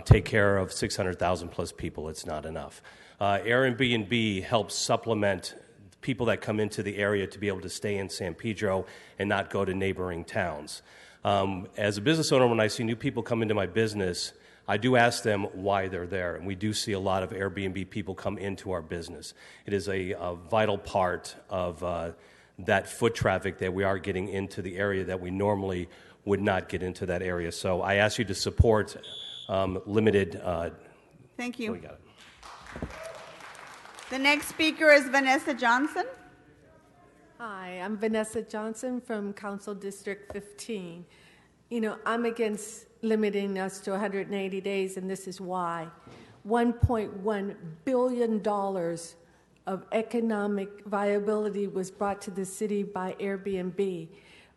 take care of 600,000 plus people. It's not enough. Airbnb helps supplement people that come into the area to be able to stay in San Pedro and not go to neighboring towns. As a business owner, when I see new people come into my business, I do ask them why they're there, and we do see a lot of Airbnb people come into our business. It is a vital part of that foot traffic that we are getting into the area that we normally would not get into that area. So I ask you to support limited. Thank you. Oh, we got it. The next speaker is Vanessa Johnson. Hi, I'm Vanessa Johnson from Council District 15. You know, I'm against limiting us to 180 days, and this is why. $1.1 billion of economic viability was brought to the city by Airbnb.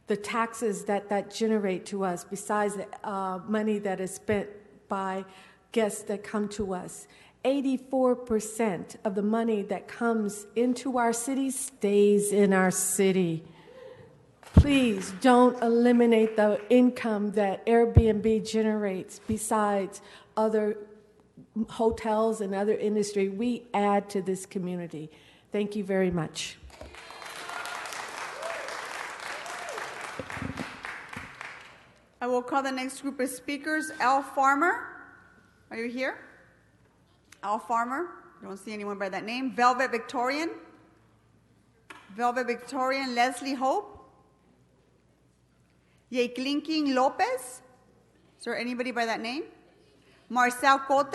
The taxes that generate to us, besides the money that is spent by guests that come to us. 84% of the money that comes into our city stays in our city. Please don't eliminate the income that Airbnb generates besides other hotels and other industry. We add to this community. Thank you very much. I will call the next group of speakers. Al Farmer, are you here? Al Farmer, don't see anyone by that name. Velvet Victorian, Leslie Hope. Yeklinking Lopez, is there anybody by that name? Marcel Cote,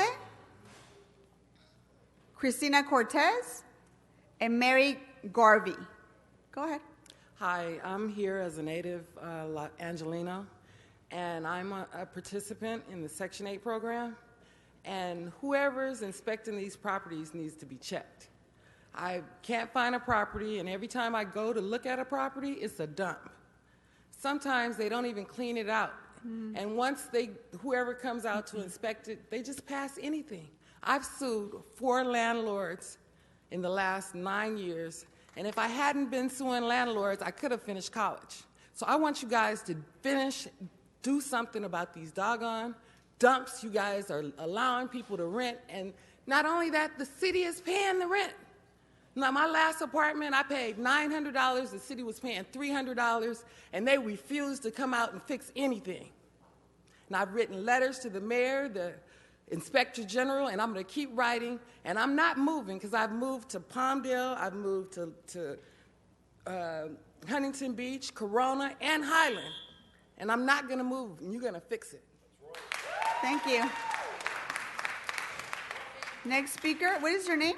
Cristina Cortez, and Mary Garvey. Go ahead. Hi, I'm here as a native Angelina, and I'm a participant in the Section 8 program. And whoever's inspecting these properties needs to be checked. I can't find a property, and every time I go to look at a property, it's a dump. Sometimes they don't even clean it out. And once whoever comes out to inspect it, they just pass anything. I've sued 4 landlords in the last 9 years, and if I hadn't been suing landlords, I could have finished college. So I want you guys to do something about these doggone dumps you guys are allowing people to rent. And not only that, the city is paying the rent. Now, my last apartment, I paid $900. The city was paying $300, and they refused to come out and fix anything. And I've written letters to the mayor, the inspector general, and I'm going to keep writing. And I'm not moving because I've moved to Palmdale, I've moved to Huntington Beach, Corona, and Highland. And I'm not going to move, and you're going to fix it. Thank you. Next speaker, what is your name?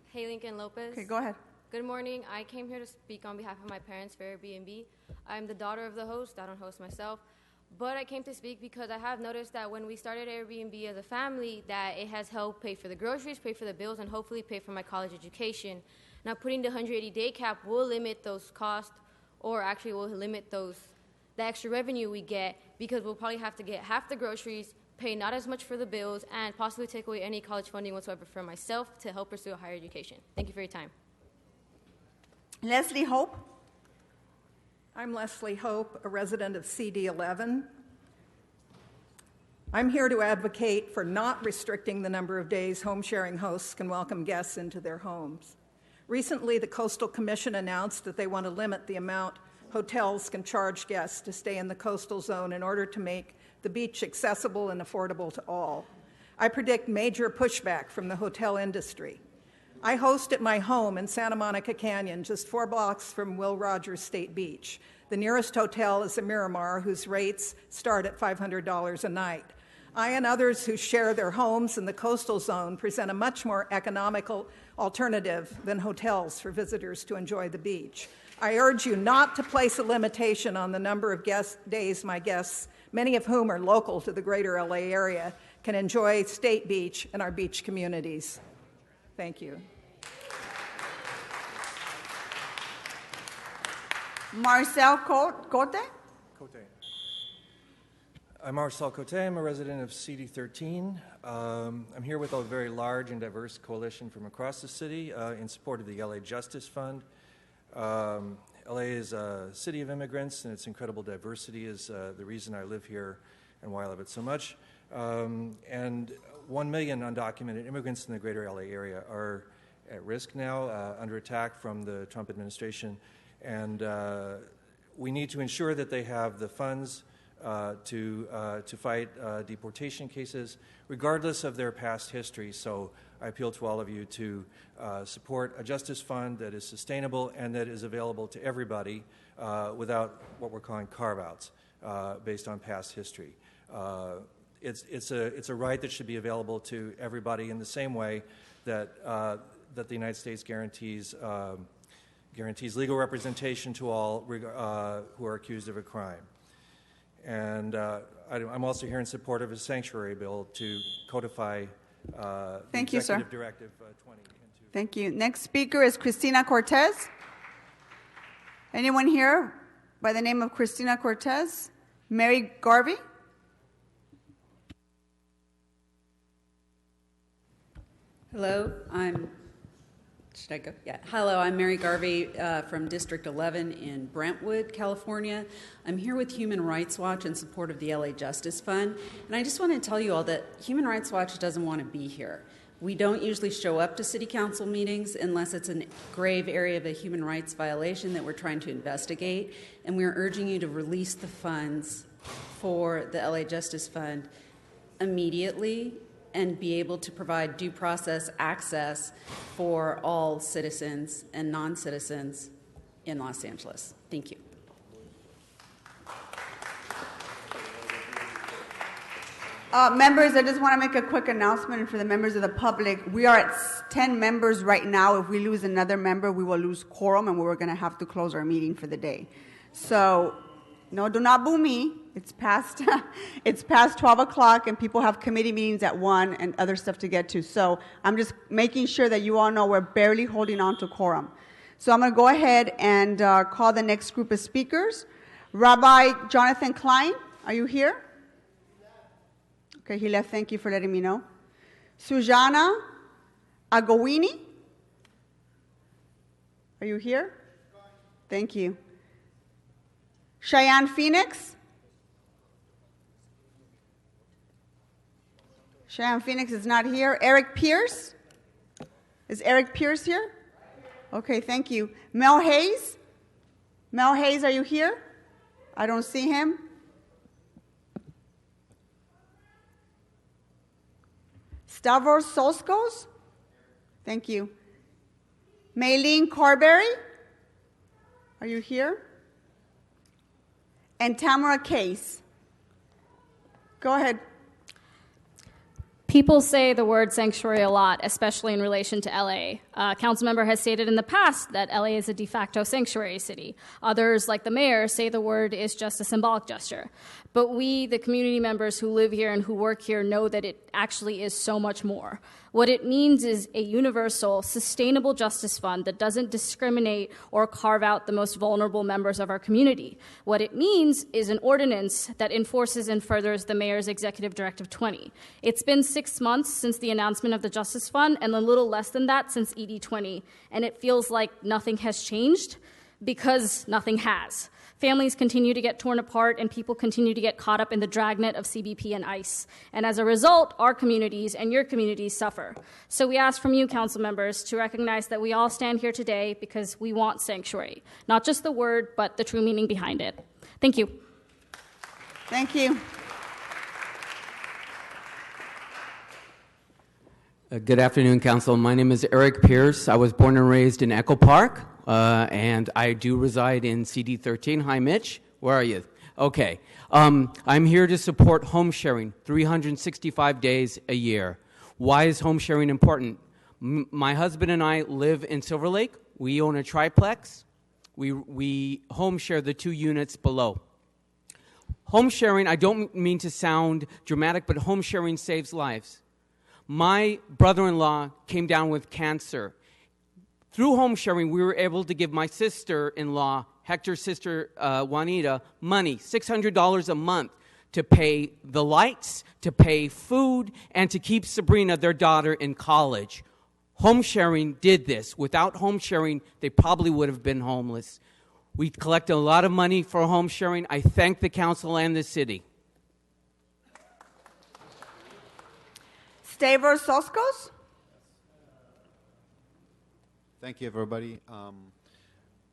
Hey, Lincoln Lopez. Okay, go ahead. Good morning. I came here to speak on behalf of my parents for Airbnb. I'm the daughter of the host. I don't host myself. But I came to speak because I have noticed that when we started Airbnb as a family, that it has helped pay for the groceries, pay for the bills, and hopefully pay for my college education. Now, putting the 180-day cap will limit those costs, or actually will limit the extra revenue we get, because we'll probably have to get half the groceries, pay not as much for the bills, and possibly take away any college funding whatsoever for myself to help pursue a higher education. Thank you for your time. Leslie Hope. I'm Leslie Hope, a resident of CD11. I'm here to advocate for not restricting the number of days home sharing hosts can welcome guests into their homes. Recently, the Coastal Commission announced that they want to limit the amount hotels can charge guests to stay in the coastal zone in order to make the beach accessible and affordable to all. I predict major pushback from the hotel industry. I host at my home in Santa Monica Canyon, just 4 blocks from Will Rogers State Beach. The nearest hotel is a Miramar, whose rates start at $500 a night. I and others who share their homes in the coastal zone present a much more economical alternative than hotels for visitors to enjoy the beach. I urge you not to place a limitation on the number of days my guests, many of whom are local to the greater LA area, can enjoy State Beach and our beach communities. Thank you. Marcel Cote. I'm Marcel Cote. I'm a resident of CD13. I'm here with a very large and diverse coalition from across the city in support of the LA Justice Fund. LA is a city of immigrants, and its incredible diversity is the reason I live here and why I love it so much. And 1 million undocumented immigrants in the greater LA area are at risk now, under attack from the Trump administration. And we need to ensure that they have the funds to fight deportation cases, regardless of their past history. So I appeal to all of you to support a justice fund that is sustainable and that is available to everybody without what we're calling carve-outs based on past history. It's a right that should be available to everybody in the same way that that the United States guarantees legal representation to all who are accused of a crime. And I'm also here in support of a sanctuary bill to codify the Executive Directive 20. Thank you. Next speaker is Cristina Cortez. Anyone here by the name of Cristina Cortez? Mary Garvey? Hello, should I go? Yeah. Hello, I'm Mary Garvey from District 11 in Brentwood, California. I'm here with Human Rights Watch in support of the LA Justice Fund. And I just want to tell you all that Human Rights Watch doesn't want to be here. We don't usually show up to city council meetings unless it's a grave area of a human rights violation that we're trying to investigate. And we're urging you to release the funds for the LA Justice Fund immediately and be able to provide due process access for all citizens and non-citizens in Los Angeles. Thank you. Members, I just want to make a quick announcement for the members of the public. We are at 10 members right now. If we lose another member, we will lose quorum, and we're going to have to close our meeting for the day. So, no, do not boo me. It's past 12 o'clock, and people have committee meetings at 1 and other stuff to get to. So I'm just making sure that you all know we're barely holding on to quorum. So I'm going to go ahead and call the next group of speakers. Rabbi Jonathan Klein, are you here? Okay, he left. Thank you for letting me know. Sujana Agowini, are you here? Thank you. Cheyenne Phoenix. Cheyenne Phoenix is not here. Eric Pierce. Is Eric Pierce here? Okay, thank you. Mel Hayes. Mel Hayes, are you here? I don't see him. Stavros Soskos. Thank you. Maylene Carberry. Are you here? And Tamara Case. Go ahead. People say the word sanctuary a lot, especially in relation to LA. A council member has stated in the past that LA is a de facto sanctuary city. Others, like the mayor, say the word is just a symbolic gesture. But we, the community members who live here and who work here, know that it actually is so much more. What it means is a universal, sustainable justice fund that doesn't discriminate or carve out the most vulnerable members of our community. What it means is an ordinance that enforces and furthers the mayor's Executive Directive 20. It's been 6 months since the announcement of the Justice Fund and a little less than that since ED 20, and it feels like nothing has changed because nothing has. Families continue to get torn apart and people continue to get caught up in the dragnet of CBP and ICE. And as a result, our communities and your communities suffer. So we ask from you, council members, to recognize that we all stand here today because we want sanctuary. Not just the word, but the true meaning behind it. Thank you. Thank you. Good afternoon, Council. My name is Eric Pierce. I was born and raised in Echo Park, and I do reside in CD 13. Hi, Mitch. Where are you? Okay. I'm here to support home sharing, 365 days a year. Why is home sharing important? My husband and I live in Silver Lake. We own a triplex. We home share the 2 units below. Home sharing, I don't mean to sound dramatic, but home sharing saves lives. My brother-in-law came down with cancer. Through home sharing, we were able to give my sister-in-law, Hector's sister, Juanita, money, $600 a month, to pay the lights, to pay food, and to keep Sabrina, their daughter, in college. Home sharing did this. Without home sharing, they probably would have been homeless. We collect a lot of money for home sharing. I thank the council and the city. Stavros Soskos. Thank you, everybody.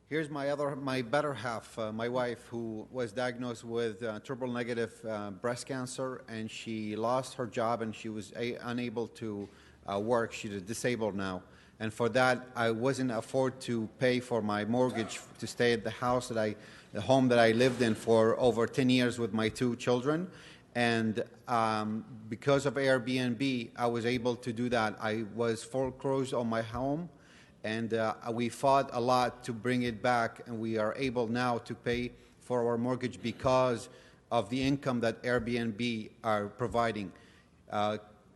Here's my better half, my wife, who was diagnosed with triple-negative breast cancer, and she lost her job, and she was unable to work. She's disabled now, and for that, I wasn't afford to pay for my mortgage to stay at the home that I lived in for over 10 years with my 2 children. And because of Airbnb, I was able to do that. I was foreclosed on my home, and we fought a lot to bring it back, and we are able now to pay for our mortgage because of the income that Airbnb are providing.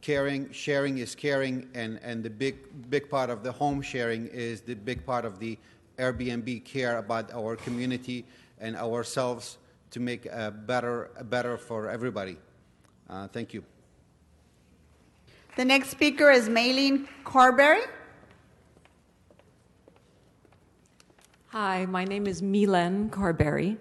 Sharing is caring, and the big part of the home sharing is the big part of the Airbnb care about our community and ourselves, to make a better for everybody. Thank you. The next speaker is Maylene Carberry. Hi, my name is Milen Carberry.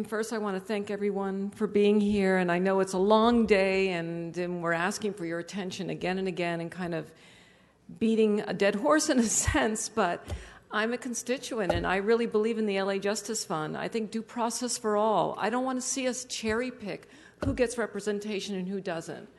First, I want to thank everyone for being here, and I know it's a long day, and we're asking for your attention again and again, and kind of beating a dead horse in a sense, but I'm a constituent, and I really believe in the LA Justice Fund. I think due process for all. I don't want to see us cherry pick who gets representation and who doesn't.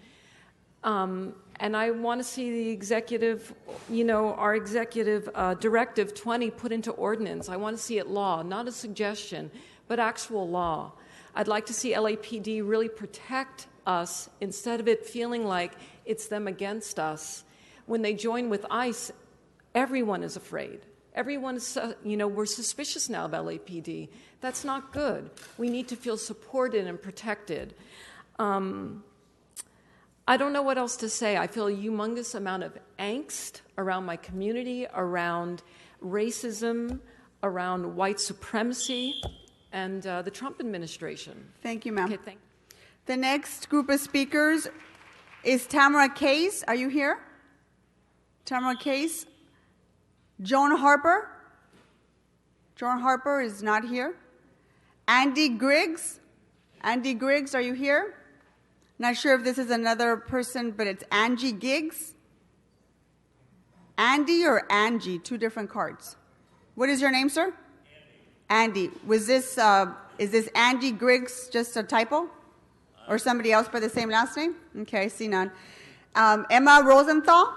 And I want to see the executive, our executive directive 20 put into ordinance. I want to see it law, not a suggestion, but actual law. I'd like to see LAPD really protect us instead of it feeling like it's them against us. When they join with ICE, everyone is afraid. Everyone is, we're suspicious now of LAPD. That's not good. We need to feel supported and protected. I don't know what else to say. I feel a humongous amount of angst around my community, around racism, around white supremacy, and the Trump administration. Thank you, ma'am. Okay, thank you. The next group of speakers is Tamara Case. Are you here? Tamara Case. Joan Harper. Joan Harper is not here. Andy Griggs. Andy Griggs, are you here? Not sure if this is another person, but it's Angie Giggs. Andy or Angie? 2 different cards. What is your name, sir? Andy. Was this, is this Angie Griggs just a typo? Or somebody else by the same last name? Okay, I see none. Emma Rosenthal.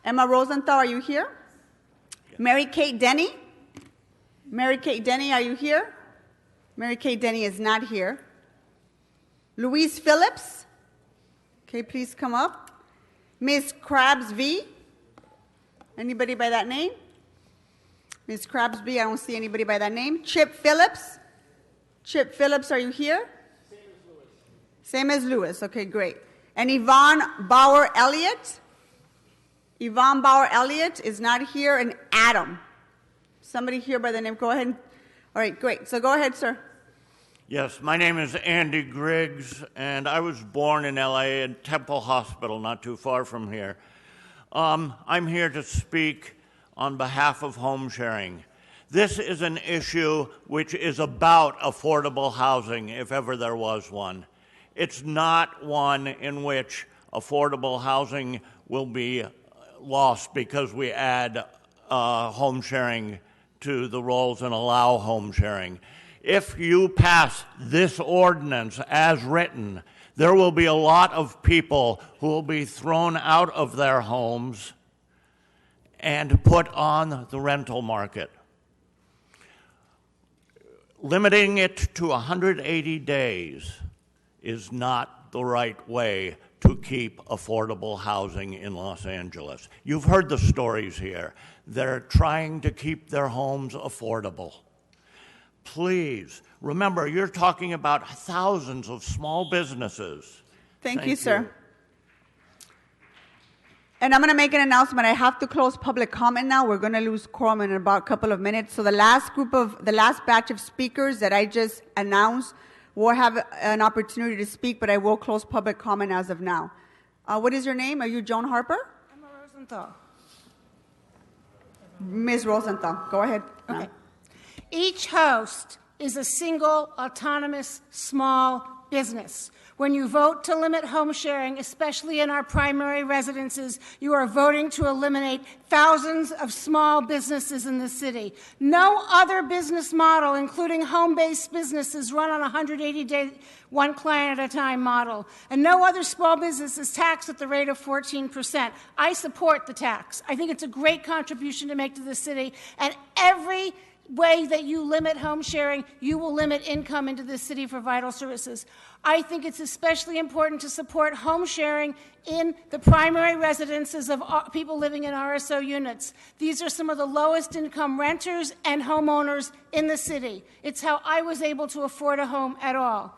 Emma Rosenthal, are you here? Mary Kate Denny. Mary Kate Denny, are you here? Mary Kate Denny is not here. Louise Phillips. Okay, please come up. Ms. Krabs V. Anybody by that name? Ms. Krabs V, I don't see anybody by that name. Chip Phillips. Chip Phillips, are you here? Same as Lewis. Okay, great. And Yvonne Bauer Elliott. Yvonne Bauer Elliott is not here, and Adam. Somebody here by the name, go ahead. All right, great. So go ahead, sir. Yes, my name is Andy Griggs, and I was born in LA at Temple Hospital, not too far from here. I'm here to speak on behalf of home sharing. This is an issue which is about affordable housing, if ever there was one. It's not one in which affordable housing will be lost because we add home sharing to the rolls and allow home sharing. If you pass this ordinance as written, there will be a lot of people who will be thrown out of their homes and put on the rental market. Limiting it to 180 days is not the right way to keep affordable housing in Los Angeles. You've heard the stories here. They're trying to keep their homes affordable. Please, remember, you're talking about thousands of small businesses. Thank you, sir. And I'm going to make an announcement. I have to close public comment now. We're going to lose quorum in about a couple of minutes. So the last batch of speakers that I just announced will have an opportunity to speak, but I will close public comment as of now. What is your name? Are you Joan Harper? Emma Rosenthal. Ms. Rosenthal, go ahead. Okay. Each host is a single, autonomous, small business. When you vote to limit home sharing, especially in our primary residences, you are voting to eliminate thousands of small businesses in the city. No other business model, including home-based businesses, run on a 180-day, one client at a time model. And no other small business is taxed at the rate of 14%. I support the tax. I think it's a great contribution to make to the city. And every way that you limit home sharing, you will limit income into the city for vital services. I think it's especially important to support home sharing in the primary residences of people living in RSO units. These are some of the lowest income renters and homeowners in the city. It's how I was able to afford a home at all.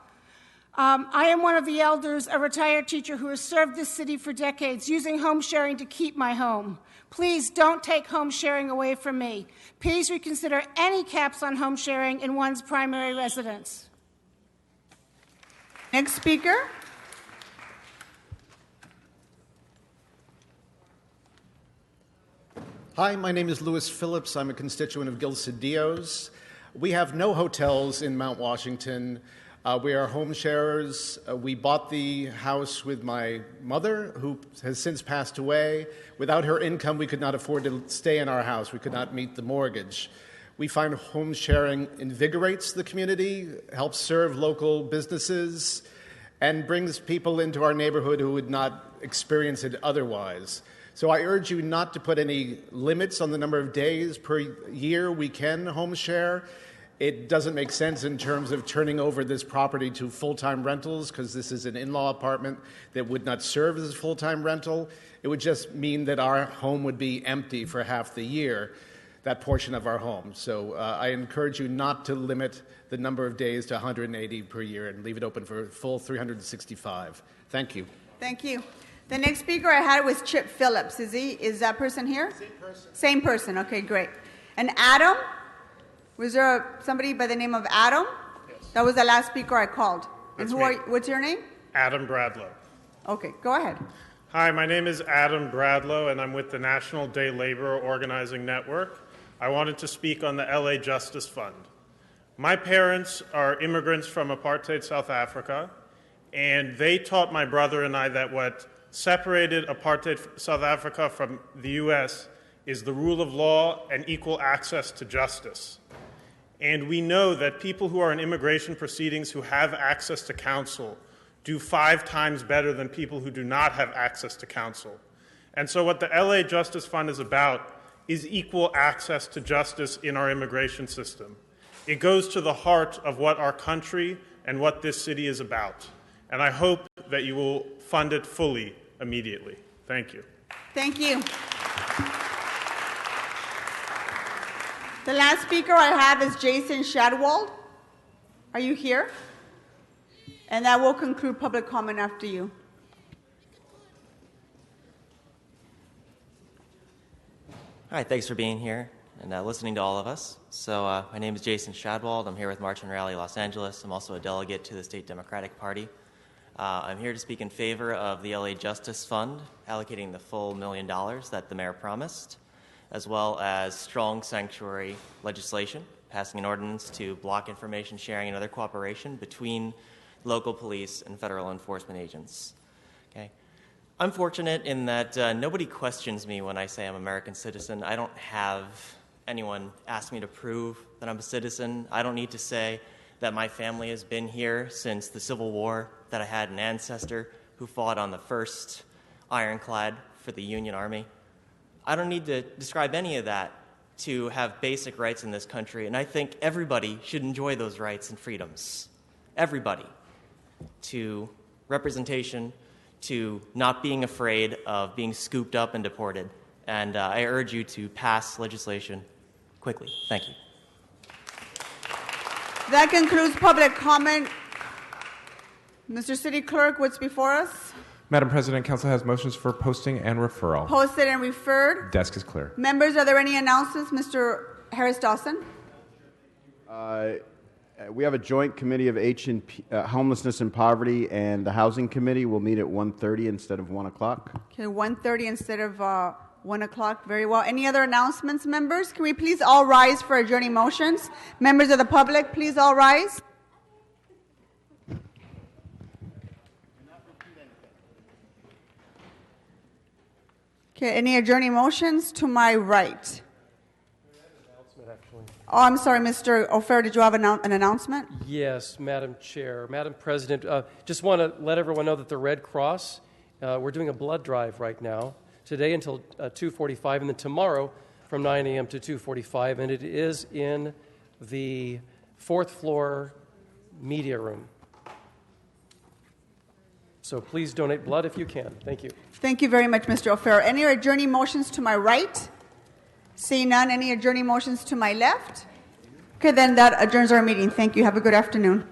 I am one of the elders, a retired teacher who has served this city for decades, using home sharing to keep my home. Please don't take home sharing away from me. Please reconsider any caps on home sharing in one's primary residence. Next speaker. Hi, my name is Louis Phillips. I'm a constituent of Gil Cedillo's. We have no hotels in Mount Washington. We are home sharers. We bought the house with my mother, who has since passed away. Without her income, we could not afford to stay in our house. We could not meet the mortgage. We find home sharing invigorates the community, helps serve local businesses, and brings people into our neighborhood who would not experience it otherwise. So I urge you not to put any limits on the number of days per year we can home share. It doesn't make sense in terms of turning over this property to full-time rentals, because this is an in-law apartment that would not serve as a full-time rental. It would just mean that our home would be empty for half the year, that portion of our home. So I encourage you not to limit the number of days to 180 per year and leave it open for a full 365. Thank you. Thank you. The next speaker I had was Chip Phillips. Is that person here? Same person. Same person. Okay, great. And Adam? Was there somebody by the name of Adam? Yes. That was the last speaker I called. That's and me. What's your name? Adam Bradlow. Okay, go ahead. Hi, my name is Adam Bradlow, and I'm with the National Day Labor Organizing Network. I wanted to speak on the LA Justice Fund. My parents are immigrants from apartheid South Africa, and they taught my brother and I that what separated apartheid South Africa from the U.S. is the rule of law and equal access to justice. And we know that people who are in immigration proceedings who have access to counsel do 5 times better than people who do not have access to counsel. And so what the LA Justice Fund is about is equal access to justice in our immigration system. It goes to the heart of what our country and what this city is about. And I hope that you will fund it fully immediately. Thank you. Thank you. The last speaker I have is Jason Shadwald. Are you here? And that will conclude public comment after you. Hi, thanks for being here and listening to all of us. So my name is Jason Shadwald. I'm here with March and Rally Los Angeles. I'm also a delegate to the State Democratic Party. I'm here to speak in favor of the LA Justice Fund, allocating the full $1 million that the mayor promised, as well as strong sanctuary legislation, passing an ordinance to block information sharing and other cooperation between local police and federal enforcement agents. Okay. I'm fortunate in that nobody questions me when I say I'm an American citizen. I don't have anyone ask me to prove that I'm a citizen. I don't need to say that my family has been here since the Civil War, that I had an ancestor who fought on the first ironclad for the Union Army. I don't need to describe any of that to have basic rights in this country, and I think everybody should enjoy those rights and freedoms. Everybody. To representation, to not being afraid of being scooped up and deported. And I urge you to pass legislation quickly. Thank you. That concludes public comment. Mr. City Clerk, what's before us? Madam President, Council has motions for posting and referral. Posted and referred. Desk is clear. Members, are there any announcements? Mr. Harris Dawson. We have a joint committee of homelessness and poverty, and the housing committee will meet at 1:30 instead of 1 o'clock. Okay, 1:30 instead of 1 o'clock. Very well. Any other announcements, members? Can we please all rise for adjourning motions? Members of the public, please all rise. Okay, any adjourning motions? To my right. Oh, I'm sorry, Mr. O'Farrill, did you have an announcement? Yes, Madam Chair. Madam President, just want to let everyone know that the Red Cross, we're doing a blood drive right now, today until 2:45, and then tomorrow from 9 a.m. to 2:45, and it is in the 4th floor media room. So please donate blood if you can. Thank you. Thank you very much, Mr. O'Farrill. Any adjourning motions to my right? Seeing none, any adjourning motions to my left? Okay, then that adjourns our meeting. Thank you. Have a good afternoon.